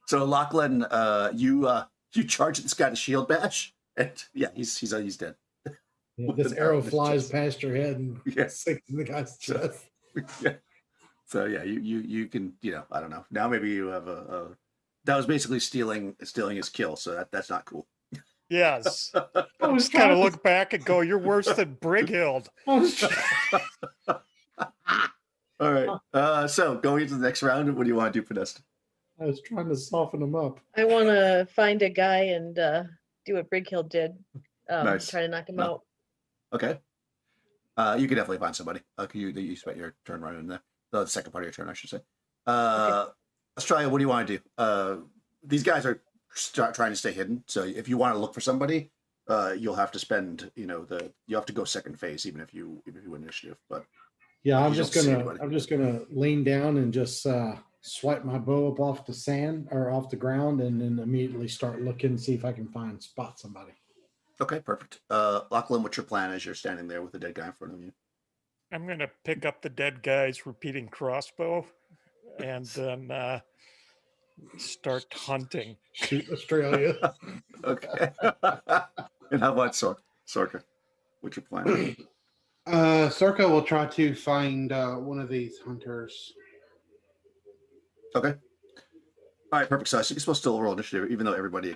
So Lachlan, you charge this guy to shield bash, and yeah, he's dead. Yeah, this arrow flies past your head and sinks in the guy's chest. Yeah. So yeah, you can I don't know. Now maybe you have that was basically stealing his kill. So that's not cool. Yes. I was kind of look back and go, "You're worse than Brighild." All right. So going into the next round, what do you want to do, Podesta? I was trying to soften him up. I want to find a guy and do what Brighild did. Nice. Try to knock him out. Okay. You can definitely find somebody. You spent your turn right in there. The second part of your turn, I should say. Australia, what do you want to do? These guys are trying to stay hidden. So if you want to look for somebody, you'll have to spend, you have to go second phase, even if you win initiative. But yeah, I'm just gonna lean down and just swipe my bow up off the sand or off the ground, and then immediately start looking, see if I can spot somebody. Okay, perfect. Lachlan, what's your plan as you're standing there with the dead guy in front of you? I'm going to pick up the dead guy's repeating crossbow and then start hunting. Shoot Australia. Okay. And how about Sorka? What's your plan? Sorka will try to find one of these hunters. Okay. All right, perfect. So you're supposed to still roll initiative, even though everybody,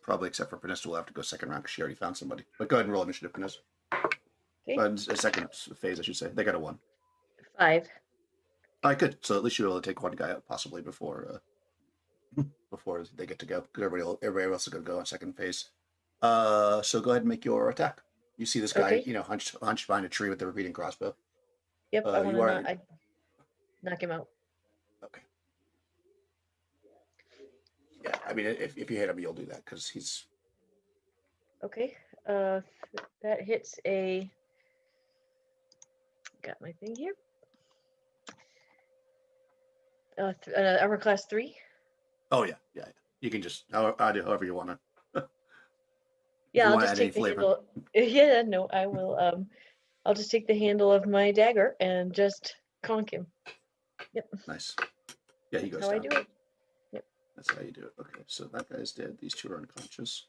probably except for Panessa, will have to go second round because she already found somebody. But go ahead and roll initiative, Panessa. Okay. A second phase, I should say. They got a 1. 5. All right, good. So at least you'll be able to take one guy out possibly before before they get to go. Because everybody else is going to go on second phase. So go ahead and make your attack. You see this guy, Okay. hunched behind a tree with the repeating crossbow. Yep, I want you are- to knock him out. Okay. Yeah, I mean, if you hit him, you'll do that because he's. Okay. That hits a. Got my thing here. Armor class 3. Oh yeah. You can just however you want to. Yeah, you I'll wanna just add any take the flavor. handle. Yeah, no, I will. I'll just take the handle of my dagger and just conk him. Yep. Nice. Yeah, he goes How I down. do it. Yep. That's how you do it. Okay, so that guy's dead. These 2 are unconscious.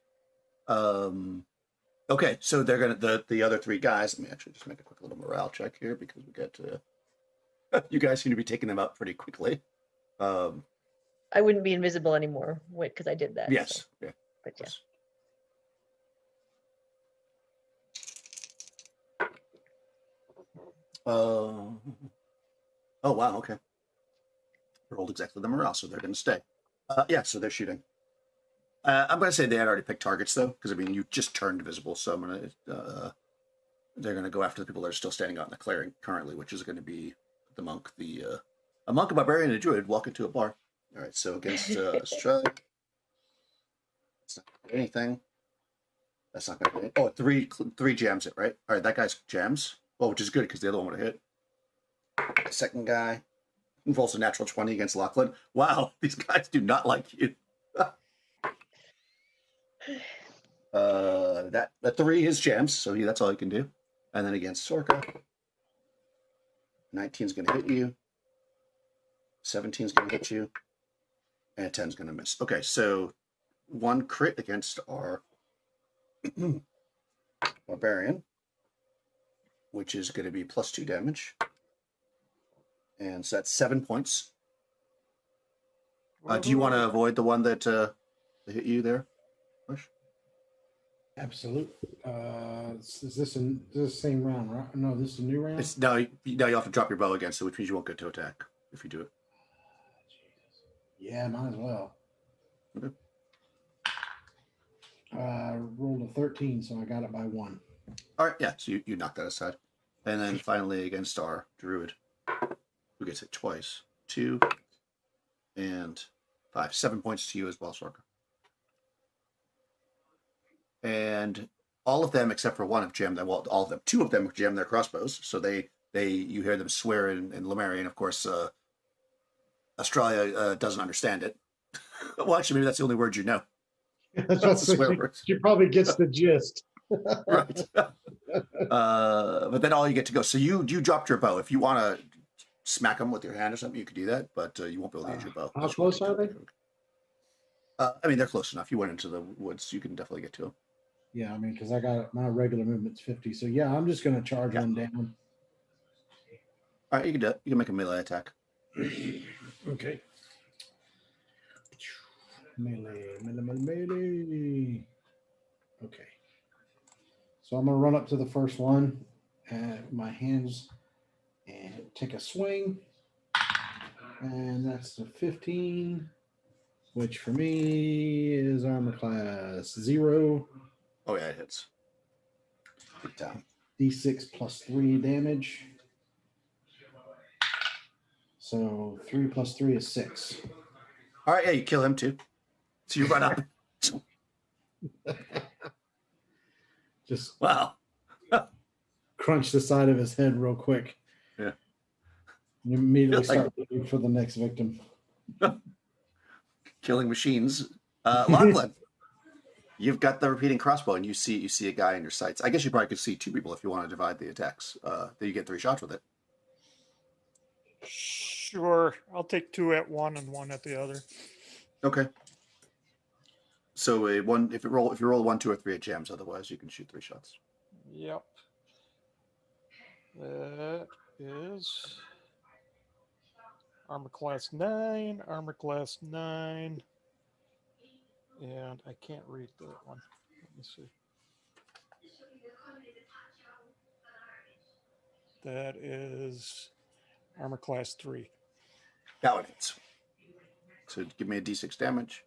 Okay, so they're gonna the other 3 guys. Let me actually just make a quick little morale check here because we get to. You guys seem to be taking them out pretty quickly. I wouldn't be invisible anymore because I did that. Yes. So. Yeah. But yeah. Oh wow. Okay. Rolled exactly the morale, so they're going to stay. Yeah, so they're shooting. I'm going to say they had already picked targets though, because I mean you just turned visible, so I'm going to. They're going to go after the people that are still standing out in the clearing currently, which is going to be the monk, a monk, a barbarian, and a druid walk into a bar. All right, so against Australia, it's not going to do anything. That's not going to hit. Oh, three jams it, right? All right, that guy's jams. Well, which is good because the other one would have hit. The second guy rolls a natural 20 against Lachlan. Wow, these guys do not like you. That 3 is jams, so that's all you can do. And then against Sorka, 19 is going to hit you. 17 is going to hit you. And 10 is going to miss. Okay, so 1 crit against our barbarian, which is going to be +2 damage. And so that's 7 points. Do you want to avoid the one that hit you there, Bush? Absolute. Is this the same round, right? No, this is a new round. It's now you have to drop your bow again, so which means you won't get to attack if you do it. Yeah, might as well. Okay. Rolled a 13, so I got it by 1. All right, yeah. So you knock that aside, and then finally against our druid, who gets hit twice, 2 and 5, 7 points to you as well, Sorka. And all of them except for 1 have jammed them. Well, all of them. 2 of them have jammed their crossbows, so you hear them swear in Lemurian. Of course, Australia doesn't understand it. Well, actually, maybe that's the only word you know. That's what swear words. she probably gets the gist. Right. But then all you get to go. So you dropped your bow. If you want to smack them with your hand or something, you could do that, but you won't be able to use your bow. How close are they? I mean, they're close enough. You went into the woods, you can definitely get to them. Yeah, I mean, because I got my regular movement's 50. So yeah, I'm just going to charge one down. All right, you can do it. You can make a melee attack. Okay. Melee. Okay. So I'm going to run up to the first one, my hands, and take a swing. And that's the 15, which for me is armor class 0. Oh, yeah, it hits. Big time. D6 plus 3 damage. So 3 plus 3 is 6. All right, yeah, you kill him too. So you run up. Just Wow. crunch the side of his head real quick. Yeah. And immediately Feel like- start looking for the next victim. Killing machines. Lachlan, you've got the repeating crossbow, and you see a guy in your sights. I guess you probably could see 2 people if you want to divide the attacks. Then you get 3 shots with it. Sure. I'll take 2 at one and 1 at the other. Okay. So if you roll 1, 2, or 3, it jams. Otherwise, you can shoot 3 shots. Yep. That is armor class 9, armor class 9. And I can't read that one. Let me see. That is armor class 3. That one hits. So give me a d6 damage.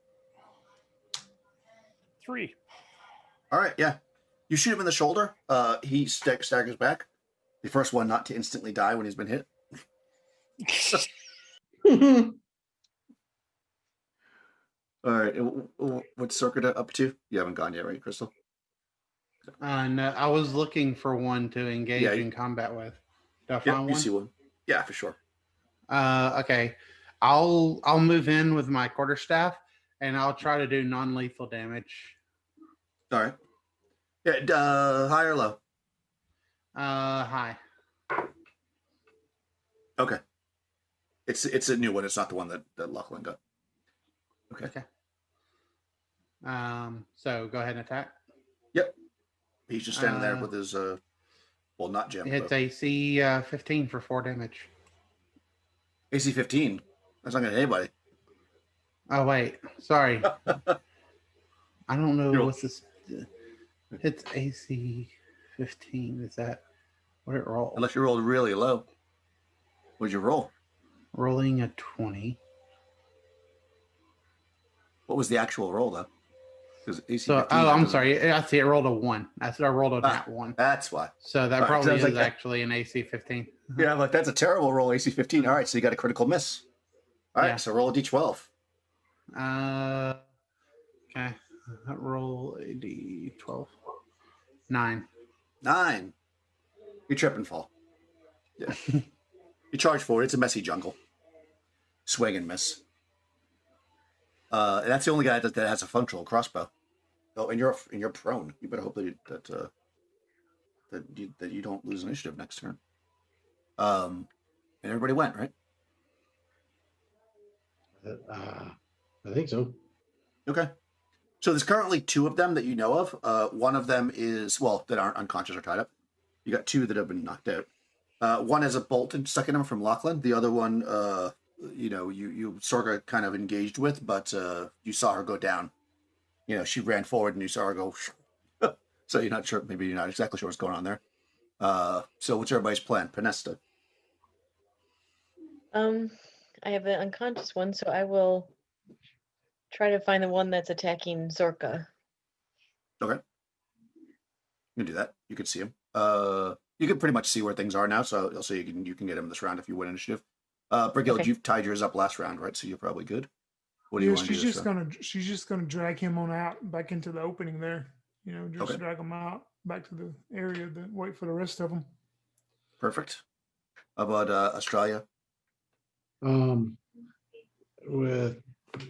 3. All right, yeah. You shoot him in the shoulder. He staggers back. The first one not to instantly die when he's been hit. All right. What's Sorka up to? You haven't gone yet, right, Crystal? No, I was looking for one to engage Yeah, in combat with. Did I Yep, find you one? see one. Yeah, for sure. Okay. I'll move in with my quarterstaff and I'll try to do non-lethal damage. All right. Yeah, high or low? High. Okay. It's a new one. It's not the one that Lachlan got. Okay. Okay. So go ahead and attack. Yep. He's just standing there with his well, not jammed. It's AC 15 for 4 damage. AC 15. That's not gonna hit anybody. Oh wait, sorry. I don't know You're- what's this. It's AC 15. Is that what it rolled? Unless you rolled really low. What'd you roll? Rolling a 20. What was the actual roll though? Because AC So 15. I'm sorry. I see it rolled a 1. I rolled a nat 1. That's why. So that All right, probably sounds is like that. actually an AC 15. Yeah, look, that's a terrible roll. AC 15. All right, so you got a critical miss. All right, Yeah. so roll a d12. Okay. Roll a d12. 9. 9. You trip and fall. Yeah. You charge forward. It's a messy jungle. Swing and miss. And that's the only guy that has a functional crossbow. Oh, and you're prone. You better hope that you don't lose initiative next turn. And everybody went, right? I think so. Okay. So there's currently 2 of them that you know of. One of them is, well, that aren't unconscious or tied up. You got 2 that have been knocked out. One has a bolt stuck in him from Lachlan. The other one, you sort of kind of engaged with, but you saw her go down. You know, she ran forward and you saw her go. So you're not sure, maybe you're not exactly sure what's going on there. So what's everybody's plan? Panesta. I have an unconscious one, so I will try to find the one that's attacking Zorka. Okay. You can do that. You can see him. You can pretty much see where things are now, so you can get him this round if you win initiative. Brigil, Okay. you've tied yours up last round, right? So you're probably good. What do you Yeah, want to do? she's just gonna drag him on out back into the opening there. You know, just Okay. drag him out back to the area. Then wait for the rest of them. Perfect. How about Australia? With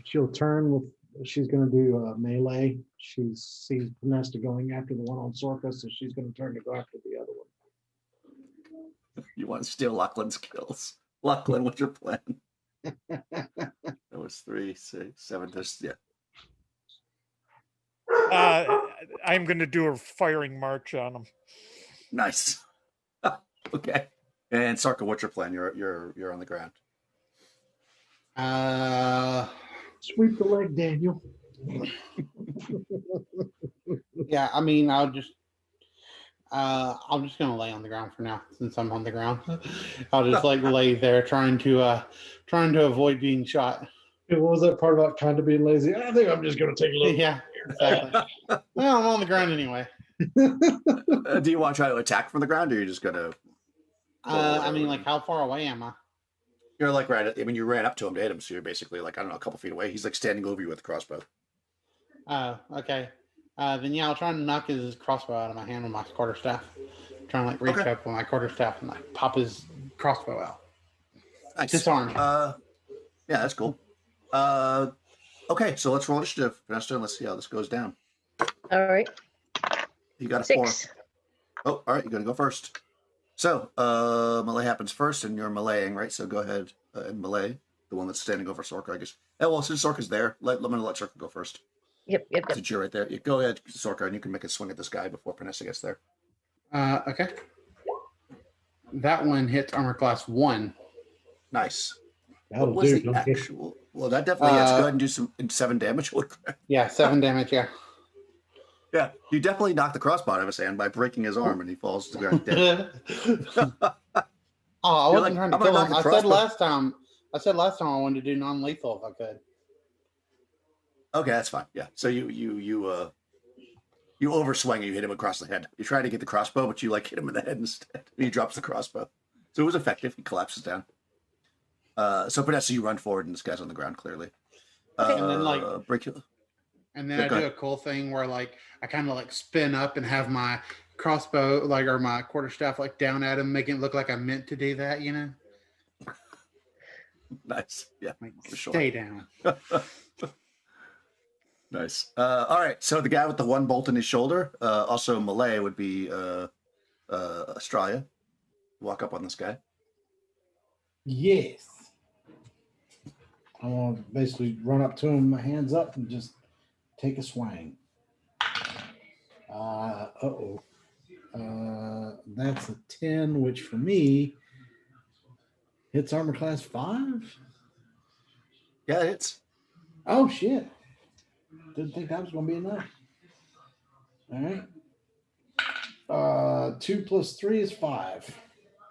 she'll turn with she's going to do melee. She sees Panesta going after the one on Sorka, so she's going to turn to go after the other one. You want to steal Lachlan's kills? Lachlan, what's your plan? That was 3, 6, 7. I'm going to do a firing march on him. Nice. Okay. And Sarka, what's your plan? You're on the ground. Sweep the leg, Daniel. Yeah, I mean, I'm just gonna lay on the ground for now since I'm on the ground. I'll just lay there trying to avoid being shot. What was that part about kind of being lazy? I think I'm just going to take a look. Yeah, exactly. Well, I'm on the ground anyway. Do you want to try to attack from the ground, or are you just gonna? I mean, like, how far away am I? You're like you ran up to him to hit him, so you're basically like, I don't know, a couple feet away. He's like standing over you with a crossbow. Oh, okay. Then yeah, I'll try and knock his crossbow out of my hand with my quarterstaff. Trying to like reach Okay. up with my quarterstaff and like pop his crossbow out. Nice. Disarm. Yeah, that's cool. Okay, so let's roll initiative, Vanessa, and let's see how this goes down. All right. You got a 6. 4. Oh, all right, you're gonna go first. So, melee happens first, and you're meleeing, right? So go ahead and melee the one that's standing over Sorka, I guess. Oh, well, since Sorka's there, let Sorka go first. Yep. Since you're right there, you go ahead, Sorka, and you can make a swing at this guy before Panessa gets there. Okay. That one hits armor class 1. Nice. That'll What was do, the don't you? actual? Well, that definitely. Let's go ahead and do some 7 damage. Yeah, 7 damage. Yeah. Yeah, you definitely knocked the crossbar out of his hand by breaking his arm, and he falls to the ground dead. I You're wasn't like, trying to I'm gonna kill knock him. the I said crossbow. last time. I wanted to do non-lethal if I could. Okay, that's fine. Yeah. So you overswing and you hit him across the head. You try to get the crossbow, but you like hit him in the head instead. He drops the crossbow. So it was effective. He collapses down. So Vanessa, you run forward and this guy's on the ground clearly. Okay. And then break. And then Yeah, I go do a ahead. cool thing where like I kind of like spin up and have my crossbow or my quarterstaff like down at him, making it look like I meant to do that, you know? Nice. Yeah. Like For sure. stay down. Nice. All right. So the guy with the one bolt in his shoulder, also Malay, would be Australia. Walk up on this guy. Yes. I want to basically run up to him, my hands up, and just take a swing. That's a 10, which for me hits armor class 5. Yeah, it's. Oh, shit. Didn't think that was going to be enough. All right. 2 plus 3 is 5.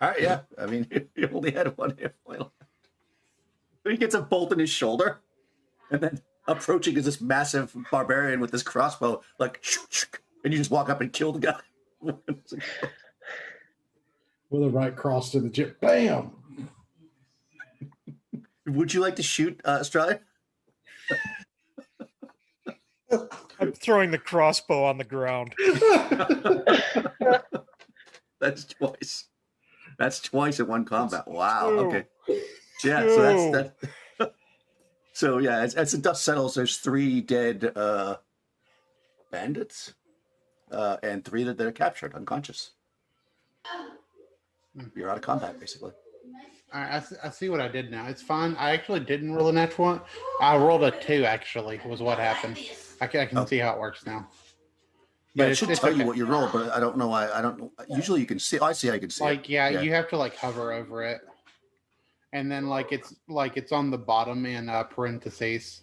All right. Yeah. I mean, he only had one hit point left. He gets a bolt in his shoulder, and then approaching is this massive barbarian with this crossbow, like, and you just walk up and kill the guy. With a right cross to the chip. Bam! Would you like to shoot Australia? I'm throwing the crossbow on the ground. That's twice. That's twice in one combat. Wow. Two. Okay. Yeah. So that's that. So yeah, as the dust settles, there's 3 dead bandits, and 3 that they're captured, unconscious. You're out of combat, basically. I see what I did now. It's fine. I actually didn't roll a natural one. I rolled a 2 actually was what happened. I can see how it works now. Yeah, But it should it's tell you okay. what you roll, but I don't know why. I don't know. Usually you can see. I see how you can see. Like it. yeah, you have to like hover over it, and then it's on the bottom in parentheses.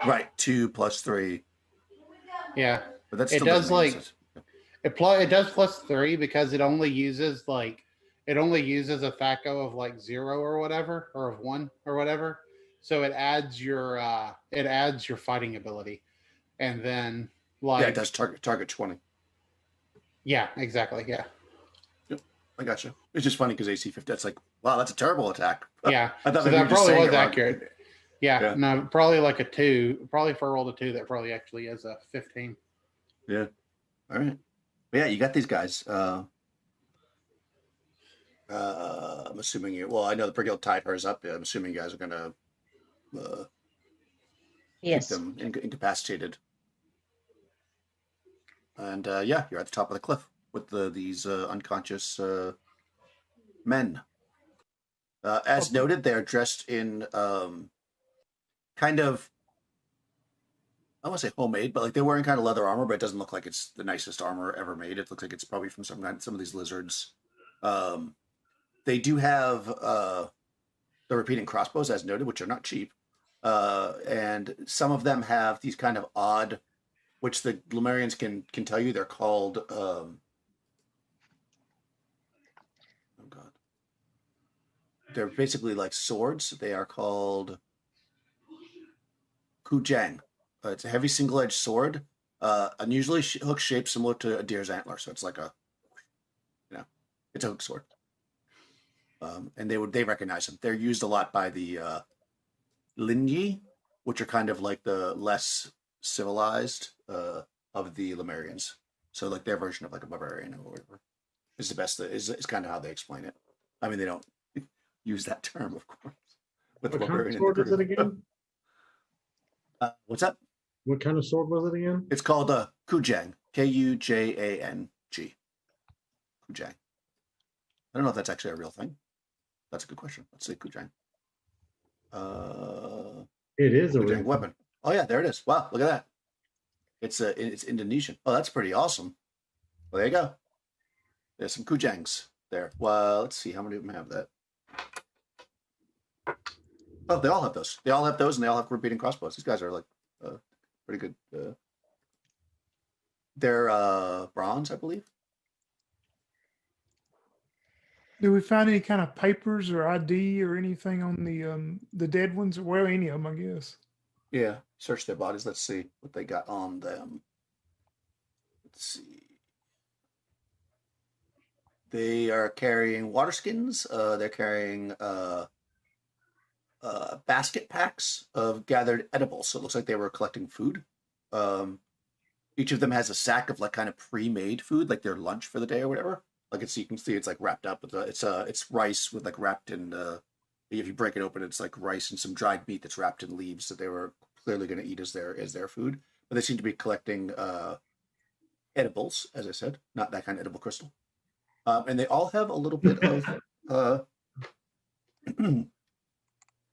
Right. 2 plus 3. Yeah, But that's it still does doesn't mean like it does plus 3 because it only uses a THAC0 of like 0 or whatever, or of 1 or whatever. So it adds your fighting ability, and then like yeah, it does target 20. yeah, exactly, yeah. I got you. It's just funny because AC 50. That's like, wow, that's a terrible attack. Yeah, I thought so maybe you that were just probably saying was it wrong. accurate. Yeah, Yeah. no, probably like a 2. Probably for a roll of 2, that probably actually is a 15. Yeah. All right. But yeah, you got these guys. I'm assuming you. Well, I know the Brigil tied hers up. I'm assuming you guys are gonna Yes. keep them incapacitated. And yeah, you're at the top of the cliff with these unconscious men. As noted, they're dressed in kind of, I don't want to say homemade, but like they're wearing kind of leather armor, but it doesn't look like it's the nicest armor ever made. It looks like it's probably from some of these lizards. They do have the repeating crossbows, as noted, which are not cheap. And some of them have these kind of odd, which the Lemurians can tell you they're called. Oh God, they're basically like swords. They are called kujang. It's a heavy single-edged sword, unusually hook shaped, similar to a deer's antler. So it's like it's a hook sword. And they recognize them. They're used a lot by the Linyi, which are kind of like the less civilized of the Lemurians. So like their version of like a barbarian or whatever is the best. Is kind of how they explain it. I mean, they don't use that term, of course. With What kind of barbarian sword in is the it group. again? What's that? What kind of sword was it again? It's called kujang. Kujang. Kujang. I don't know if that's actually a real thing. That's a good question. Let's say kujang. It is a Kujang real weapon. Oh yeah, there it is. Wow, look at that. It's Indonesian. Oh, that's pretty awesome. Well, there you go. There's some kujangs. there. Well, let's see. How many of them have that? Oh, they all have those. They all have those, and they all have repeating crossbows. These guys are like pretty good. They're bronze, I believe. Do we find any kind of papers or ID or anything on the dead ones? Well, any of them, I guess. Yeah. Search their bodies. Let's see what they got on them. Let's see. They are carrying water skins. They're carrying basket packs of gathered edibles. So it looks like they were collecting food. Each of them has a sack of like kind of pre-made food, like their lunch for the day or whatever. Like it's, you can see it's like wrapped up with it's rice with like wrapped in if you break it open, it's like rice and some dried meat that's wrapped in leaves that they were clearly going to eat as their food. But they seem to be collecting edibles, as I said, not that kind of edible crystal. And they all have a little bit of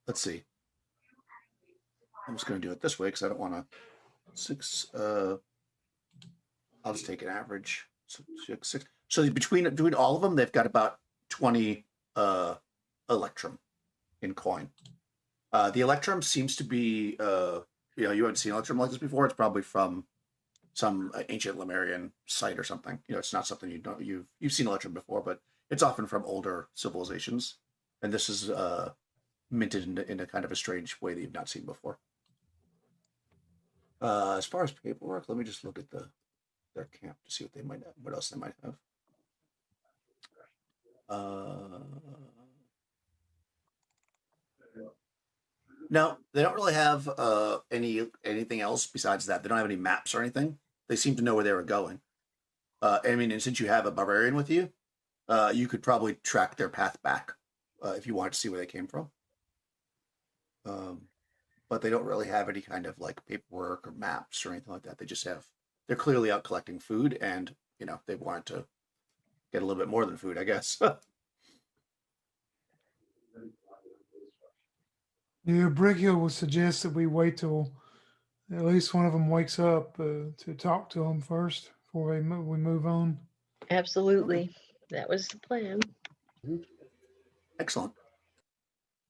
let's see. I'm just going to do it this way because I don't want to. I'll just take an average. Six. So between all of them, they've got about 20 electrum in coin. The electrum seems to be, you haven't seen electrum like this before. It's probably from some ancient Lemurian site or something. It's not something you've seen electrum before, but it's often from older civilizations, and this is minted in a kind of a strange way that you've not seen before. As far as paperwork, let me just look at their camp to see what else they might have. No, they don't really have anything else besides that. They don't have any maps or anything. They seem to know where they were going. And since you have a barbarian with you, you could probably track their path back if you wanted to see where they came from. But they don't really have any kind of like paperwork or maps or anything like that. They're clearly out collecting food, and they wanted to get a little bit more than food, I guess. Yeah, Brickhill would suggest that we wait till at least one of them wakes up to talk to them first before we move on. Absolutely. That was the plan. Excellent.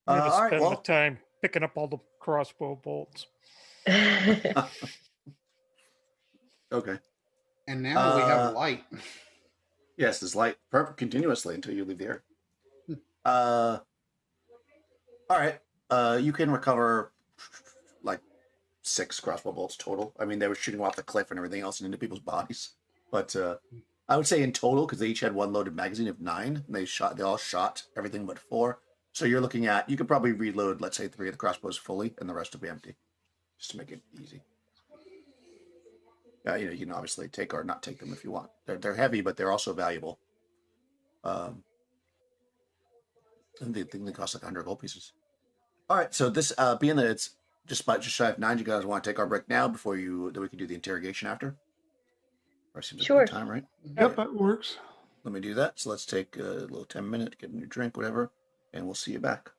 I'm going to All right, spend the well, time picking up all the crossbow bolts. okay. And now we have light. Yes, there's light continuously until you leave the area. All right. You can recover like 6 crossbow bolts total. I mean, they were shooting off the cliff and everything else and into people's bodies. But I would say in total, because they each had one loaded magazine of 9, and they all shot everything but 4. So you're looking at, you could probably reload, let's say, 3 of the crossbows fully, and the rest will be empty, just to make it easy. You can obviously take or not take them if you want. They're heavy, but they're also valuable. And they cost like 100 gold pieces. All right, so this being that it's just shy of 9, you guys want to take our break now before that we can do the interrogation after? Or seems like Sure. a good time, right? Yep, that works. Let me do that. So let's take a little 10-minute, get a new drink, whatever, and we'll see you back.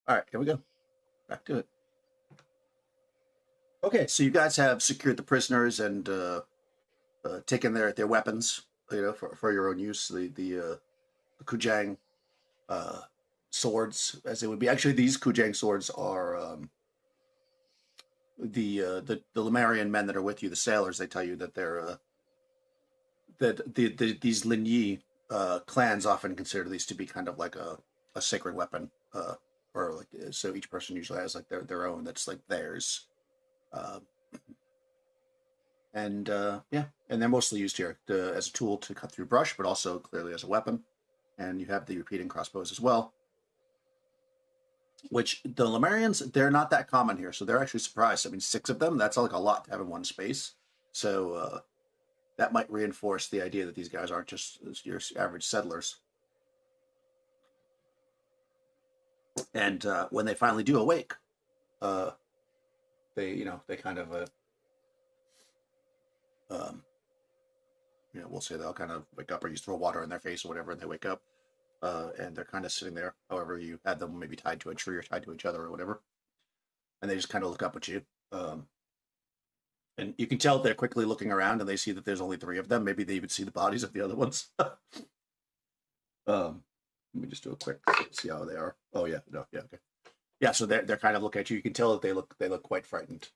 All right, here we go. Back to it. Okay, so you guys have secured the prisoners and taken their weapons, for your own use. The Kujang swords, as they would be. Actually, these Kujang swords are the Lemurian men that are with you, the sailors. They tell you that they're that these Lin Yi clans often consider these to be kind of like a sacred weapon, or like so each person usually has like their own that's like theirs. Uh, and yeah, and they're mostly used here as a tool to cut through brush, but also clearly as a weapon. And you have the repeating crossbows as well, which the Lemurians, they're not that common here, so they're actually surprised. I mean, 6 of them, that's like a lot to have in one space. So that might reinforce the idea that these guys aren't just your average settlers. And when they finally do awake, they kind of we'll say they'll kind of wake up, or you throw water in their face or whatever, and they wake up, and they're kind of sitting there. However, you had them maybe tied to a tree or tied to each other or whatever, and they just kind of look up at you. And you can tell they're quickly looking around, and they see that there's only 3 of them. Maybe they even see the bodies of the other ones. Let me just do a quick see how they are. Oh yeah, no, yeah, okay, yeah. So they're kind of looking at you. You can tell that they look quite frightened.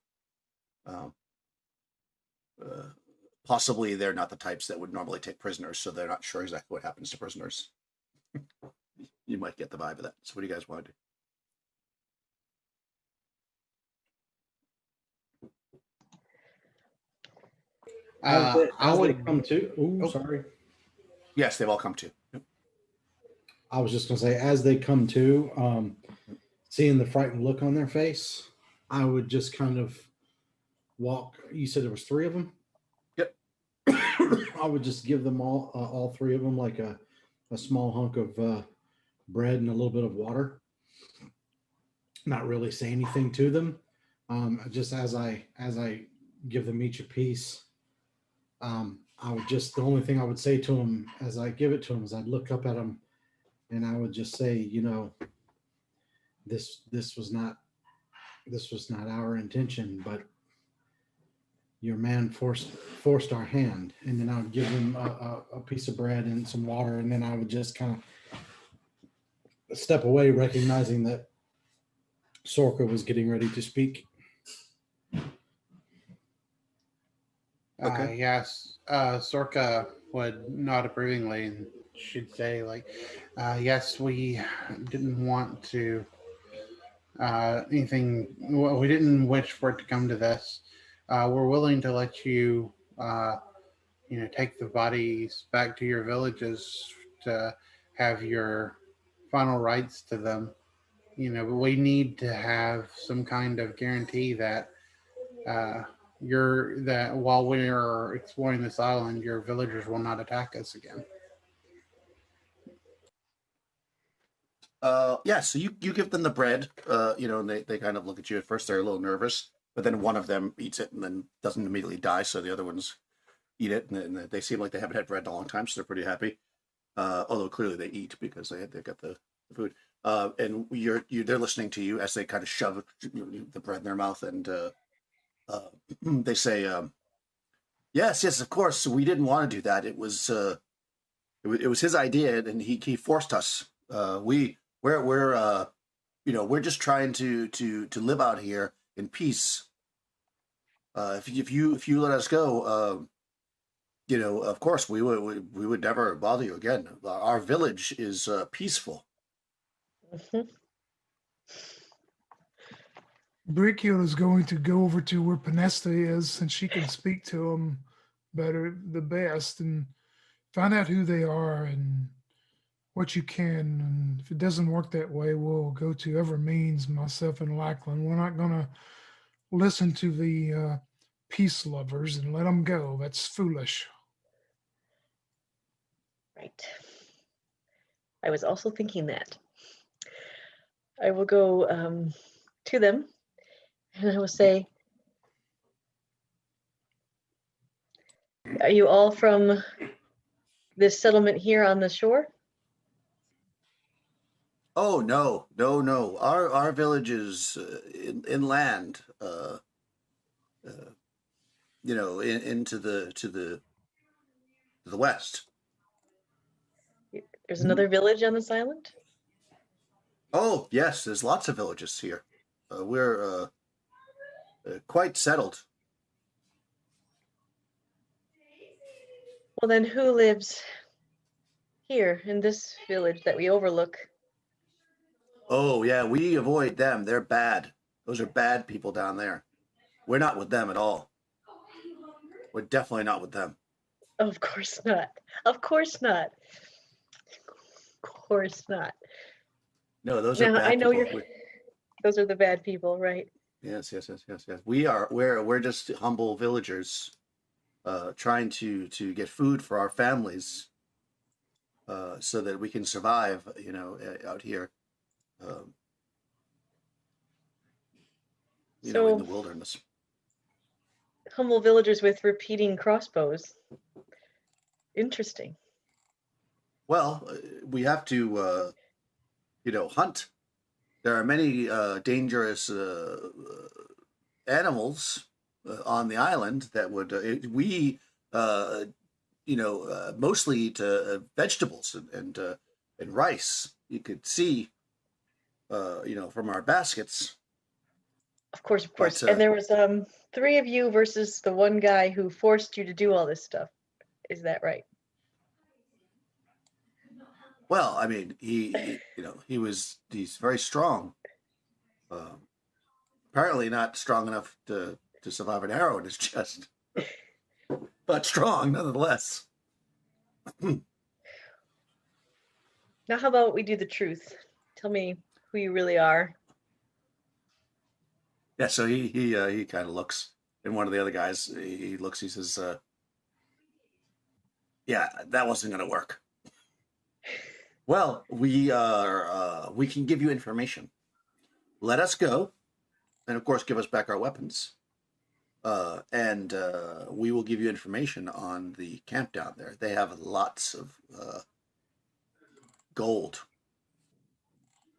Possibly they're not the types that would normally take prisoners, so they're not sure exactly what happens to prisoners. You might get the vibe of that. So what do you guys want to do? As they would come to. Ooh, Oh. sorry. Yes, they've all come to. I was just going to say, as they come to, seeing the frightened look on their face, I would just kind of walk. You said there was 3 of them? Yep. I would just give them all 3 of them like a small hunk of bread and a little bit of water. Not really say anything to them. Just as I give them each a piece, I would just, the only thing I would say to them as I give it to them is I'd look up at them and I would just say, this was not our intention, but your man forced our hand. And then I would give them a piece of bread and some water, and then I would just kind of step away, recognizing that Sorka was getting ready to speak. Okay. Yes, Sorka would nod approvingly, and she'd say, like, yes, we didn't want to anything. Well, we didn't wish for it to come to this. We're willing to let you, take the bodies back to your villages to have your final rights to them. But we need to have some kind of guarantee that that while we're exploring this island, your villagers will not attack us again. Yeah, so you give them the bread, and they kind of look at you. At first they're a little nervous, but then one of them eats it and then doesn't immediately die, so the other ones eat it, and they seem like they haven't had bread in a long time, so they're pretty happy. Although clearly they eat because they got the food. And they're listening to you as they kind of shove the bread in their mouth, and they say, yes, of course, we didn't want to do that. It was his idea, and he forced us. We're just trying to live out here in peace. If you let us go, of course we would never bother you again. Our village is peaceful. Mhm. Brickiel is going to go over to where Panesta is, since she can speak to him the best, and find out who they are and what you can. And if it doesn't work that way, we'll go to other means, myself and Lackland. We're not going to listen to the peace lovers and let them go. That's foolish. Right. I was also thinking that. I will go to them and I will say, are you all from this settlement here on the shore? Oh no, no, no. Our village is inland. Uh, into the west. There's another village on this island? Oh yes, there's lots of villages here. We're quite settled. Well, then who lives here in this village that we overlook? Oh yeah, we avoid them. They're bad. Those are bad people down there. We're not with them at all. We're definitely not with them. Of course not. Of course not. Of course not. No, those are Now I bad know people. you're. Those are the bad people, right? Yes, yes, yes, yes, yes. We're just humble villagers, trying to get food for our families, so that we can survive. Out here, um, in So the wilderness. humble villagers with repeating crossbows. Interesting. Well, we have to, hunt. There are many dangerous animals on the island that would uh, mostly eat vegetables and rice. You could see, from our baskets. Of course, of course. But And there was three of you versus the one guy who forced you to do all this stuff. Is that right? well, I mean, he's very strong. Um, Apparently not strong enough to survive an arrow in his chest, but strong nonetheless. Now, how about we do the truth? Tell me who you really are. Yeah, so he kind of looks, and one of the other guys, he looks, he says, "Yeah, that wasn't going to work." Well, we can give you information. Let us go, and of course, give us back our weapons, and we will give you information on the camp down there. They have lots of gold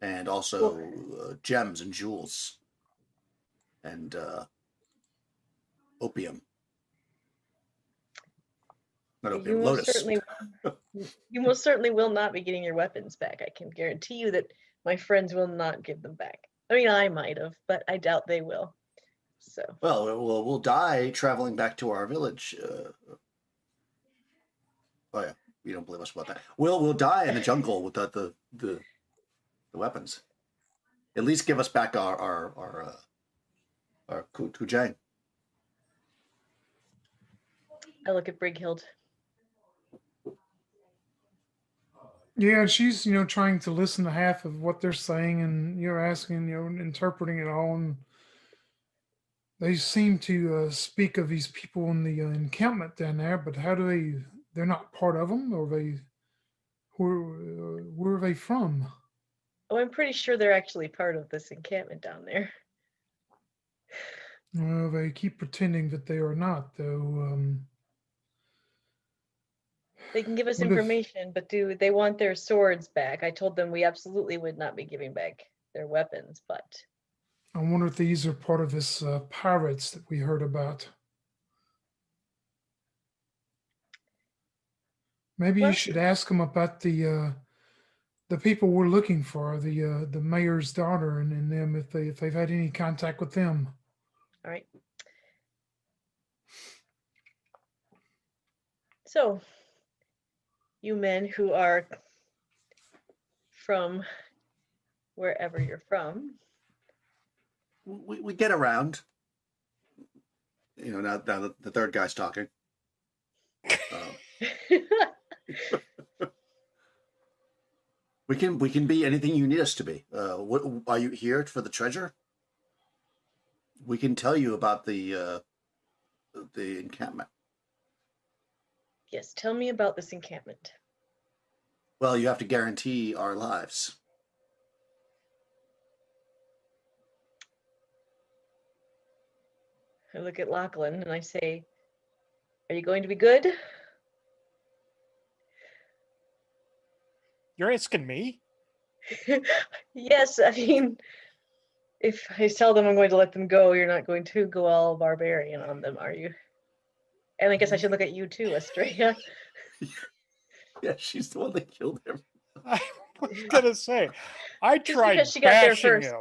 and also gems and jewels and opium. Not You opium, most lotus. certainly, you most certainly will not be getting your weapons back. I can guarantee you that my friends will not give them back. I mean, I might have, but I doubt they will. So, Well, we'll die traveling back to our village. Oh yeah, you don't believe us about that. We'll die in the jungle without the weapons. At least give us back our Kujang. I look at Brighild. Yeah, and she's trying to listen to half of what they're saying, and asking, interpreting it all, and they seem to speak of these people in the encampment down there. But how do they? They're not part of them, or they? Where are they from? Oh, I'm pretty sure they're actually part of this encampment down there. Well, they keep pretending that they are not, though. They can give us What if? information, but do they want their swords back? I told them we absolutely would not be giving back their weapons, but I wonder if these are part of this pirates that we heard about. Maybe you well, should ask them about the people we're looking for, the mayor's daughter, and them, if they've had any contact with them. all right. So, you men who are from wherever you're from, We get around. Now the third guy's talking. We can be anything you need us to be. What are you here for the treasure? We can tell you about the encampment. yes, tell me about this encampment. Well, you have to guarantee our lives. I look at Lachlan and I say, are you going to be good? You're asking me? Yes, I mean, if I tell them I'm going to let them go, you're not going to go all barbarian on them, are you? And I guess I should look at you too, Estrella. Yeah, she's the one that killed him. I was gonna say, I Just tried because she got there bashing first.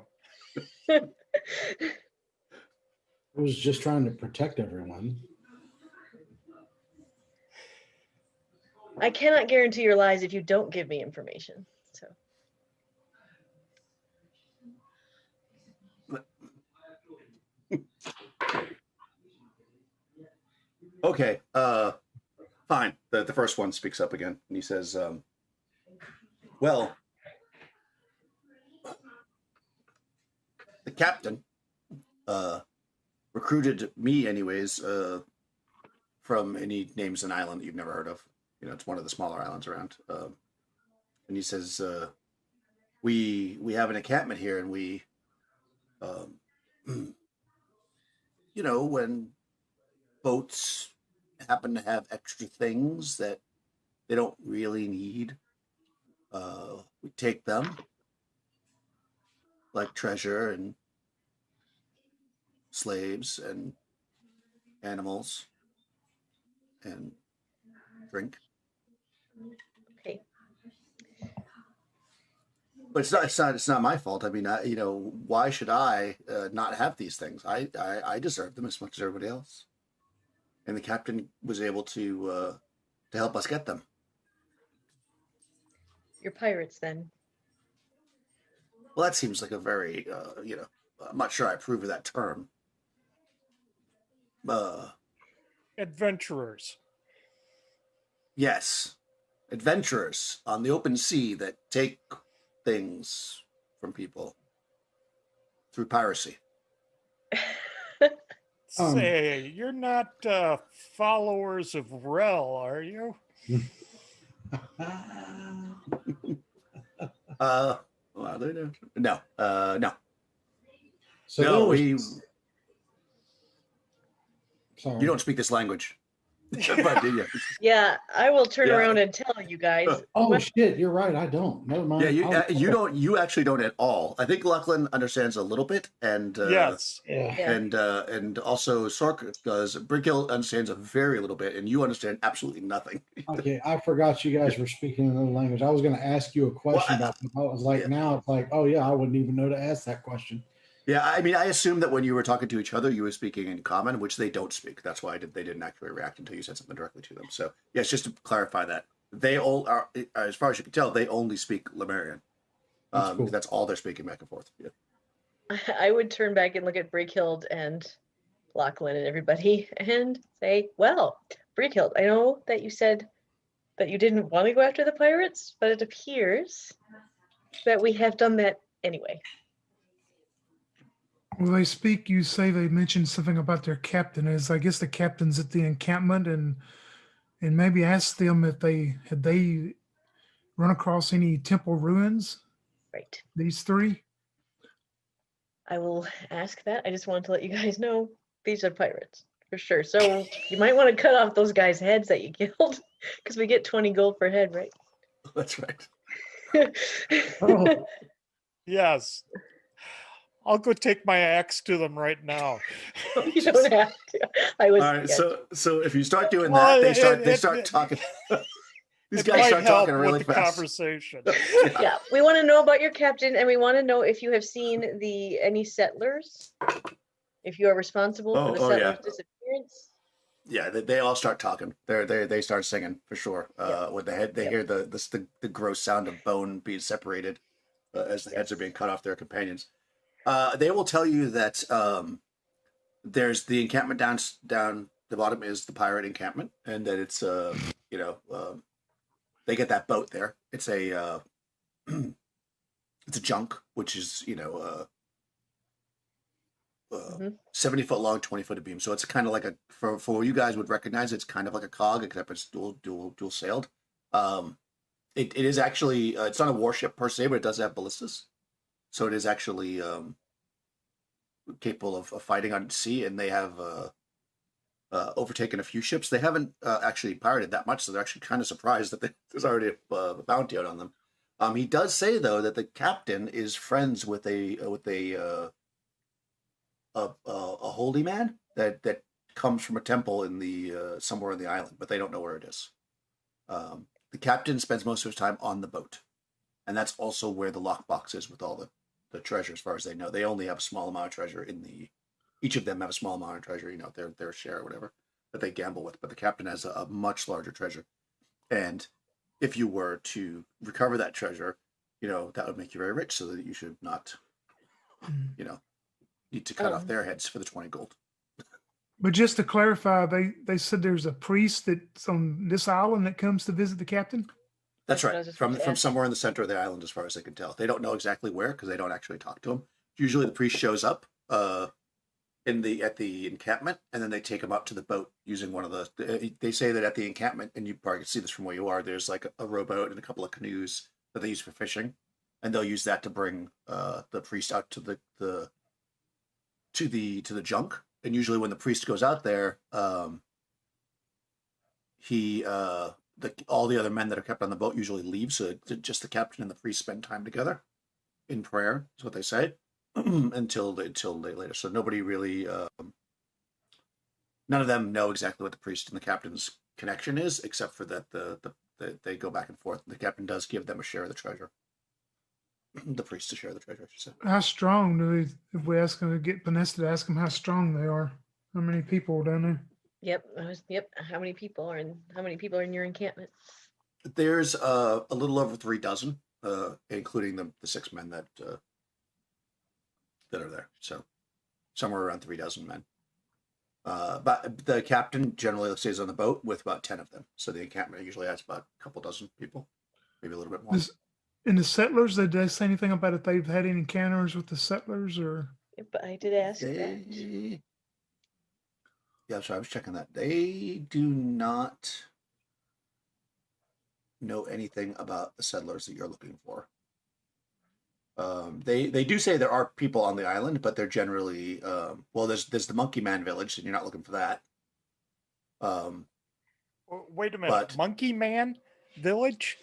him. I was just trying to protect everyone. I cannot guarantee your lies if you don't give me information. So Okay, fine. The first one speaks up again, and he says, "Well, the captain recruited me, anyways, from, and he names an island that you've never heard of. You know, it's one of the smaller islands around. And he says, we have an encampment here, and we, um, you know, when boats happen to have extra things that they don't really need, we take them, like treasure and slaves and animals and drink. okay, But it's not my fault. I mean, you know, why should I not have these things? I deserve them as much as everybody else. And the captain was able to help us get them. you're pirates then. Well, that seems like a very, you know, I'm not sure I approve of that term. Adventurers. Yes, adventurers on the open sea that take things from people through piracy. Say, you're not followers of Rel, are you? Well, no, no, So there no. was, We, sorry. you don't speak this language, but yeah. Yeah, I will turn Yeah. around and tell you guys. Oh what- shit, you're right. I don't. Never mind. Yeah, you don't. You actually don't at all. I think Lachlan understands a little bit, and Yes. Yeah. Yeah. and also Sork does. Brickhill understands a very little bit, and you understand absolutely nothing. Okay, I forgot you guys were speaking another language. I was going to ask you a question about it. I was like, yeah. now it's like, oh yeah, I wouldn't even know to ask that question. Yeah, I mean, I assumed that when you were talking to each other, you were speaking in common, which they don't speak. That's why they didn't actually react until you said something directly to them. So, yes, just to clarify that, they all are, as far as you can tell, they only speak Lemurian. That's cool. That's all they're speaking back and forth. Yeah. I would turn back and look at Brickhild and Lachlan and everybody and say, well, Brickhild, I know that you said that you didn't want to go after the pirates, but it appears that we have done that anyway. Well, they speak. You say they mentioned something about their captain. Is I guess the captain's at the encampment, and maybe ask them if they had run across any temple ruins. Right. These three. I will ask that. I just wanted to let you guys know these are pirates for sure. So you might want to cut off those guys' heads that you killed because we get 20 gold per head, right? That's right. Oh. Yes. I'll go take my axe to them right now. You don't have to. I was. All right, yeah. so if you start doing Well, that, they start talking. These It guys might start help talking really with the fast. conversation. Yeah, we want to know about your captain, and we want to know if you have seen any settlers. If you are responsible for the Oh, yeah. settlers' disappearance. Yeah, they all start talking. They start singing for sure. Yeah. With the head, they Yep. hear the gross sound of bone being separated as the heads are being cut off their companions. They will tell you that there's the encampment down the bottom is the pirate encampment, and that it's you know they get that boat there. It's a it's a junk, which is 70-foot long, 20-foot beam. So it's kind of like for you guys would recognize it's kind of like a cog, except it's dual sailed. It is actually it's not a warship per se, but it does have ballistas, so it is actually capable of fighting on sea, and they have overtaken a few ships. They haven't actually pirated that much, so they're actually kind of surprised that there's already a bounty out on them. He does say though that the captain is friends with a holy man that comes from a temple in the somewhere in the island, but they don't know where it is. The captain spends most of his time on the boat, and that's also where the lockbox is with all the treasure, as far as they know. They only have a small amount of treasure in the. Each of them have a small amount of treasure, you know, their share or whatever that they gamble with. But the captain has a much larger treasure, and if you were to recover that treasure, you know that would make you very rich. So that you should not, you know, need to cut off their heads for the 20 gold. But just to clarify, they said there's a priest that's on this island that comes to visit the captain. That's what I right. was just From about to from ask. somewhere in the center of the island, as far as they can tell. They don't know exactly where because they don't actually talk to him. Usually, the priest shows up in the at the encampment, and then they take him up to the boat using one of the. They say that at the encampment, and you probably can see this from where you are. There's like a rowboat and a couple of canoes that they use for fishing, and they'll use that to bring the priest out to the junk. And usually, when the priest goes out there, he all the other men that are kept on the boat usually leave, so just the captain and the priest spend time together in prayer. Is what they say until they later. So nobody really, none of them know exactly what the priest and the captain's connection is, except for that they go back and forth. The captain does give them a share of the treasure. The priest to share the treasure, I should say. How strong do they? If we ask them to get Vanessa to ask them how strong they are, how many people down there? Yep. Yep. How many people are in your encampment? There's a little over 3 dozen, including the 6 men that are there. So somewhere around 3 dozen men. But the captain generally stays on the boat with about 10 of them. So the encampment usually has about a couple dozen people, maybe a little bit more. And the settlers, did they say anything about if they've had any encounters with the settlers or? Yep, but I did ask that. Yeah, so I was checking that. They do not know anything about the settlers that you're looking for. They do say there are people on the island, but they're generally well. There's the Monkey Man village, and you're not looking for that. Wait a minute, But Monkey Man village?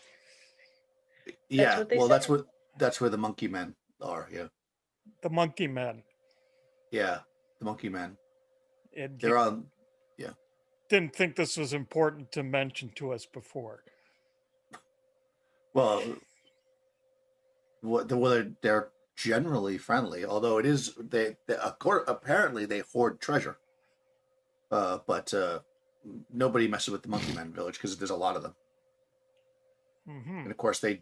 yeah, what they well, said. that's where the Monkey Men are. Yeah, The Monkey Men. yeah, the Monkey Men. And They're you on. didn't think this was important to mention to us before. Well, they're generally friendly, although it is apparently they hoard treasure. But nobody messes with the Monkey Man village because there's a lot of them. Mm-hmm. And of course they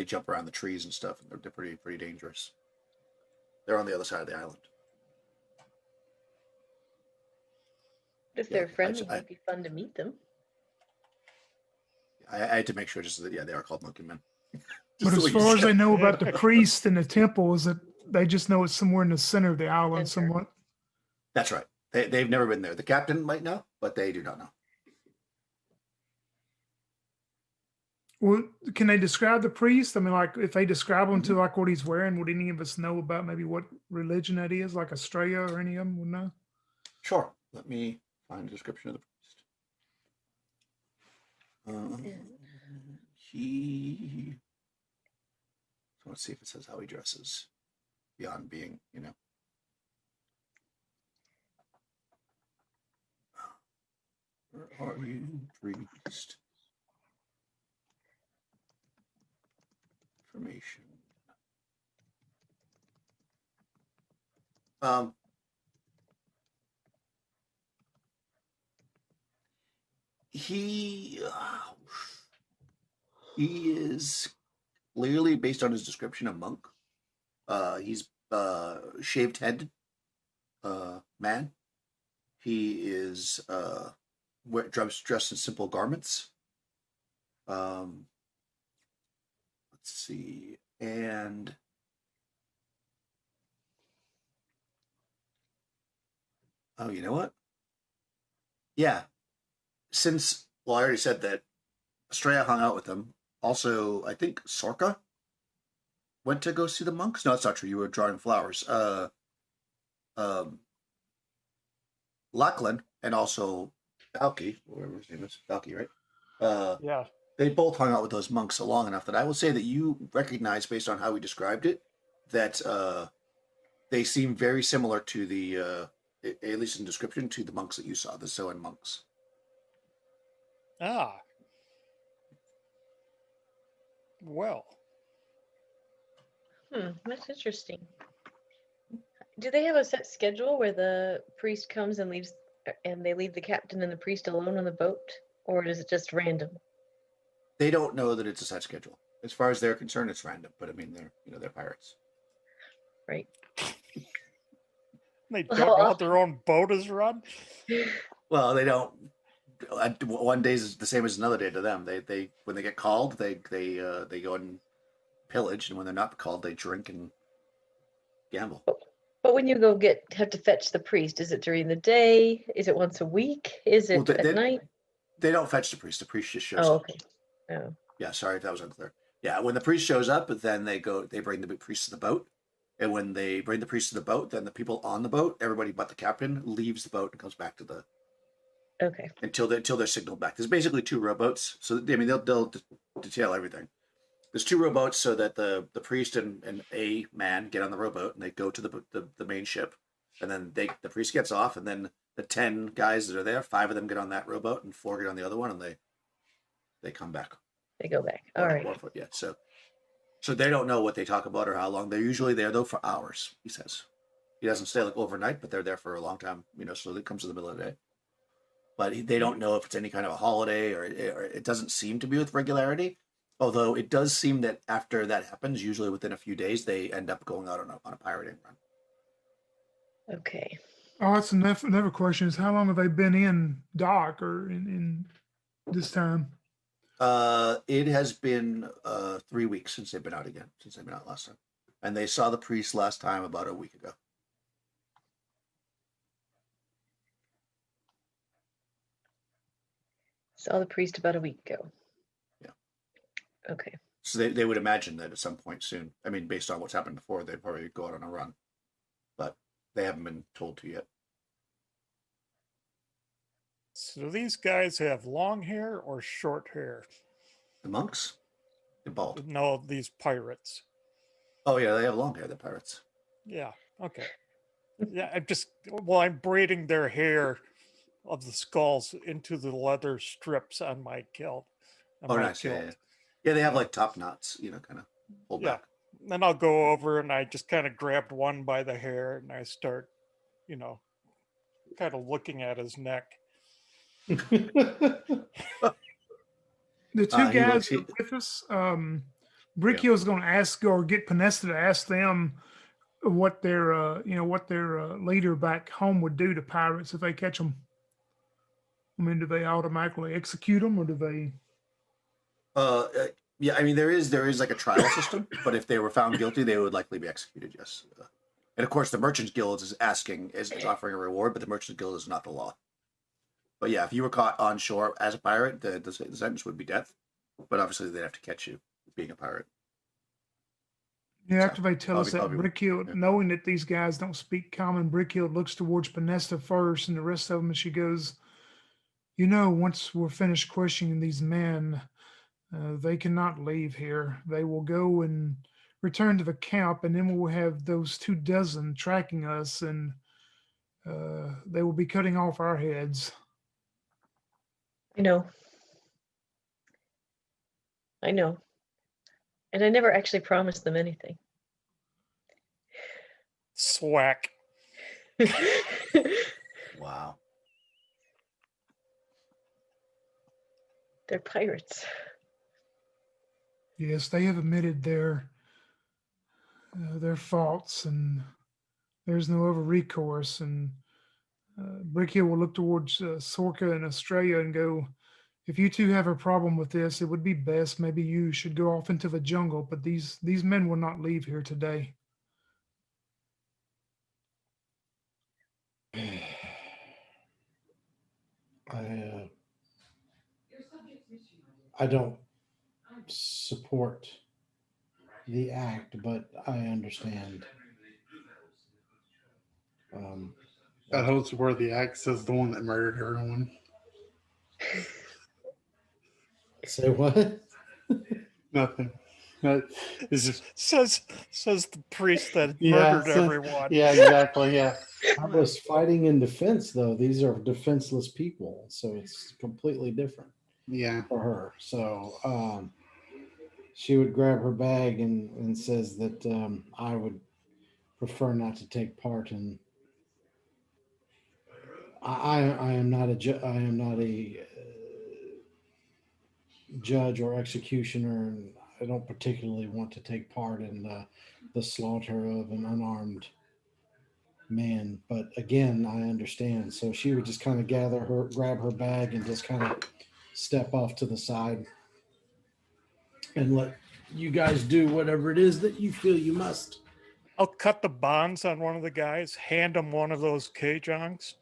jump around the trees and stuff, and they're pretty dangerous. They're on the other side of the island. But if they're friendly, it might be fun to meet them. I had to make sure just that they are called Monkey Men. But as far as they know about the priest and the temple, is that they just know it's somewhere in the center of the island, somewhat. That's right. They've never been there. The captain might know, but they do not know. Well, can they describe the priest? I mean, like if they describe him to like what he's wearing, would any of us know about maybe what religion that is? Like Estrella or any of them would know? Sure. Let me find a description of the priest. Let's see if it says how he dresses beyond being, Where are you, priest? Information. He is clearly, based on his description, a monk. He's shaved head man. He is dressed in simple garments. Let's see, and oh, you know what? Yeah, I already said that Estrella hung out with them. Also, I think Sorka went to go see the monks. No, that's not true. You were drawing flowers. Lachlan and also Balky, whatever his name is, Balky, right? Yeah. They both hung out with those monks long enough that I will say that you recognize, based on how we described it, that they seem very similar to the, at least in description, to the monks that you saw, the Soen monks. Ah, well, That's interesting. Do they have a set schedule where the priest comes and leaves, and they leave the captain and the priest alone on the boat, or is it just random? They don't know that it's a set schedule. As far as they're concerned, it's random. But I mean, they're pirates. Right. they Well, don't how know often? their own boat is run. Well, they don't. One day is the same as another day to them. They when they get called, they go and pillage, and when they're not called, they drink and gamble. But when you have to fetch the priest, is it during the day? Is it once a week? Is Well, it at night? they don't fetch the priest. The priest just shows Oh, up. okay. Oh, Yeah, sorry if that was unclear. Yeah, when the priest shows up, then they bring the priest to the boat. And when they bring the priest to the boat, then the people on the boat, everybody but the captain, leaves the boat and comes back to the okay. until they're signaled back. There's basically two rowboats. So I mean they'll detail everything. There's two rowboats so that the priest and a man get on the rowboat and they go to the main ship, and then the priest gets off, and then the 10 guys that are there, 5 of them get on that rowboat and 4 get on the other one, and they come back. They go back. All right. Yeah. So they don't know what they talk about or how long. They're usually there though for hours. He says he doesn't stay like overnight, but they're there for a long time. So it comes to the middle of the day. But they don't know if it's any kind of a holiday or it doesn't seem to be with regularity. Although it does seem that after that happens, usually within a few days, they end up going out on a pirating run. Okay. Oh, that's another question is how long have they been in dock or in this time? It has been 3 weeks since they've been out again, since they've been out last time. And they saw the priest last time about a week ago. Saw the priest about a week ago. Yeah. Okay. So they would imagine that at some point soon. I mean, based on what's happened before, they'd probably go out on a run. But they haven't been told to yet. So these guys have long hair or short hair? The monks? They're bald. No, these pirates. Oh, yeah, they have long hair, the pirates. Yeah, okay. Yeah, I'm braiding their hair of the skulls into the leather strips on my kilt. Oh, nice. Yeah. Yeah, they have like top knots, kind of pulled back. Then I'll go over and I just kind of grabbed one by the hair and I start, kind of looking at his neck. The two guys are with us. Brickyle's going to ask or get Panessa to ask them what their leader back home would do to pirates if they catch them. I mean, do they automatically execute them, or do they? Yeah, I mean there is like a trial system, but if they were found guilty, they would likely be executed. Yes, and of course the Merchants Guild is offering a reward, but the Merchants Guild is not the law. But yeah, if you were caught on shore as a pirate, the sentence would be death. But obviously, they'd have to catch you being a pirate. Yeah, after they tell us that Brickhill, knowing that these guys don't speak common, Brickhill looks towards Panessa first and the rest of them, and she goes, once we're finished questioning these men, they cannot leave here. They will go and return to the camp, and then we'll have those 24 tracking us, and they will be cutting off our heads. I know. And I never actually promised them anything. Swack. Wow. They're pirates. Yes, they have admitted their faults, and there's no other recourse. And Brickhill will look towards Sorka and Australia and go, if you two have a problem with this, it would be best maybe you should go off into the jungle, but these men will not leave here today. I don't support the act, but I understand. I don't support the act, says the one that murdered everyone. Say what? Nothing. That- Says the priest that yeah, murdered everyone. yeah, exactly. Yeah. I was fighting in defense, though. These are defenseless people, so it's completely different Yeah. for her. So she would grab her bag and says that I would prefer not to take part in. I am not I am not a judge or executioner, and I don't particularly want to take part in the slaughter of an unarmed man. But again, I understand. So she would just kind of grab her bag, and just kind of step off to the side and let you guys do whatever it is that you feel you must. I'll cut the bonds on one of the guys, hand him one of those cajongs,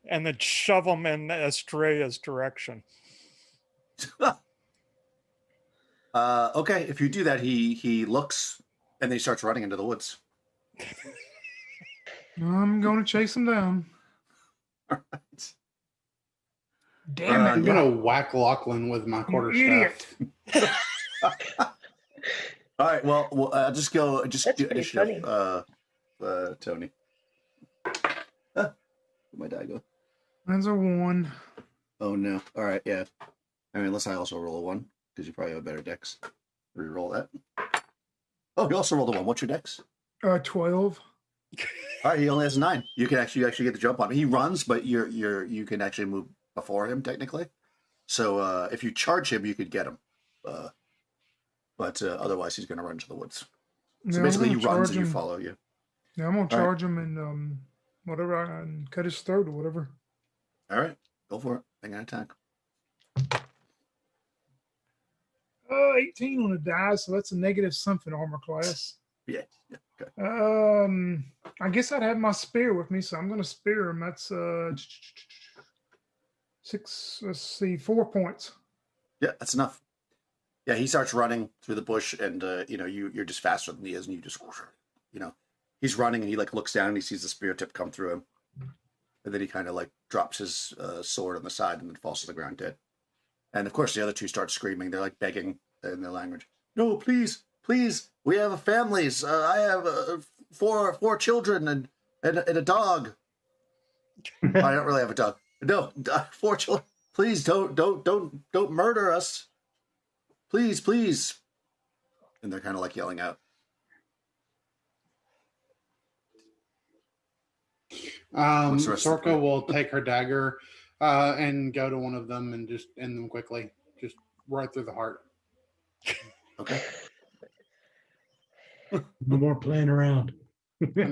and then shove him in Estrella's direction. Okay, if you do that, he looks and then he starts running into the woods. I'm going to chase him down. All right. Damn Uh, it. I'm gonna whack Lachlan with my You quarterstaff. idiot. All right. Well, just go. Just That's do pretty initiative. funny. Tony. Where'd my die go? Mine's a 1. Oh no. All right. Yeah. I mean, unless I also roll a 1, because you probably have a better dex. Reroll that. Oh, you also rolled a 1. What's your dex? 12. All right. He only has a 9. You can actually get the jump on him. He runs, but you can actually move before him technically. So if you charge him, you could get him. But otherwise, he's going to run to the woods. So Yeah, basically, he I'm gonna runs charge and you him. follow you. Yeah, I'm gonna All right. charge him and whatever, and cut his throat or whatever. All right, go for it. Make an attack. 18 on the die, so that's a negative something armor class. Yeah. Okay. I guess I'd have my spear with me, so I'm gonna spear him. That's 6. Let's see, 4 points. Yeah, that's enough. Yeah, he starts running through the bush, and you're just faster than he is, and you just, he's running, and he like looks down, and he sees the spear tip come through him, and then he kind of like drops his sword on the side, and then falls to the ground dead. And of course, the other two start screaming. They're like begging in their language. No, please, please, we have families. I have four children and a dog. I don't really have a dog. No, 4 children. Please don't murder us. Please, please. And they're kind of like yelling out. What's the rest of the Sorka plan? will take her dagger and go to one of them and just end them quickly, just right through the heart. Okay. No more playing around. I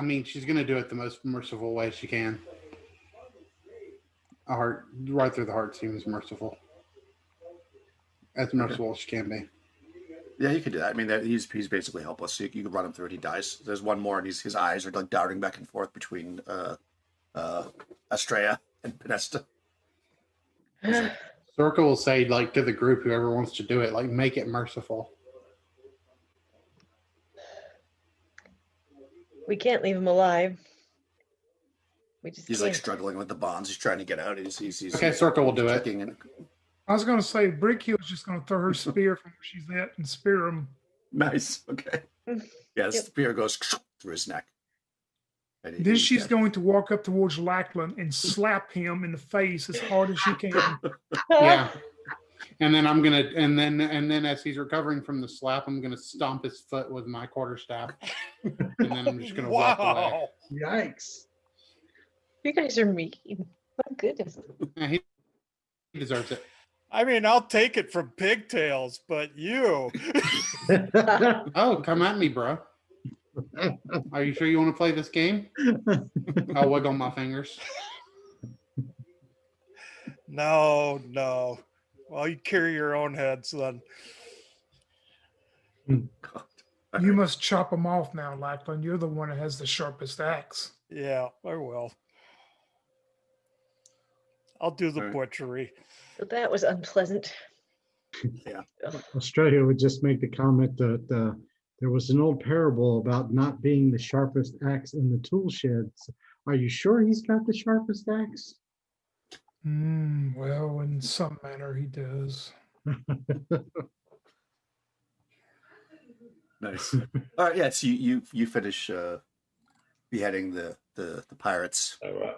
mean, she's gonna do it the most merciful way she can. A heart right through the heart seems merciful. As merciful as she can be. Yeah, you could do that. I mean, he's basically helpless. So you can run him through it. He dies. There's one more, and his eyes are like darting back and forth between Estrella and Pinesta. Sorka will say, like, to the group, whoever wants to do it, like, make it merciful. We can't leave him alive. We just He's can't. like struggling with the bonds. He's trying to get out. He's Okay, Sorka will do it. kicking and I was gonna say Brickheel's just gonna throw her spear from where she's at and spear him. nice. Okay. Yeah, the Yep. spear goes through his neck. And Then he's she's dead. going to walk up towards Lachlan and slap him in the face as hard as she can. Yeah. And then I'm gonna and then as he's recovering from the slap, I'm gonna stomp his foot with my quarterstaff. And then I'm just gonna walk away. Yikes. You guys are mean. My goodness. Yeah, he deserves it. I mean, I'll take it from pigtails, but you. Oh, come at me, bro. Are you sure you want to play this game? I'll wiggle my fingers. No. Well, you carry your own heads then. God. You must chop him off now, Lachlan. You're the one that has the sharpest axe. Yeah, I will. I'll do the All right. butchery. So that was unpleasant. Yeah. Ugh. Australia would just make the comment that there was an old parable about not being the sharpest axe in the tool shed. Are you sure he's got the sharpest axe? Well, in some manner, he does. Nice. All right, yeah. So you finish beheading the pirates, All right.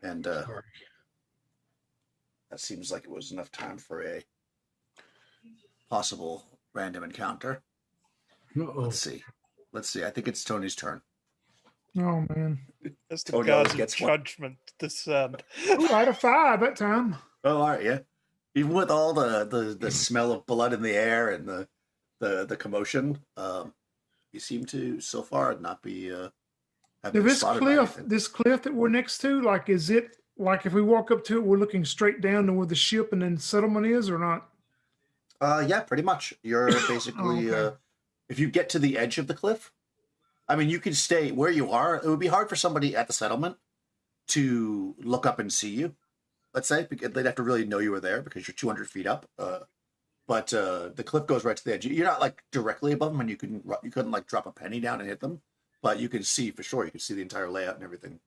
and Sorry. that seems like it was enough time for a possible random encounter. Uh-oh. Let's see. I think it's Tony's turn. Oh man. As the Tony always gods of gets one. judgment descend. Ooh, I had a 5 that time. Oh, all right, yeah. Even with all the smell of blood in the air and the commotion, you seem to so far not be have Now, been spotted by anything. this cliff that we're next to, like, is it like if we walk up to it, we're looking straight down to where the ship and then settlement is, or not? Yeah, pretty much. You're basically okay. if you get to the edge of the cliff, I mean, you can stay where you are. It would be hard for somebody at the settlement to look up and see you. Let's say because they'd have to really know you were there because you're 200 feet up. But the cliff goes right to the edge. You're not like directly above them, and you couldn't like drop a penny down and hit them, but you can see for sure. You can see the entire layout and everything.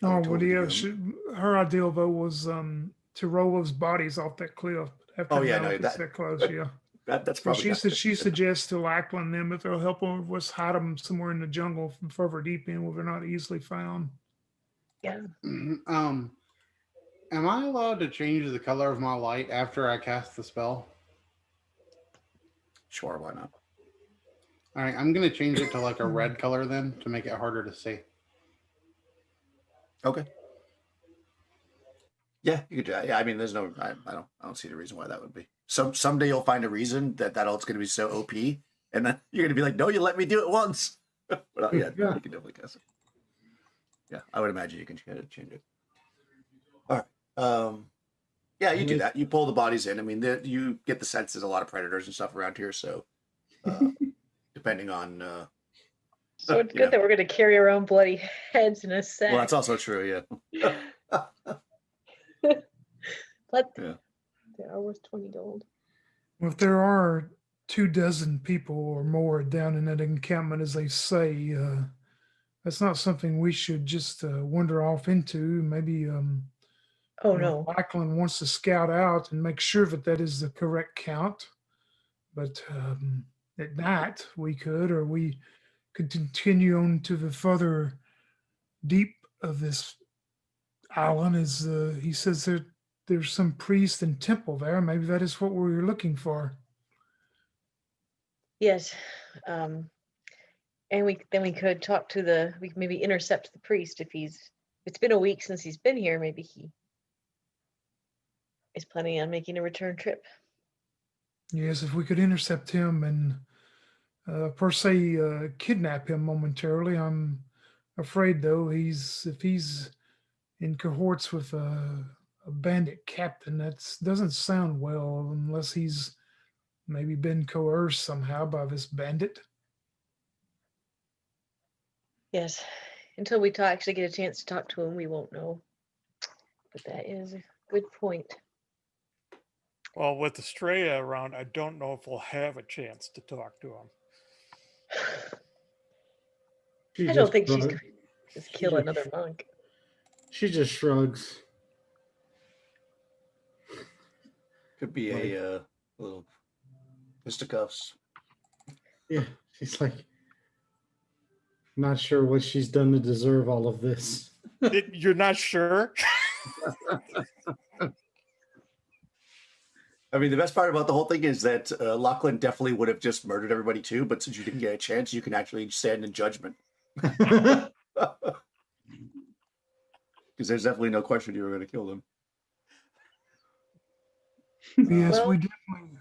That Oh, would well, totally yeah. be them. Her ideal though was to roll those bodies off that cliff. Have to Oh, yeah, know no, if it's that- that close. Yeah. That's Well, probably she suggests to Lackland them if they'll help them, let's hide them somewhere in the jungle from further deep in where they're not easily found. Yeah. Am I allowed to change the color of my light after I cast the spell? sure. Why not? All right, I'm gonna change it to like a red color then to make it harder to see. Okay. Yeah, you could do that. Yeah, I mean, there's no, I don't see the reason why that would be. Someday you'll find a reason that ult's going to be so OP, and then you're going to be like, no, you let me do it once. But yeah, Yeah. you can definitely cast it. Yeah, I would imagine you can change it. All right. Yeah, you do that. You pull the bodies in. I mean, you get the sense there's a lot of predators and stuff around here. So, depending on, So it's you good know. that we're going to carry our own bloody heads in a sack. Well, that's also true. Yeah. But Yeah. they are worth 20 gold. Well, if there are 24 people or more down in that encampment, as they say, that's not something we should just wander off into. Maybe Oh no. Lackland wants to scout out and make sure that is the correct count. But at night we could, or we could continue on to the further deep of this island. As he says there's some priest and temple there. Maybe that is what we were looking for. Yes. And we could talk to we could maybe intercept the priest if it's been a week since he's been here. Maybe he is planning on making a return trip. Yes, if we could intercept him and per se kidnap him momentarily. I'm afraid though if he's in cohorts with a bandit captain, that doesn't sound well unless he's maybe been coerced somehow by this bandit. Yes. Until we actually get a chance to talk to him, we won't know. But that is a good point. Well, with Estrella around, I don't know if we'll have a chance to talk to him. She I don't just think she's shrugs. going to just kill another monk. She just shrugs. Could be a little fisticuffs. Yeah, she's like, not sure what she's done to deserve all of this. You're not sure? I mean, the best part about the whole thing is that Lachlan definitely would have just murdered everybody too, but since you didn't get a chance, you can actually stand in judgment. Because there's definitely no question you were going to kill them. Yes, Well-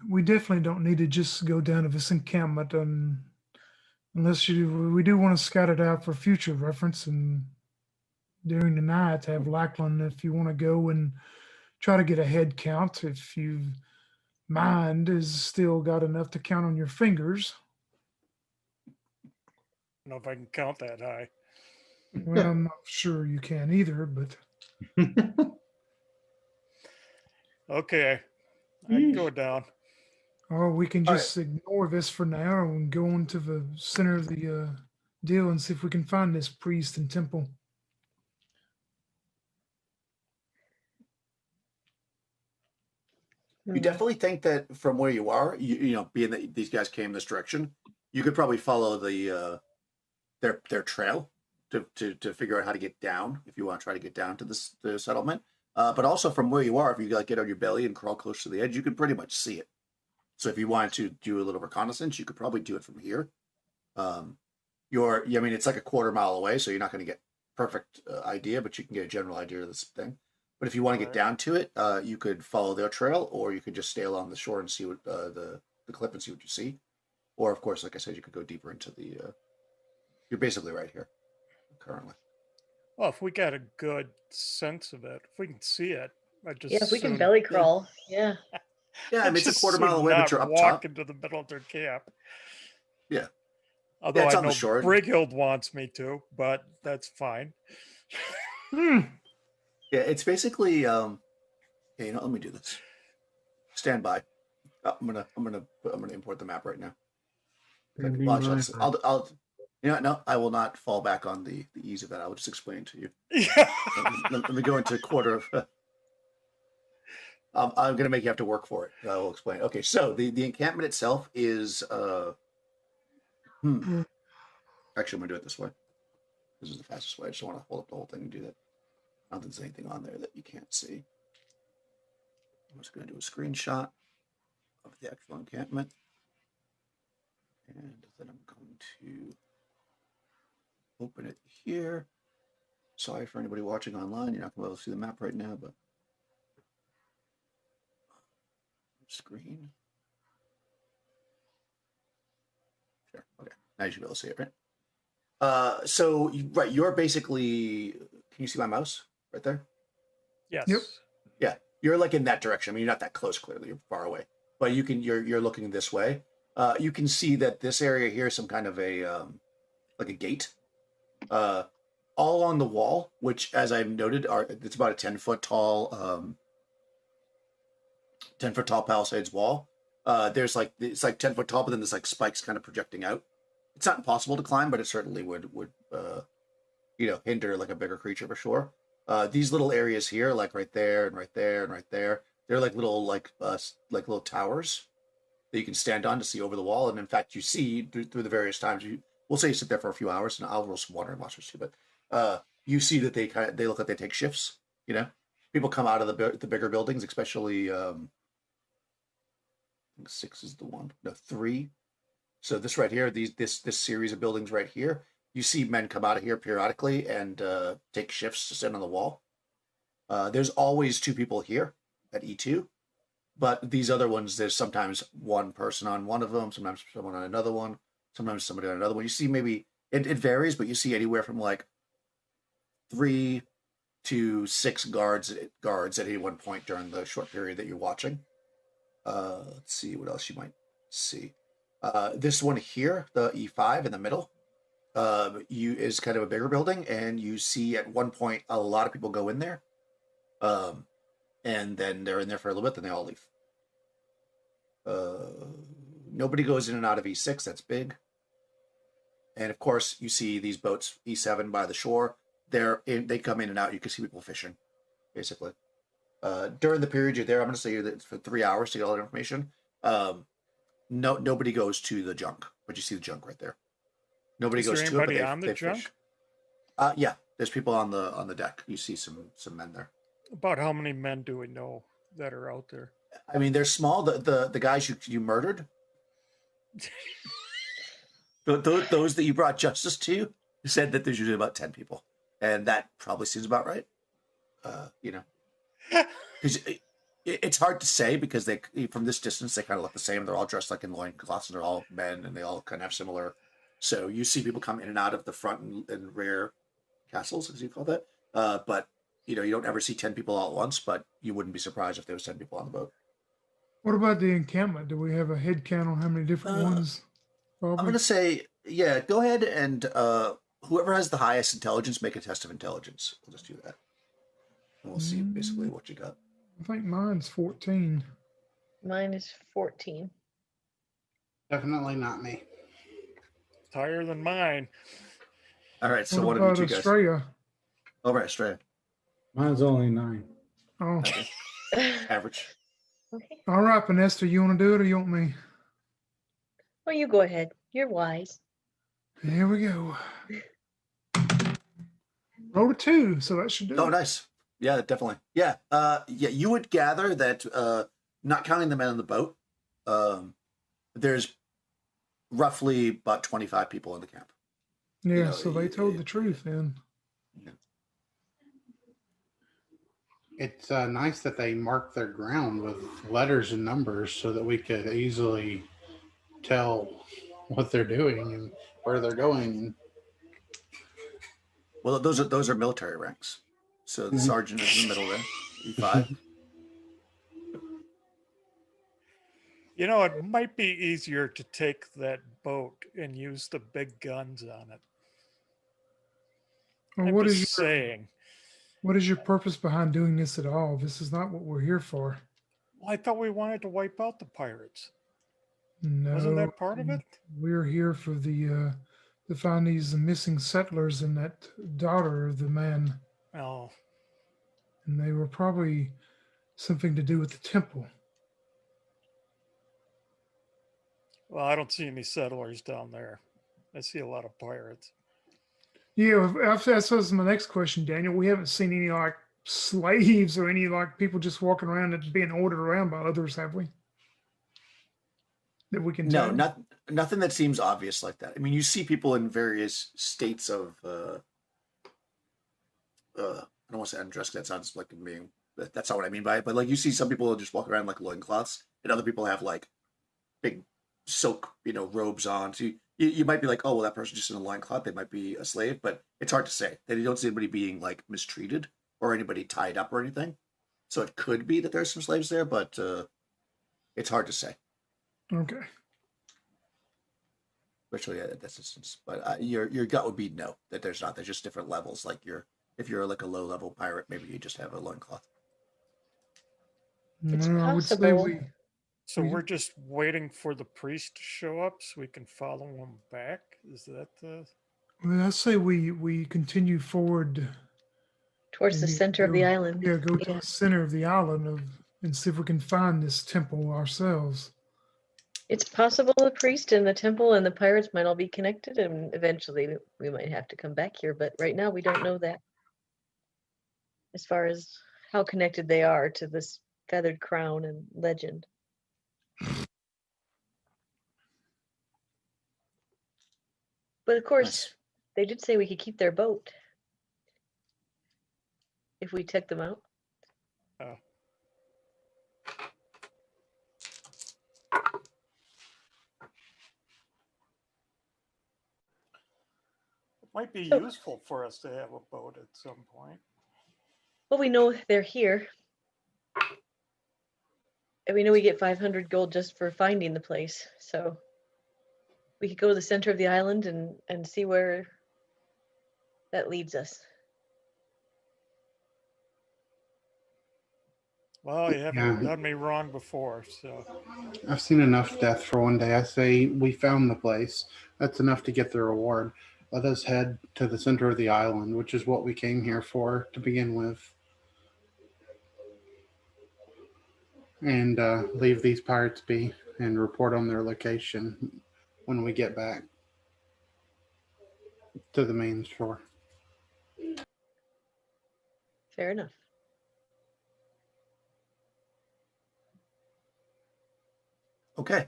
we definitely don't need to just go down to this encampment unless we do want to scout it out for future reference and during the night have Lackland if you want to go and try to get a head count if you mind is still got enough to count on your fingers. I don't know if I can count that high. Well, I'm not sure you can either, but Okay, I can go down. or we can All just ignore this for now and go into the center of the deal and see if we can find this priest and temple. You definitely think that from where you are, you know, being that these guys came this direction, you could probably follow their trail to figure out how to get down if you want to try to get down to the settlement. But also from where you are, if you like get on your belly and crawl close to the edge, you could pretty much see it. So if you wanted to do a little reconnaissance, you could probably do it from here. I mean, it's like a quarter mile away, so you're not going to get perfect idea, but you can get a general idea of this thing. But if you want to get down to it, you could follow their trail, or you could just stay along the shore and see what the cliff and see what you see. Or, of course, like I said, you could go deeper into the. You're basically right here, currently. Well, if we got a good sense of it, if we can see it, I just Yeah, if we can soon- belly crawl. Yeah. Yeah, I mean, it's a just quarter soon mile away, but not you're up walk top. into the middle of their camp. Yeah. Although it's I on the know shore. Brighild wants me to, but that's fine. Hmm. Yeah, it's basically. Yeah, you know, let me do this. Stand by. I'm gonna import the map right now. Can be Well, actually, my- I'll. You know, what, no, I will not fall back on the ease of that. I will just explain it to you. Yeah. Let me go into a quarter of. I'm going to make you have to work for it. I will explain. Okay, so the encampment itself is. Actually, I'm going to do it this way. This is the fastest way. I just want to hold up the whole thing and do that. I don't think there's anything on there that you can't see. I'm just going to do a screenshot of the actual encampment. And then I'm going to open it here. Sorry for anybody watching online. You're not going to be able to see the map right now, but screen. Sure. Okay. Now you should be able to see it, right? So right, you're basically. Can you see my mouse right there? Yes. Yep. Yeah, you're like in that direction. I mean, you're not that close. Clearly, you're far away, but you can. You're looking this way. You can see that this area here is some kind of a like a gate. All along the wall, which, as I've noted, it's about a 10-foot tall 10-foot tall palisades wall. There's like it's like 10-foot tall, but then there's like spikes kind of projecting out. It's not impossible to climb, but it certainly would hinder like a bigger creature for sure. These little areas here, like right there and right there and right there, they're like little little towers that you can stand on to see over the wall. And in fact, you see through the various times we'll say you sit there for a few hours, and I'll roll some water and watch this too. But you see that they look like they take shifts. You know, people come out of the bigger buildings, especially. I think 6 is the one. No, 3. So this right here, this series of buildings right here, you see men come out of here periodically and take shifts to stand on the wall. There's always 2 people here at E2, but these other ones, there's sometimes one person on one of them, sometimes someone on another one, sometimes somebody on another one. You see maybe it varies, but you see anywhere from like 3 to 6 guards at any one point during the short period that you're watching. Let's see what else you might see. This one here, the E5 in the middle, is kind of a bigger building, and you see at one point a lot of people go in there, and then they're in there for a little bit, then they all leave. Nobody goes in and out of E6. That's big. And of course, you see these boats E7 by the shore. They come in and out. You can see people fishing, basically. During the period you're there, I'm going to say that for 3 hours to get all that information. Nobody goes to the junk, but you see the junk right there. Nobody Is goes there to it, but anybody on the they junk? fish. Yeah, there's people on the deck. You see some men there. About how many men do we know that are out there? I mean, they're small. The guys you murdered, those that you brought justice to, said that there's usually about 10 people, and that probably seems about right. Because it's hard to say because they from this distance they kind of look the same. They're all dressed like in loincloths, and they're all men, and they all kind of have similar. So you see people come in and out of the front and rear castles, as you call that. But you don't ever see 10 people all at once. But you wouldn't be surprised if there was 10 people on the boat. What about the encampment? Do we have a head count on how many different ones? Probably. I'm going to say, yeah, go ahead and whoever has the highest intelligence, make a test of intelligence. We'll just do that. And we'll see basically what you got. I think mine's 14. Mine is 14. Definitely not me. Higher than mine. All right, so what about have you two guys? Australia? Oh, right, Australia. Mine's only 9. Oh, Okay. Average. Okay. All right, Vanessa, you want to do it or you want me? Well, you go ahead. You're wise. Here we go. Roll a 2, so that should do Oh, it. nice. Yeah, definitely. Yeah. Yeah. You would gather that, not counting the men on the boat, there's roughly about 25 people in the camp. Yeah, so they told the truth then. It's nice that they mark their ground with letters and numbers so that we could easily tell what they're doing and where they're going. Well, those are military ranks. So the Mhm. sergeant is in the middle there, E5. You know, it might be easier to take that boat and use the big guns on it. Well, I'm what is just your saying. what is your purpose behind doing this at all? This is not what we're here for. Well, I thought we wanted to wipe out the pirates. Wasn't No, that part of it? we're here for the to find these missing settlers and that daughter of the man, Oh, and they were probably something to do with the temple. well, I don't see any settlers down there. I see a lot of pirates. Yeah, that was my next question, Daniel. We haven't seen any like slaves or any like people just walking around and being ordered around by others, have we? That we can No, tell. nothing that seems obvious like that. I mean, you see people in various states of I don't want to say undressed. That sounds like being. That's not what I mean by it. But like, you see some people just walk around like loincloths, and other people have like big silk, robes on. So you might be like, oh, well, that person just in a loincloth. They might be a slave, but it's hard to say. That you don't see anybody being like mistreated or anybody tied up or anything. So it could be that there's some slaves there, but it's hard to say. Okay. Especially at this distance. But your gut would be no, that there's not. There's just different levels. Like if you're like a low level pirate, maybe you just have a loincloth. It's No, I would say possible. So We- we're just waiting for the priest to show up so we can follow him back? Is that the... I say we continue forward Towards the and center of the island. Yeah, go to Yeah. the center of the island and see if we can find this temple ourselves. It's possible the priest and the temple and the pirates might all be connected, and eventually we might have to come back here. But right now, we don't know that. As far as how connected they are to this feathered crown and legend. But of course, Nice. they did say we could keep their boat if we took them out. Oh. It might be So- useful for us to have a boat at some point. Well, we know they're here. And we know we get 500 gold just for finding the place. So we could go to the center of the island and see where that leads us. Well, you haven't Yeah. done me wrong before, so... I've seen enough death for one day. I say we found the place. That's enough to get the reward. Let us head to the center of the island, which is what we came here for to begin with. And leave these pirates be and report on their location when we get back to the main shore. Fair enough. Okay.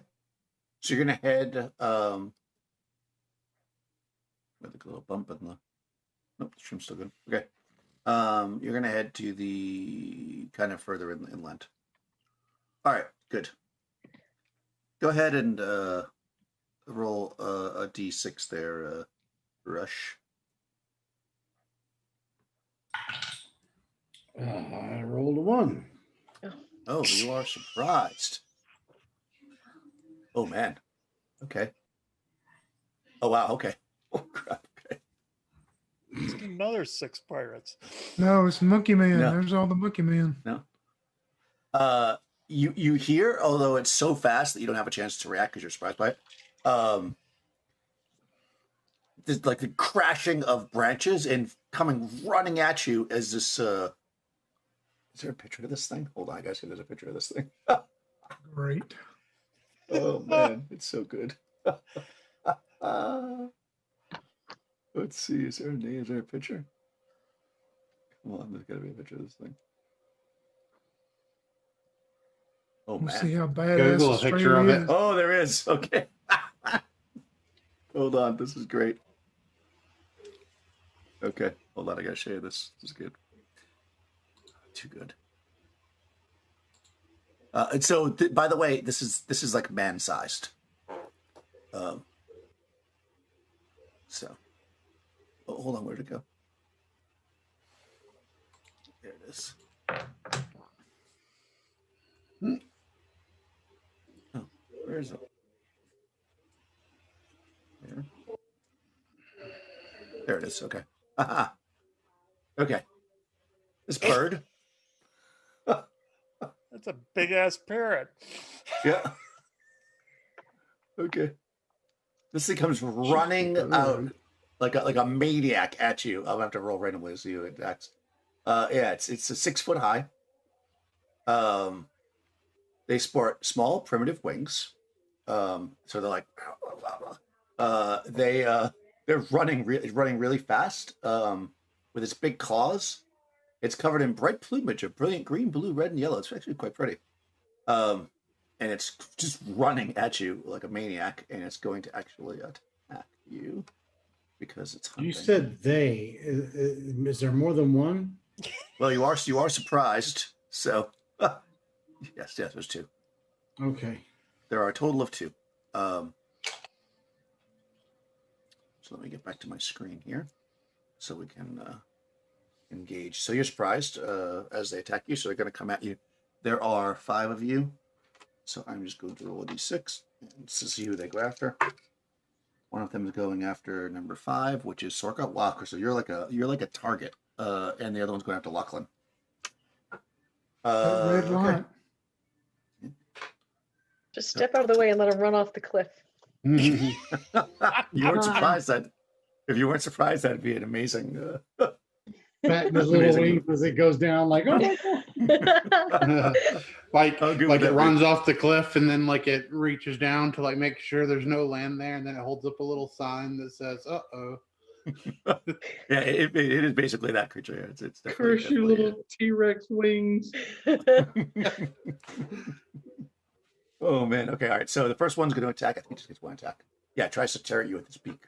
So you're gonna head with a little bump in the nope, the shrimp's still good. Okay. You're gonna head to the kind of further inland. All right, good. Go ahead and roll a d6 there, Rush. I rolled a 1. Oh, you are surprised. Oh man. Okay. Oh wow. Okay. Oh crap. Okay. It's another 6 pirates. No, it's Monkey Man. No. There's all the Monkey Man. No. You hear, although it's so fast that you don't have a chance to react because you're surprised by it. There's like the crashing of branches and coming running at you as this Is there a picture of this thing? Hold on, I gotta see if there's a picture of this thing. Great. Oh man, it's so good. Let's see, is there a name? Is there a picture? Come on, there's gotta be a picture of this thing. Oh We'll see man. how badass Google a picture of Australia it. is. Oh, there is. Okay. Hold on, this is great. Okay, hold on, I gotta show you this. This is good. Too good. And so, by the way, this is like man-sized. So, oh, hold on, where'd it go? There it is. Oh, where is it? There it is. Okay. Aha. Okay. This bird. That's a big ass parrot. Yeah. Okay. This thing comes running out like a maniac at you. I'll have to roll randomly to see who it attacks. Yeah, it's a 6 foot high. They sport small primitive wings. So they're like they're running really fast. With its big claws. It's covered in bright plumage of brilliant green, blue, red, and yellow. It's actually quite pretty. And it's just running at you like a maniac, and it's going to actually attack you because it's hunting. You said they. Is there more than one? Well, you are surprised. So yes, there's 2. Okay. There are a total of 2. So let me get back to my screen here so we can engage. So you're surprised as they attack you. So they're going to come at you. There are 5 of you. So I'm just going to roll a d6 and to see who they go after. One of them is going after number 5, which is Sorka. Wow, so you're like a target. And the other one's going after Lachlan. That red light. Just step out of the way and let him run off the cliff. You weren't surprised that. If you weren't surprised, that'd be an amazing. Patting his Amazing. little wings as it goes down, like, oh my God. like How good would like that it be? runs off the cliff and then like it reaches down to like make sure there's no land there, and then it holds up a little sign that says "uh-oh." Yeah, it is basically that creature. Yeah, it's definitely. Curse you, little T-Rex wings. Oh man. Okay. All right. So the first one's going to attack. I think it just gets 1 attack. Yeah, it tries to tear at you with its beak.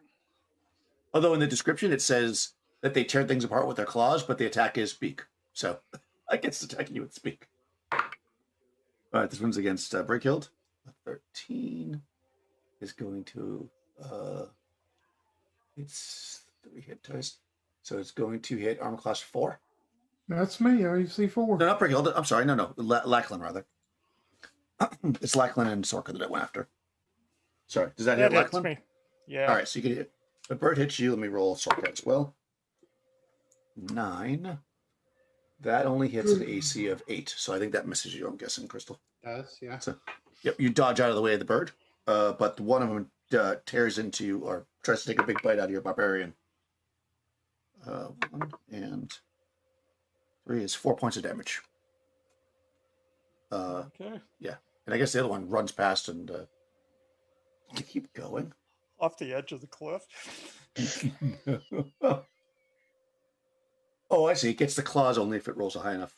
Although in the description it says that they tear things apart with their claws, but the attack is beak. So I guess it's attacking you with its beak. All right. This one's against Breakhild. 13 is going to. It's 3 hit dice. So it's going to hit armor class 4. That's me. I see 4. No, not Breakhild. I'm sorry. No. Lachlan, rather. It's Lachlan and Sorka that I went after. Sorry. Does that hit That hits Lachlan? me. Yeah. All right. So you can hit. The bird hits you. Let me roll Sorka as well. 9. That only hits an AC of 8. So I think that misses you, I'm guessing, Crystal. Does yeah. So, yep. You dodge out of the way of the bird. But one of them tears into or tries to take a big bite out of your barbarian. 1 and 3 is 4 points of damage. Okay. Yeah, and I guess the other one runs past and you keep going. Off the edge of the cliff. Oh, I see. It gets the claws only if it rolls a high enough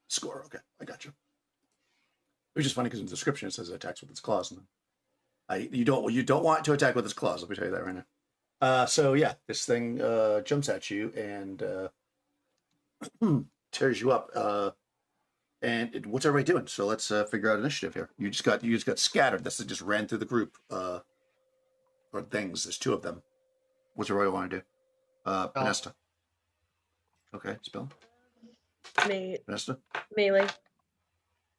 score. Okay, I got you. Which is funny because in the description it says it attacks with its claws. And you don't want to attack with its claws. Let me tell you that right now. So yeah, this thing jumps at you and tears you up. And what's everybody doing? So let's figure out initiative here. You just got scattered. This thing just ran through the group. Or things. There's 2 of them. What's everybody want to do? Vanessa. Okay, spell. Vanessa. Melee.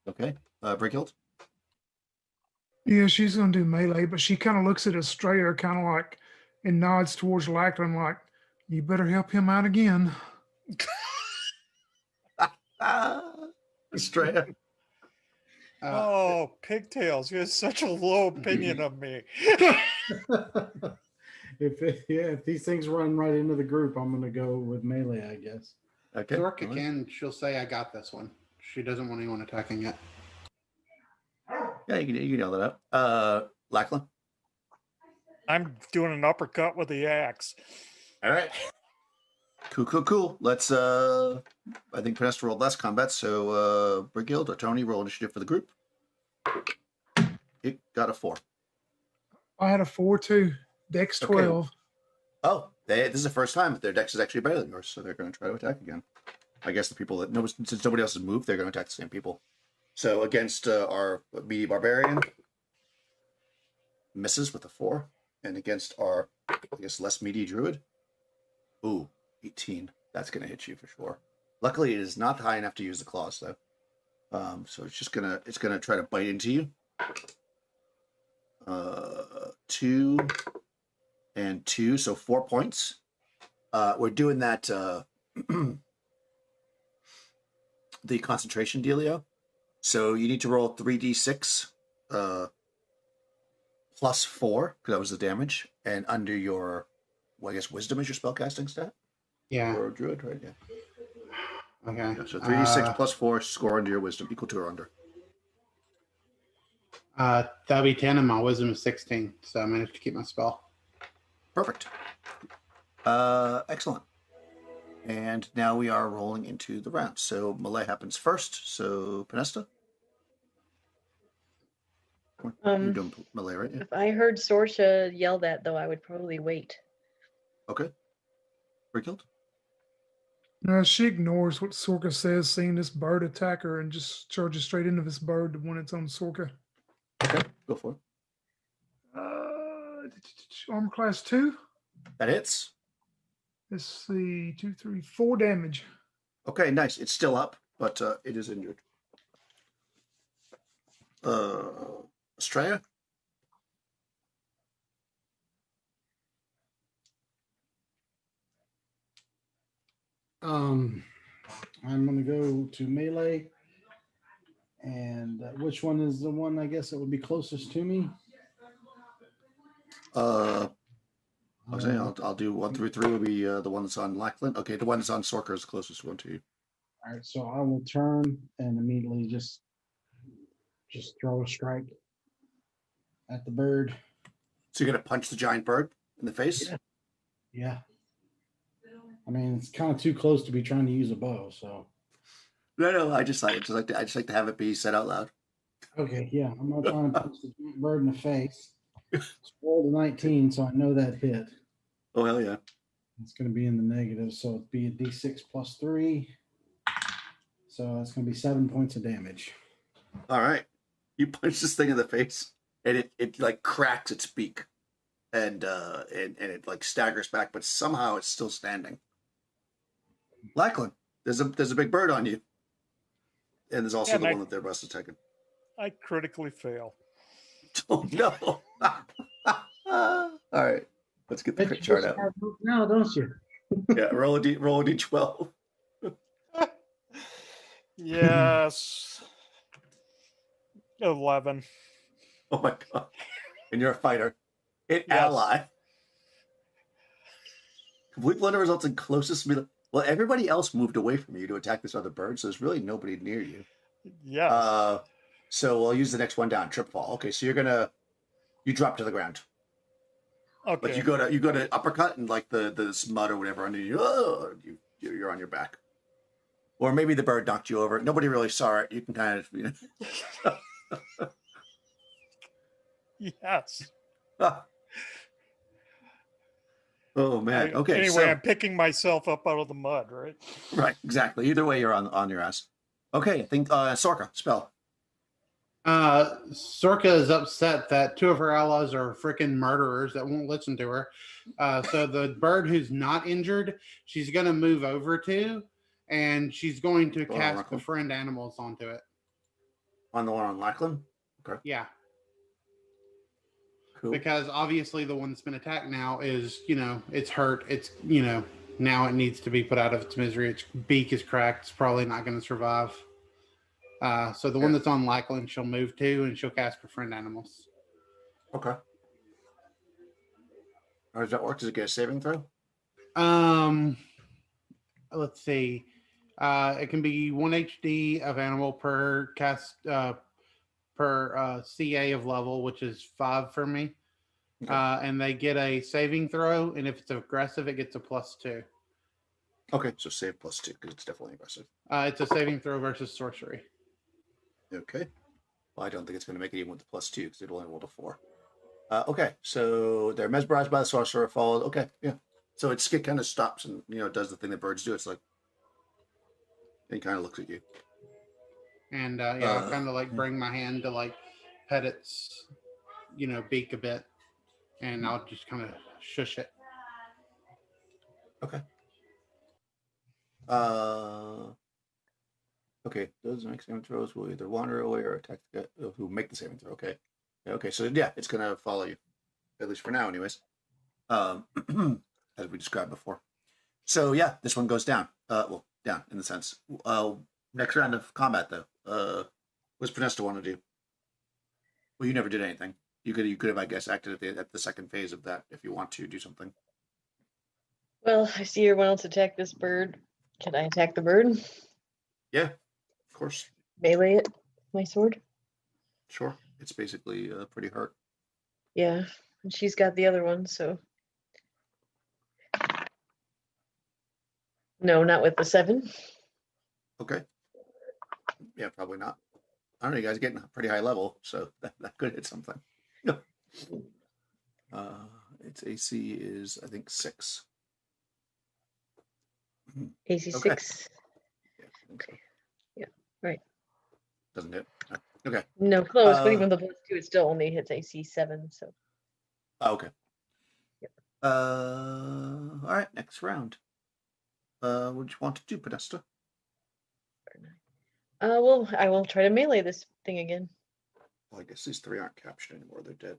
Okay. Breakhild. Yeah, she's going to do melee, but she kind of looks at Estrella kind of like and nods towards Lachlan like, you better help him out again. Estrella. Oh, pigtails! You have such a low opinion of me. If these things run right into the group, I'm going to go with melee, I guess. Okay. Sorka all right. can. She'll say, "I got this one." She doesn't want anyone attacking it. Yeah, you can yell that out. Lachlan. I'm doing an uppercut with the axe. All right. Cool. Let's I think Panesta rolled less combat, so Brighild or Tony roll initiative for the group. It got a 4. I had a 4 too. Dex Okay. 12. Oh, this is the first time that their dex is actually better than yours, so they're going to try to attack again. I guess the people that since nobody else has moved, they're going to attack the same people. So against our meaty barbarian, misses with a 4, and against our less meaty druid, 18. That's going to hit you for sure. Luckily, it is not high enough to use the claws though. So it's gonna try to bite into you. 2 and 2, so 4 points. We're doing that the concentration dealio. So you need to roll 3d6 plus 4, because that was the damage, and under your, well, I guess wisdom is your spellcasting stat. Yeah. Or druid, right? Yeah. Okay. Yeah, so 3d6 plus 4, score under your wisdom, equal to or under. That'll be 10, and my wisdom is 16, so I managed to keep my spell. Perfect. Excellent. And now we are rolling into the round. So melee happens first. So Panesta? You're doing melee, right? Yeah. If I heard Sorcha yell that, though, I would probably wait. Okay. Brighild? No, she ignores what Sorka says, seeing this bird attack her, and just charges straight into this bird when it's on Sorka. Okay, go for it. Armor class 2. That hits. Let's see, 2, 3, 4 damage. Okay, nice. It's still up, but it is injured. Estrella? I'm going to go to melee. And which one is the one, I guess, that would be closest to me? I was saying I'll do 1 through 3 will be the one that's on Lachlan. Okay, the one that's on Sorka is the closest one to you. All right, so I will turn and immediately just throw a strike at the bird. So you're going to punch the giant bird in the face? Yeah. I mean, it's kind of too close to be trying to use a bow, so. No, I just like to have it be said out loud. Okay, yeah, I'm gonna try and punch the giant bird in the face. It's rolled a 19, so I know that hit. Oh hell yeah! It's gonna be in the negative, so it'd be a d6 plus 3. So that's gonna be 7 points of damage. All right, you punch this thing in the face, and it like cracks its beak, and it like staggers back, but somehow it's still standing. Lachlan, there's a big bird on you, and there's also the one that they're best attacking. I critically fail. Oh no! All right, let's get the crit chart out. Now, don't you? Yeah, roll a d12. Yes. 11. Oh my god! And you're a fighter. Hit Yes. ally. Complete blunder results in closest melee. Well, everybody else moved away from you to attack this other bird, so there's really nobody near you. Yes. So we'll use the next one down. Trip fall. Okay, so you drop to the ground. Okay. Like you go to uppercut and like the mud or whatever under you. You're on your back. Or maybe the bird knocked you over. Nobody really saw it. You can kind of Yes. Oh man. Okay. Anyway, so, I'm picking myself up out of the mud, right? right. Exactly. Either way, you're on your ass. Okay. I think Sorka spell. Sorka is upset that 2 of her allies are freaking murderers that won't listen to her. So the bird who's not injured, she's going to move over to, and she's going to cast befriend animals onto it. On the one on Lachlan? Okay. Yeah. Cool. Because obviously the one that's been attacked now is, it's hurt. It's, now it needs to be put out of its misery. Its beak is cracked. It's probably not going to survive. So the one that's on Lachlan, she'll move to, and she'll cast befriend animals. Okay. How does that work? Does it get a saving throw? Let's see. It can be 1 HD of animal per cast per CA of level, which is 5 for me. Okay. And they get a saving throw, and if it's aggressive, it gets a +2. Okay, so save +2 because it's definitely aggressive. It's a saving throw versus sorcery. Okay. Well, I don't think it's going to make it even with the +2 because it only rolled a 4. Okay, so they're mesmerized by the sorcerer, followed. Okay, yeah. So its skit kind of stops and does the thing that birds do. It's like it kind of looks at you. And I'll kind of like bring my hand to like pet its, beak a bit, and I'll just kind of shush it. Okay. Okay, those make saving throws will either wander away or attack the guy who make the saving throw. Okay. Okay, so yeah, it's gonna follow you, at least for now, anyways. As we described before. So yeah, this one goes down. Well, down in the sense. Next round of combat though. What's Pernesta want to do? Well, you never did anything. You could have, I guess, acted at the second phase of that if you want to do something. Well, I see everyone else attack this bird. Can I attack the bird? Yeah, of course. Melee it with my sword? Sure. It's basically pretty hurt. Yeah, and she's got the other one, so. No, not with the 7. Okay. Yeah, probably not. I don't know. You guys are getting a pretty high level, so that could hit something. Its AC is, I think, 6. AC Okay. 6. Yeah, I think so. Yeah, right. Doesn't hit. Okay. No, close, but even with the +2, it still only hits AC 7, so. Okay. Yep. All right, next round. What do you want to do, Podesta? Well, I will try to melee this thing again. Well, I guess these 3 aren't captured anymore. They're dead.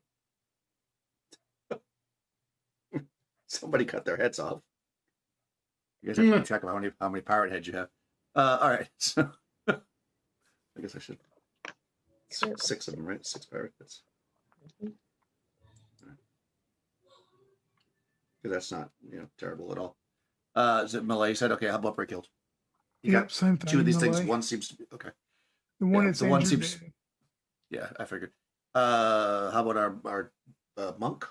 Somebody cut their heads off. You guys have to keep track of how many pirate heads you have. All right. So I guess I should. 6 of them, right? 6 pirate heads. Mhm. Right. That's not terrible at all. Is it melee? You said okay. How about break killed? You Yep, got same thing. 2 of these things. melee. One seems to be okay. The one Yeah, that's the one injured. seems- Yeah, I figured. How about our monk?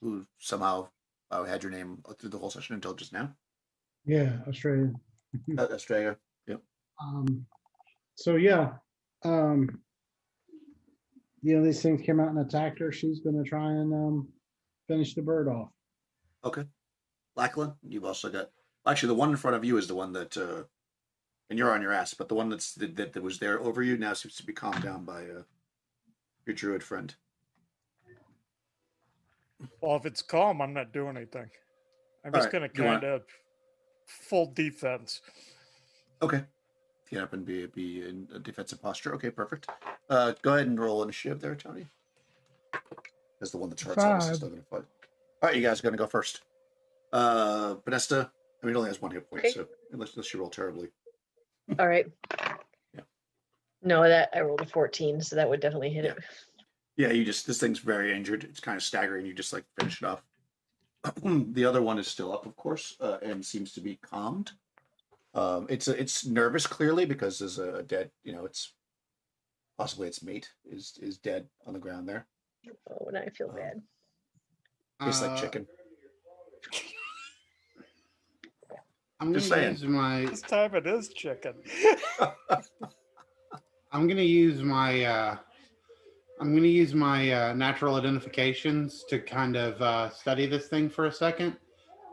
Who somehow had your name through the whole session until just now. Yeah, Australian. Australia. Yep. So yeah, these things came out and attacked her. She's gonna try and finish the bird off. Okay. Lachlan, you've also got. Actually, the one in front of you is the one that, and you're on your ass. But the one that was there over you now seems to be calmed down by your druid friend. Well, if it's calm, I'm not doing anything. I'm All just right, going to you want- kind of full defense. Okay. Get up and be in a defensive posture. Okay, perfect. Go ahead and roll initiative there, Tony. As the one that's hurt, obviously 5. still going to fight. All right, you guys are going to go first. Podesta, I mean, it only has 1 hit point, Okay. so unless you roll terribly. All right. Yeah. No, that I rolled a 14, so that would definitely hit it. Yeah, this thing's very injured. It's kind of staggering. You just like finish it off. The other one is still up, of course, and seems to be calmed. It's nervous clearly because there's a dead. It's possibly its mate is dead on the ground there. Oh, now I feel bad. Tastes like chicken. I'm Just gonna saying. use my. This time it is chicken. I'm gonna use my. I'm going to use my natural identifications to kind of study this thing for a second.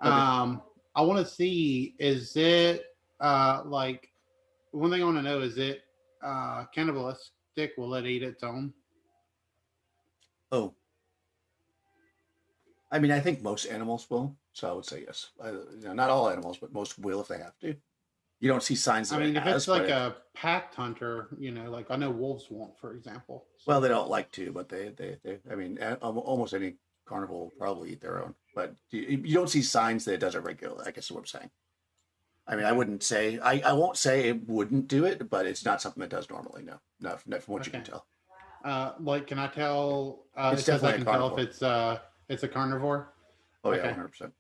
Okay. I want to see, is it like, one thing I want to know, is it cannibalistic? Will it eat its own? Oh. I mean, I think most animals will, so I would say yes. Not all animals, but most will if they have to. You don't see signs I that mean, it if has, it's like but a packed hunter, like I know wolves won't, for example. well, they don't like to, but they I mean, almost any carnivore will probably eat their own, but you don't see signs that it does it regularly, I guess is what I'm saying. I mean, I wouldn't say, I won't say it wouldn't do it, but it's not something it does normally, no. Not from what you can Okay. tell. Like, can I tell? It's it says I definitely a can tell if carnivore. it's a carnivore. Oh, yeah, Okay. 100%.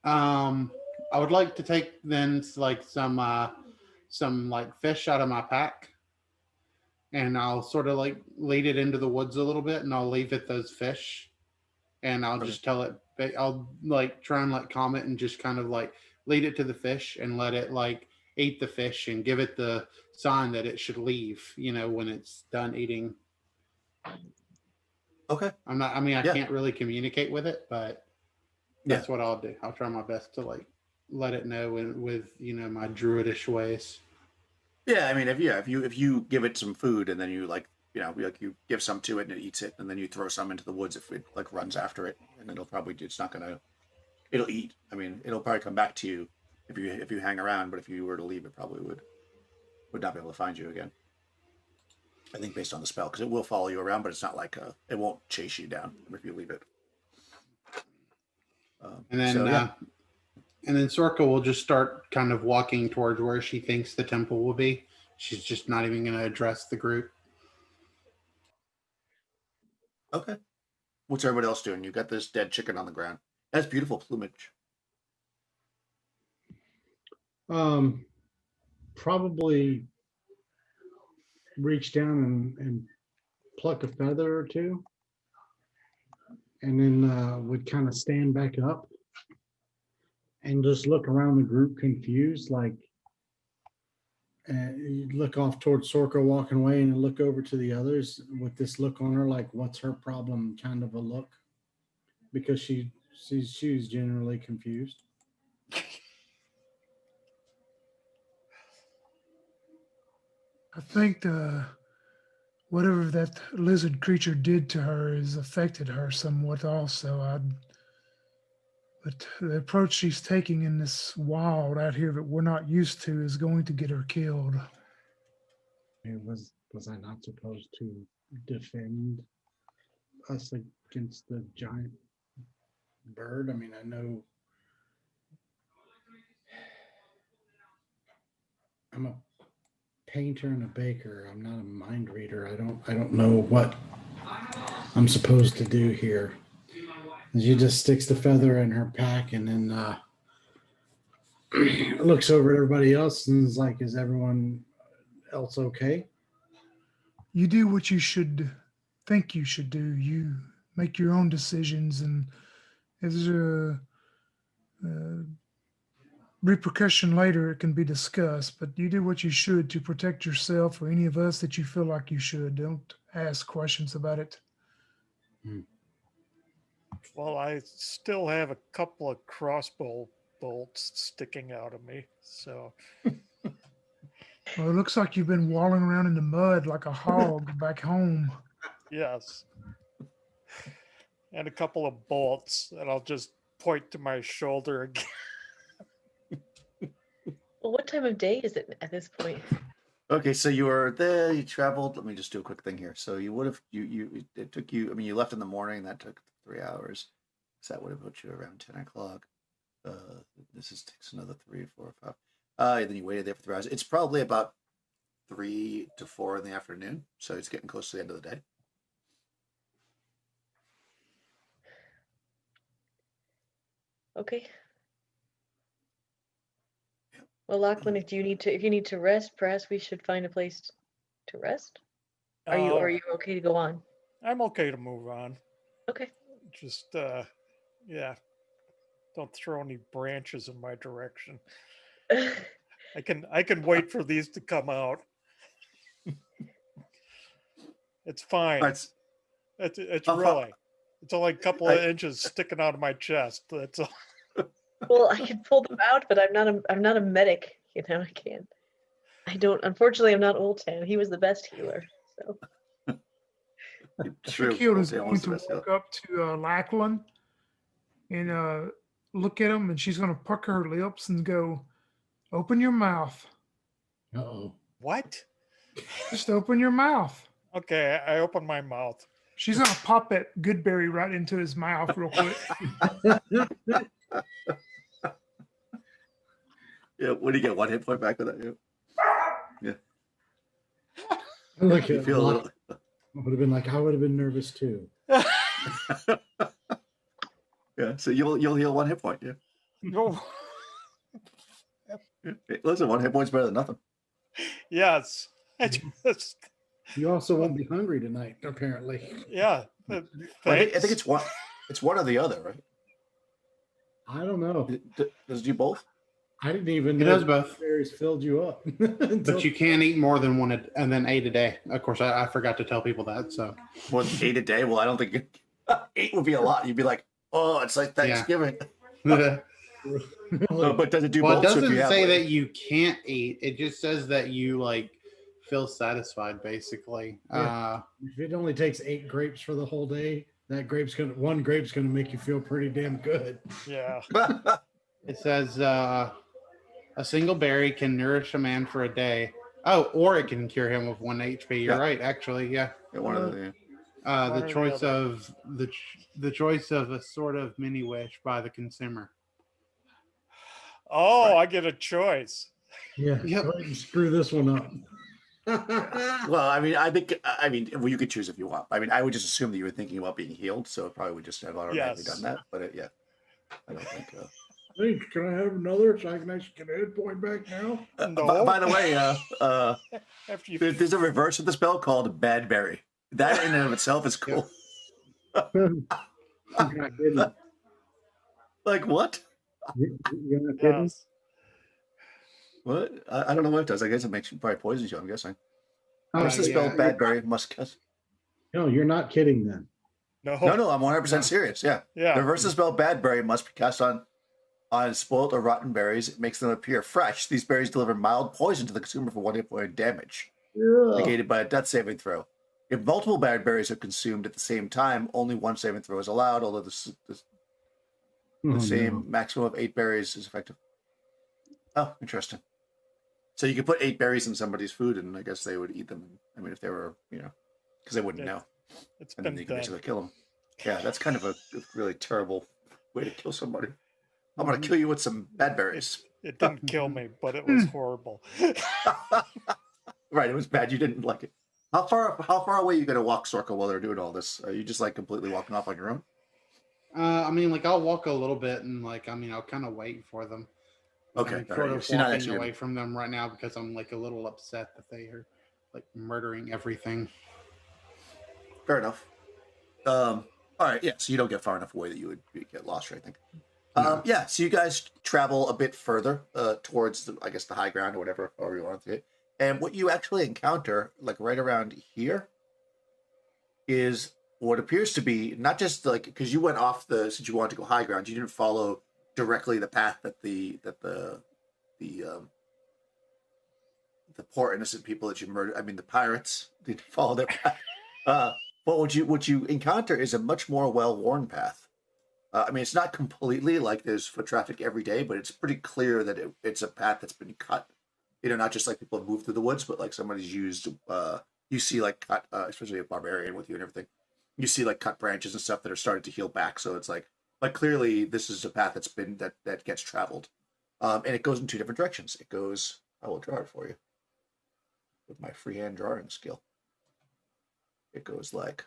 I would like to take then like some like fish out of my pack, and I'll sort of like lead it into the woods a little bit, and I'll leave it those fish, and I'll Okay. just tell it. I'll like try and like calm it, and just kind of like lead it to the fish and let it like eat the fish and give it the sign that it should leave. When it's done eating. Okay. I'm not. I mean, I Yeah. can't really communicate with it, but Yeah. that's what I'll do. I'll try my best to like let it know with my druidish ways. Yeah, I mean, if you give it some food and then you like you give some to it and it eats it, and then you throw some into the woods if it like runs after it, and it's not gonna it'll eat. I mean, it'll probably come back to you if you hang around, but if you were to leave, it probably would not be able to find you again. I think based on the spell, because it will follow you around, but it's not like it won't chase you down if you leave it. And then so, yeah. and then Sorka will just start kind of walking towards where she thinks the temple will be. She's just not even going to address the group. Okay. What's everybody else doing? You got this dead chicken on the ground. That's beautiful plumage. Probably reach down and pluck a feather or two, and then would kind of stand back up and just look around the group confused, like, and you look off towards Sorka walking away and look over to the others with this look on her, like, what's her problem kind of a look, because she's generally confused. I think whatever that lizard creature did to her has affected her somewhat also. But the approach she's taking in this wild out here that we're not used to is going to get her killed. Was I not supposed to defend us against the giant bird? I mean, I know I'm a painter and a baker. I'm not a mind reader. I don't know what I'm supposed to do here. She just sticks the feather in her pack and then looks over at everybody else and is like, is everyone else okay? You do what you should think you should do. You make your own decisions, and if there's a repercussion later, it can be discussed, but you do what you should to protect yourself or any of us that you feel like you should. Don't ask questions about it. Well, I still have a couple of crossbow bolts sticking out of me, so Well, it looks like you've been walling around in the mud like a hog back home. yes. And a couple of bolts, and I'll just point to my shoulder again. Well, what time of day is it at this point? Okay, so you were there. You traveled. Let me just do a quick thing here. So you would have it took you. I mean, you left in the morning. That took 3 hours. So that would have put you around 10 o'clock. Takes another 3, 4, 5. Then you waited there for 3 hours. It's probably about 3 to 4 in the afternoon. So it's getting close to the end of the day. Okay. Well, Lachlan, if you need to rest, perhaps we should find a place to rest. Are you okay to go on? I'm okay to move on. Okay. Just yeah. Don't throw any branches in my direction. I can wait for these to come out. It's fine. It's really. It's only a couple of inches sticking out of my chest. That's all. Well, I can pull them out, but I'm not a medic. I can't. Unfortunately, I'm not Old Town. He was the best healer. So. True. Akil is going to walk up to Lachlan and look at him, and she's going to pucker her lips and go, "Open your mouth." Uh-oh. What? Just open your mouth. Okay, I open my mouth. She's going to pop that Goodberry right into his mouth real quick. Yeah, what do you get? 1 hit point back with that? Yeah. Look You at feel a little. I would have been nervous too. Yeah, so you'll heal 1 hit point. Yeah. Oh, Listen, 1 hit point's better than nothing. yes. I just, You also won't be hungry tonight, apparently. yeah. Well, I think Thanks. it's one. It's one or the other, right? I don't know. Does it do both? I didn't even It know does both. berries filled you up. Until- But you can't eat more than one and then 8 a day. Of course, I forgot to tell people that. So Well, 8 a day. Well, I don't think 8 would be a lot. You'd be like, oh, it's like Thanksgiving. well, But does it do it both? So if doesn't you have, say like- that you can't eat. It just says that you like feel satisfied, basically. Yeah. If it only takes 8 grapes for the whole day, one grape's gonna make you feel pretty damn good. Yeah. It says a single berry can nourish a man for a day. Oh, or it can cure him of 1 HP. You're Yeah. right, actually. Yeah. Yeah, one of the. One The or the choice other. of the choice of a sort of mini wish by the consumer. Oh, Right. I get a choice. Yeah. Yep. Go ahead and screw this one up. Well, I mean, well, you could choose if you want. I mean, I would just assume that you were thinking about being healed, so it probably would just have automatically Yes. done that. But yeah, I don't think. Hey, can I have another so I can actually get a hit point back now? No. By the way, After you there's a reverse of the spell called Bad Berry. That in and of itself is cool. You're not kidding. Like what? You're not kidding. yes. What? I don't know what it does. I guess it makes you probably poisons you. I'm guessing. Oh, What's the yeah, spell? yeah. Bad Berry must cast. No, you're not kidding then. No. No, I'm 100% serious. Yeah. Yeah. The reverse of the spell Bad Berry must be cast on spoiled or rotten berries. It makes them appear fresh. These berries deliver mild poison to the consumer for 1 hit point of damage, negated by a death saving throw. If multiple bad berries are consumed at the same time, only 1 saving throw is allowed, although the Oh, same no. maximum of 8 berries is effective. Oh, interesting. So you could put 8 berries in somebody's food, and I guess they would eat them. I mean, if they were, because they wouldn't know, It's and been then you could done. basically kill them. Yeah, that's kind of a really terrible way to kill somebody. I'm gonna kill you with some bad berries. It didn't kill me, but it was horrible. Right, it was bad. You didn't like it. How far away are you gonna walk, Sorka, while they're doing all this? Are you just like completely walking off on your own? I mean, like I'll walk a little bit and I'll kind of wait for them. Okay, I'm all sort right. of So you're not walking actually away from them right now because I'm like a little upset that they are like murdering everything. Fair enough. All right, yeah. So you don't get far enough away that you would get lost or anything. No. Yeah. So you guys travel a bit further towards the high ground or whatever, or you want to say. And what you actually encounter, like right around here, is what appears to be not just like because you went off since you wanted to go high ground, you didn't follow directly the path that the poor innocent people that you murdered. I mean, the pirates didn't follow their path. But what you encounter is a much more well-worn path. I mean, it's not completely like there's foot traffic every day, but it's pretty clear that it's a path that's been cut. Not just like people have moved through the woods, but like somebody's used. You see like cut, especially a barbarian with you and everything. You see like cut branches and stuff that are starting to heal back. So it's like clearly this is a path that's been that gets traveled, and it goes in 2 different directions. It goes. I will draw it for you with my freehand drawing skill. It goes like.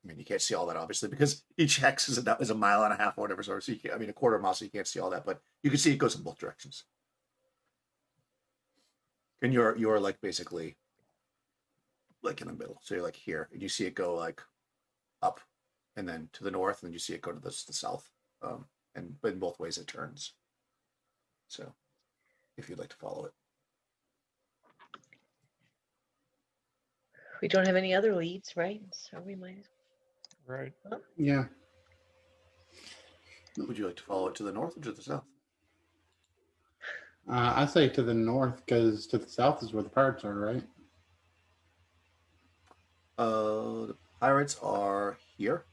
I mean, you can't see all that obviously because each hex is a mile and a half or whatever. So you can't, I mean, a quarter mile, so you can't see all that, but you can see it goes in both directions. And you're like basically like in the middle. So you're like here, and you see it go like up, and then to the north, and then you see it go to the south. But in both ways it turns. So, if you'd like to follow it. We don't have any other leads, right? So we might. Right. Yeah. Would you like to follow it to the north or to the south? I say to the north because to the south is where the pirates are, right? The pirates are here.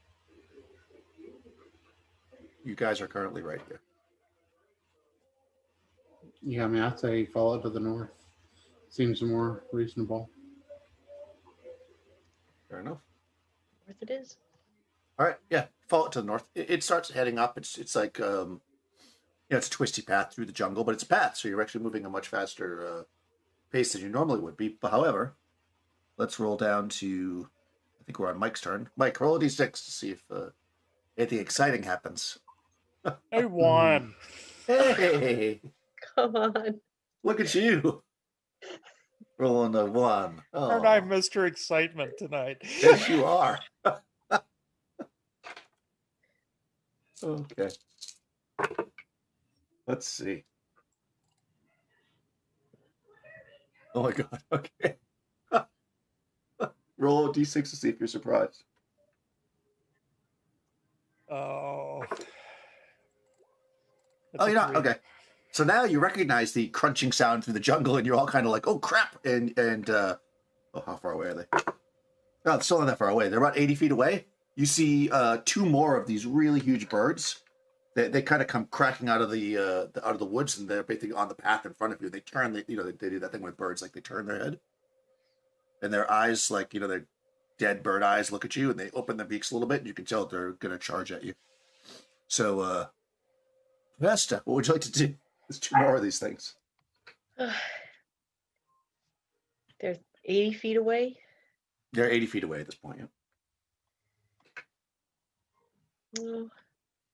You guys are currently right here. Yeah, I mean, I'd say follow it to the north. Seems more reasonable. Fair enough. North it is. All right, yeah, follow it to the north. It starts heading up. It's like it's a twisty path through the jungle, but it's a path, so you're actually moving a much faster pace than you normally would be. But however, let's roll down to. I think we're on Mike's turn. Mike, roll a d6 to see if Anything exciting happens. I won. Hey, Come on. look at you. Rolling a 1. Aren't I Oh, Mr. Excitement tonight? yes, you are. Okay. Let's see. Oh my god. Okay. Roll a d6 to see if you're surprised. Oh. Oh, That's a you're not? 3. Okay. So now you recognize the crunching sound through the jungle, and you're all kind of like, oh crap. Oh, how far away are they? No, they're still not that far away. They're about 80 feet away. You see 2 more of these really huge birds. They kind of come cracking out of the woods, and they're basically on the path in front of you. They turn, they do that thing with birds, like they turn their head, and their eyes, like their dead bird eyes, look at you, and they open their beaks a little bit, and you can tell they're gonna charge at you. So, Vesta, what would you like to do? There's 2 more of these things. They're 80 feet away. They're 80 feet away at this point. Yeah. Oh,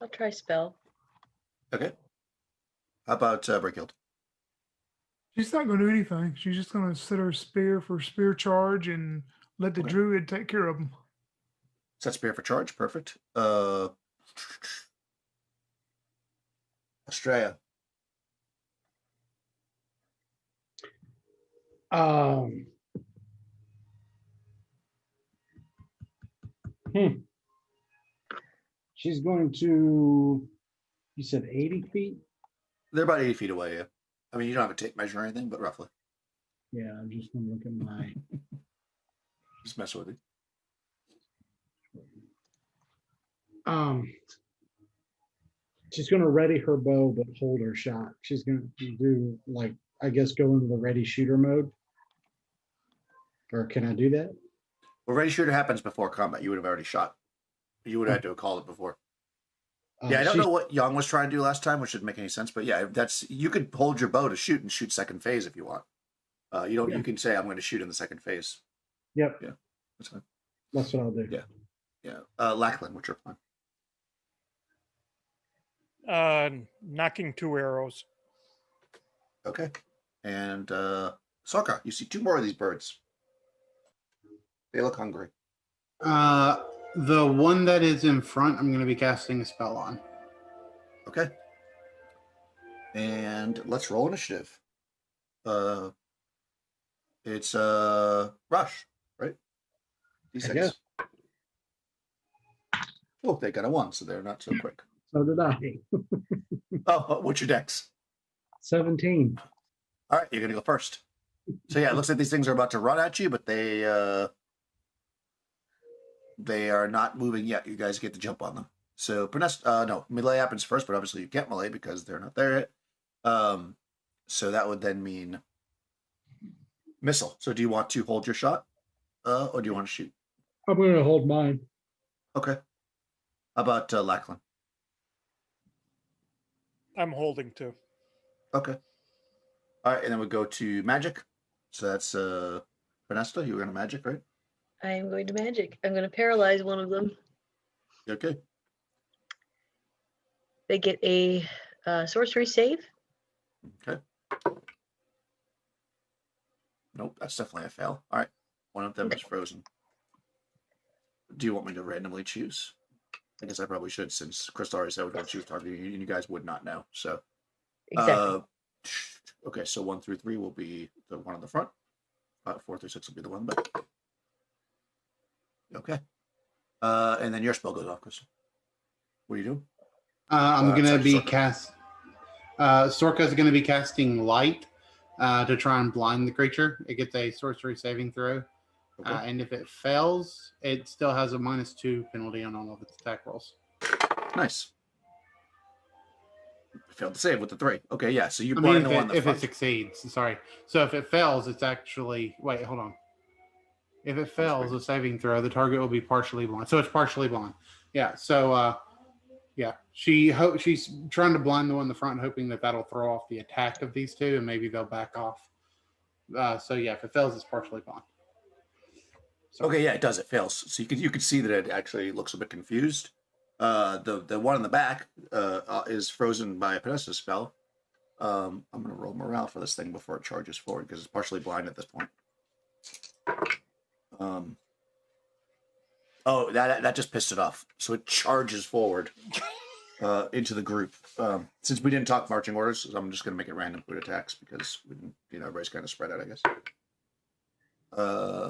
I'll try spell. Okay. How about Brickhild? She's not going to do anything. She's just going to set her spear for spear charge and let the Okay. druid take care of them. Set spear for charge. Perfect. Australia. She's going to, you said 80 feet? They're about 80 feet away, yeah. I mean, you don't have a tape measure or anything, but roughly. Yeah, I'm just going to look at my. Just mess with it. She's going to ready her bow, but hold her shot. She's going to do, like, I guess, go into the ready shooter mode. Or can I do that? Well, ready shooter happens before combat. You would have already shot. You would have had to have called it before. Yeah, I don't know what Young was trying to do last time, which didn't make any sense. But yeah, you could hold your bow to shoot and shoot second phase if you want. You don't. Yeah. You can say I'm going to shoot in the second phase. Yep. Yeah, that's fine. That's what I'll do. Yeah. Yeah. Lachlan, what's your plan? Knocking 2 arrows. Okay. And Sokka, you see 2 more of these birds. They look hungry. The one that is in front, I'm going to be casting a spell on. Okay. And let's roll initiative. It's Rush, right? D6. I guess. Oh, they got a 1, so they're not so quick. So did I. Oh, what's your dex? 17. All right, you're gonna go first. So yeah, it looks like these things are about to run at you, but they are not moving yet. You guys get to jump on them. So no, melee happens first, but obviously you can't melee because they're not there yet. So that would then mean missile. So do you want to hold your shot, or do you want to shoot? I'm going to hold mine. Okay. How about Lachlan? I'm holding 2. Okay. All right, and then we go to magic. So that's Vanessa, you were going to magic, right? I am going to magic. I'm going to paralyze one of them. Okay. They get a sorcery save. Okay. Nope, that's definitely a fail. All right. One of them is frozen. Do you want me to randomly choose? I guess I probably should, since Krista already said we're going to choose target, and you guys would not know. So, Exactly. Okay, so 1 through 3 will be the one on the front. 4 through 6 will be the one back. Okay. And then your spell goes off, Krista. What are you doing? I'm going to sorry, be Sorka. Sorka's going to be casting light to try and blind the creature. It gets a sorcery saving throw. Okay. And if it fails, it still has a -2 penalty on all of its attack rolls. Nice. Failed to save with the 3. Okay, yeah. So you I blind mean, the one in the if it front. succeeds, sorry. So if it fails, it's actually wait, hold on. If it fails a saving throw, the target will be partially blind. So it's partially blind. Yeah. So yeah, she's trying to blind the one in the front, hoping that that'll throw off the attack of these 2, and maybe they'll back off. So yeah, if it fails, it's partially blind. Okay, yeah, it does. It fails. So you could see that it actually looks a bit confused. The one in the back is frozen by a Podesta spell. I'm going to roll morale for this thing before it charges forward because it's partially blind at this point. Oh, that just pissed it off. So it charges forward into the group. Since we didn't talk marching orders, I'm just going to make it random food attacks because everybody's kind of spread out, I guess.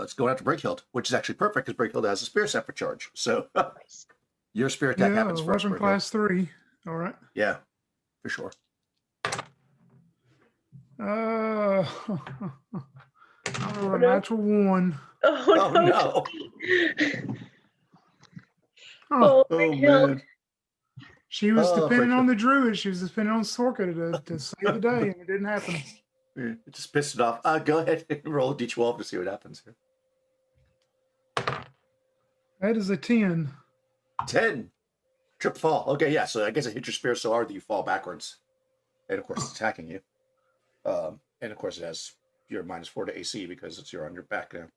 It's going after Breakhild, which is actually perfect because Breakhild has a spear set for charge. So your spear attack happens first. Weapon class 3. All right. Yeah, for sure. A natural 1. Oh, no. Oh, Breakhild. Man. she was depending Breakhild. on the druid. She was depending on Sorka to save the day, and it didn't happen. It just pissed it off. Go ahead and roll a d12 to see what happens here. That is a 10. 10. Trip fall. Okay, yeah. So I guess it hit your spear so hard that you fall backwards. And of course, it's attacking you. And of course, it has your -4 to AC because you're on your back now.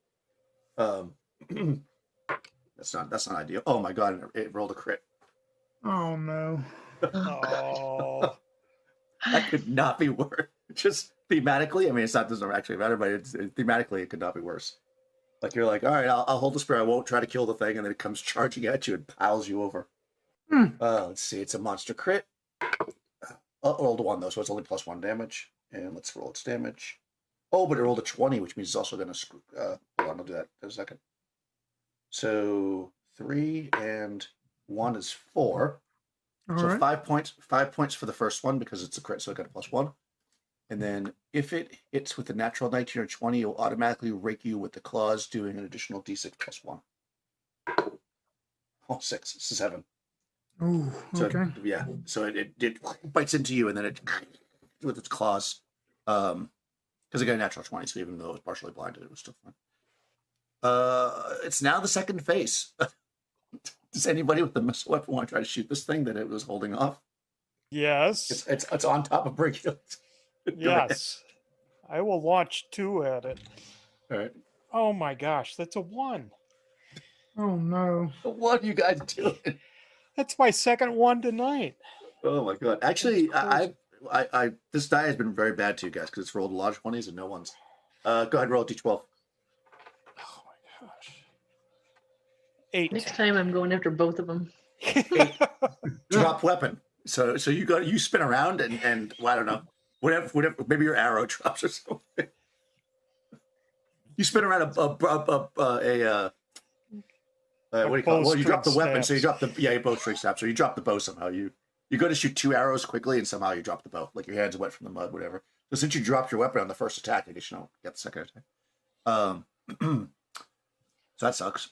That's not ideal. Oh my god! It rolled a crit. Oh no! Oh, That could not be worse. Just thematically, I mean, it doesn't actually matter, but thematically, it could not be worse. Like you're like, all right, I'll hold the spear. I won't try to kill the thing, and then it comes charging at you and piles you over. Let's see. It's a monster crit. Rolled a 1 though, so it's only +1 damage. And let's roll its damage. Oh, but it rolled a 20, which means it's also going to hold on, I'll do that in a second. So 3 and 1 is 4. All so right. 5 points. 5 points for the first one because it's a crit, so it got a +1. And then if it hits with a natural 19 or 20, it will automatically rake you with the claws, doing an additional d6 +1. Oh, 6. 7. Oh, So, okay. yeah. So it bites into you, and then it with its claws. Because it got a natural 20, so even though it was partially blinded, it was still fine. It's now the second phase. Does anybody with the missile weapon want to try to shoot this thing that it was holding off? yes. It's on top of Breakhill. Yes. I will launch 2 at it. All right. Oh my gosh, that's a 1. Oh no! What are you guys doing? That's my second 1 tonight. Oh my god! Actually, That's I this die has been very bad to you guys because it's rolled a lot of 20s and no ones. Go ahead and roll a d12. Oh my gosh. 8. Next time I'm going after both of them. Drop weapon. So you spin around and well, I don't know, whatever. Maybe your arrow drops or something. You spin around what do you call it? Well, you drop the weapon, so you drop your bowstring stab. So you drop the bow somehow. You go to shoot 2 arrows quickly, and somehow you drop the bow. Like your hands are wet from the mud, whatever. So since you dropped your weapon on the first attack, I guess you don't get the second attack. So that sucks.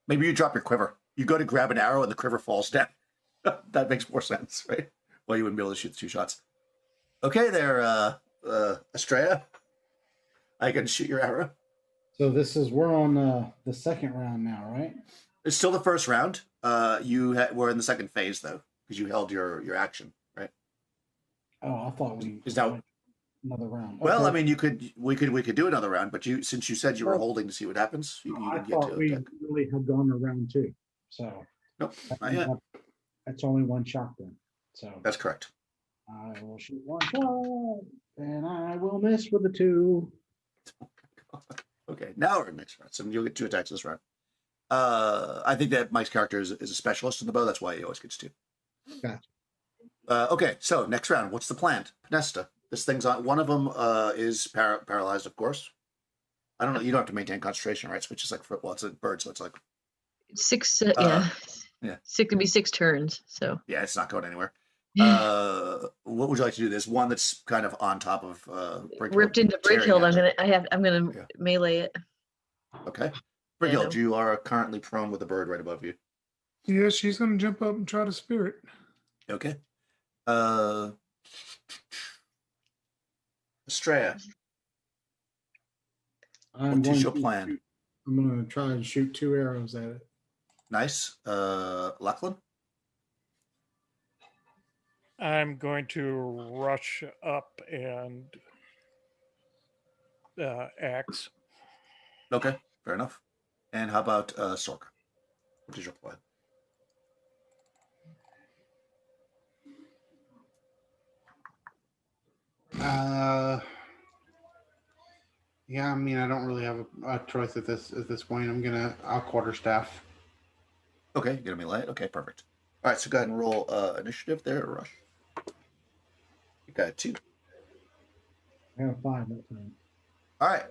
Maybe you drop your quiver. You go to grab an arrow, and the quiver falls down. That makes more sense, right? Well, you wouldn't be able to shoot the 2 shots. Okay, there, Estrella. I can shoot your arrow. So we're on the second round now, right? It's still the first round. We're in the second phase though, because you held your action, right? Oh, I thought we Is that went another round. well? Okay. I mean, we could do another round, but since you said you were holding to see what happens, you I didn't get thought to we attack. really had gone to round 2. So Nope, that not means yet. that's only 1 shot then. So That's correct. I will shoot 1 shot, and I will miss with the 2. Okay, now we're in next round, so you'll get 2 attacks this round. I think that Mike's character is a specialist in the bow. That's why he always gets 2. Gotcha. Okay, so next round. What's the plan? Pinesta. This thing's on. One of them is paralyzed, of course. I don't know. You don't have to maintain concentration, right? So it's just like it's a bird, so it's like 6, yeah. 6 can be 6 turns. So Yeah, it's not going anywhere. What would you like to do? There's one that's kind of on top of Brickhill, ripped into tearing Breakhill. at it. I'm gonna Yeah. melee it. Okay, Yeah, Brickhill, no. you are currently prone with a bird right above you. Yeah, she's gonna jump up and try to spear it. Okay. Estrella, what is your plan? I'm going to try and shoot 2 arrows at it. Nice. Lachlan? I'm going to rush up and axe. Okay, fair enough. And how about Sorka? What is your plan? Yeah, I mean, I don't really have a choice at this point. I'll quarterstaff. Okay, you're gonna be light. Okay, perfect. All right, so go ahead and roll initiative there, Rush. You got a 2. I got a 5 that time. All right.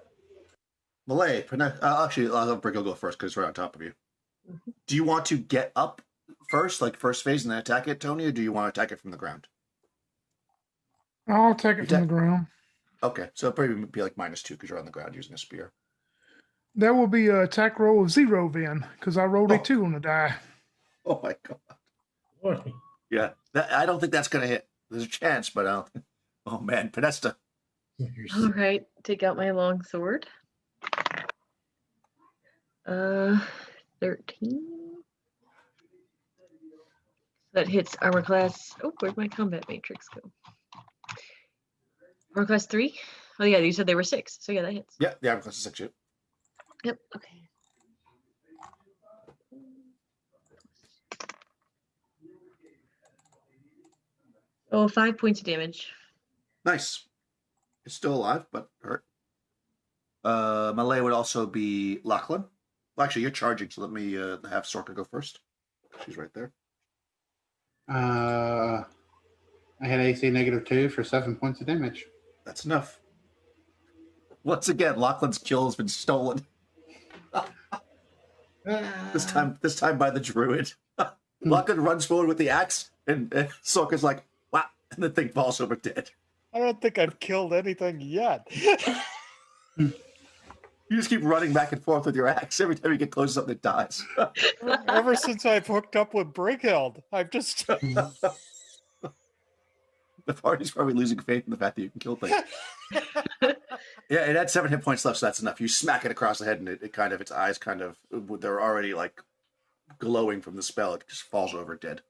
Malay, actually, I'll have Brickle go first because it's right on top of you. Mhm. Do you want to get up first, like first phase, and then attack it, Tony, or do you want to attack it from the ground? I'll take it from the ground. Okay, so it'll probably be like -2 because you're on the ground using a spear. That will be an attack roll of 0 then, because I rolled a Oh. 2 on the die. Oh my god. Boy. Yeah, I don't think that's gonna hit. There's a chance, but I don't. Oh man, Podesta. All right, take out my long sword. 13. That hits armor class. Oh, where'd my combat matrix go? Armor class 3. Oh yeah, you said they were 6, so yeah, that hits. Yeah, the armor class is 6. Yep. Okay. Oh, 5 points of damage. Nice. It's still alive, but hurt. Malay would also be Lachlan. Well, actually, you're charging, so let me have Sorka go first. She's right there. I had AC -2 for 7 points of damage. That's enough. Once again, Lachlan's kill has been stolen. This time by the druid. Lachlan runs forward with the axe, and Sorka's like, "Wow!" and the thing falls over dead. I don't think I've killed anything yet. You just keep running back and forth with your axe. Every time you get close to something, it dies. Ever since I've hooked up with Brighild, I've just The party's probably losing faith in the fact that you can kill things. Yeah, it had 7 hit points left, so that's enough. You smack it across the head, and it kind of, its eyes kind of, they're already like glowing from the spell. It just falls over dead.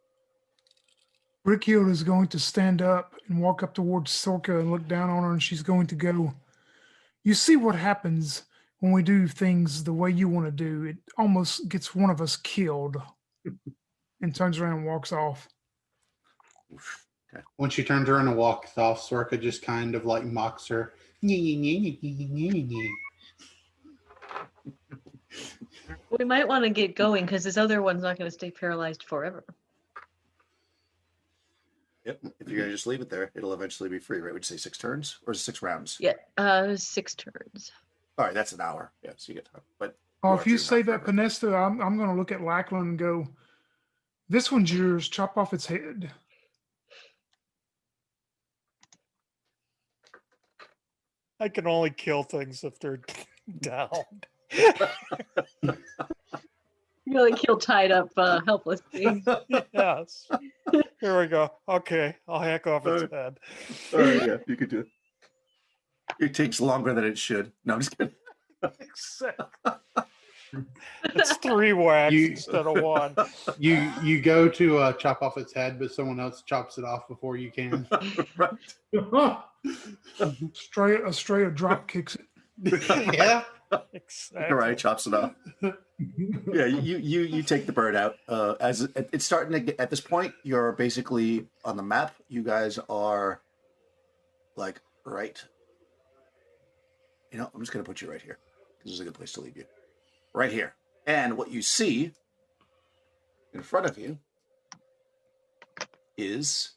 Brickield is going to stand up and walk up towards Sorka and look down on her, and she's going to go, "You see what happens when we do things the way you want to do? It almost gets one of us killed." And turns around and walks off. When she turns around and walks off, Sorka just kind of like mocks her. We might want to get going because this other one's not going to stay paralyzed forever. Yep. If you're gonna just leave it there, it'll eventually be free, right? Would you say 6 turns or is it 6 rounds? Yeah, 6 turns. All right, that's an hour. Yeah, so you get time. But Oh, are if you chewing say on that, forever. Panesta, I'm going to look at Lachlan and go, "This one's yours. Chop off its head." I can only kill things if they're down. You only kill tied up, helpless things. Yes. Here we go. Okay, I'll hack off its head. All right, yeah, you could do it. It takes longer than it should. No, I'm just kidding. It's 3 whacks You- instead of 1. You go to chop off its head, but someone else chops it off before you can. Right. Estrella drop kicks it. Yeah. Exactly. Karate chops it off. Yeah, you take the bird out. As it's starting to get at this point, you're basically on the map. You guys are like right. You know, I'm just gonna put you right here. This is a good place to leave you. Right here. And what you see in front of you is,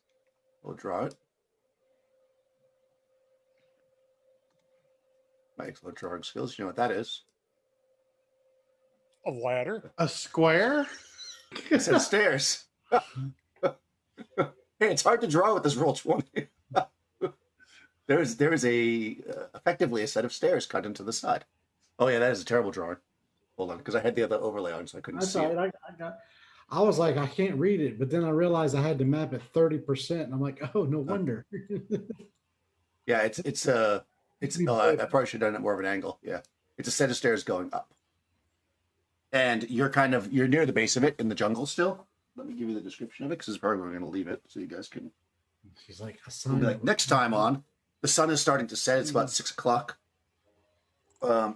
we'll draw it. My excellent drawing skills. You know what that is? A ladder? A square? It says stairs. Hey, it's hard to draw with this roll 20. there is a effectively a set of stairs cut into the side. Oh yeah, that is a terrible drawing. Hold on, because I had the other overlay on, so I couldn't That's see all it. right. I was like, I can't read it, but then I realized I had to map at 30%, and I'm like, oh, no wonder. Yeah, it's I probably should have done it more of an angle. Yeah, it's a set of stairs going up, and you're near the base of it in the jungle still. Let me give you the description of it because it's probably where we're going to leave it, so you guys can. She's like, a We'll sign. be like, next time on, the sun is starting to set. It's about 6 o'clock.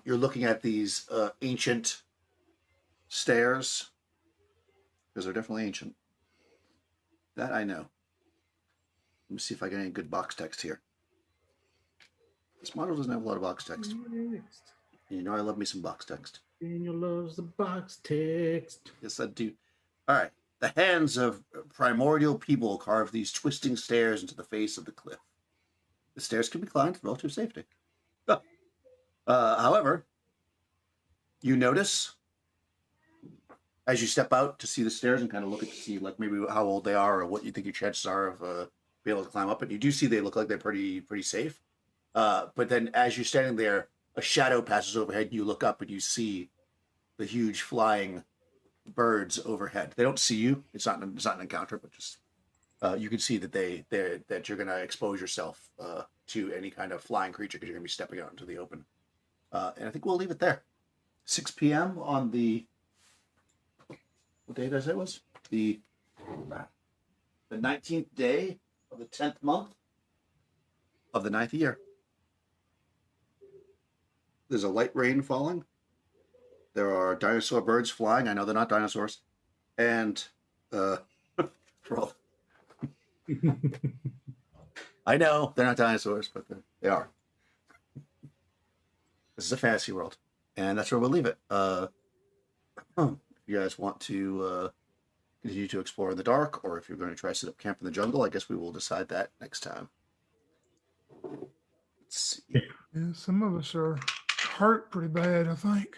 You're looking at these ancient stairs because they're definitely ancient. That I know. Let me see if I get any good box text here. This model doesn't have a lot of box text. Next. You know I love me some box text. Daniel loves the box text. Yes, I do. All right. The hands of primordial people carve these twisting stairs into the face of the cliff. The stairs can be climbed with relative safety. However, you notice as you step out to see the stairs and kind of look at to see like maybe how old they are or what you think your chances are of being able to climb up it. You do see they look like they're pretty safe. But then as you're standing there, a shadow passes overhead and you look up and you see the huge flying birds overhead. They don't see you. It's not an encounter, but just you can see that that you're going to expose yourself to any kind of flying creature because you're going to be stepping out into the open. And I think we'll leave it there. 6 p.m. on the what day did I say it was? The 19th day of the 10th month of the 9th year. There's a light rain falling. There are dinosaur birds flying. I know they're not dinosaurs. And well, I know they're not dinosaurs, but they are. This is a fantasy world. And that's where we'll leave it. If you guys want to continue to explore in the dark, or if you're going to try to set up camp in the jungle, I guess we will decide that next time. Let's see. Yeah, some of us are hurt pretty bad, I think.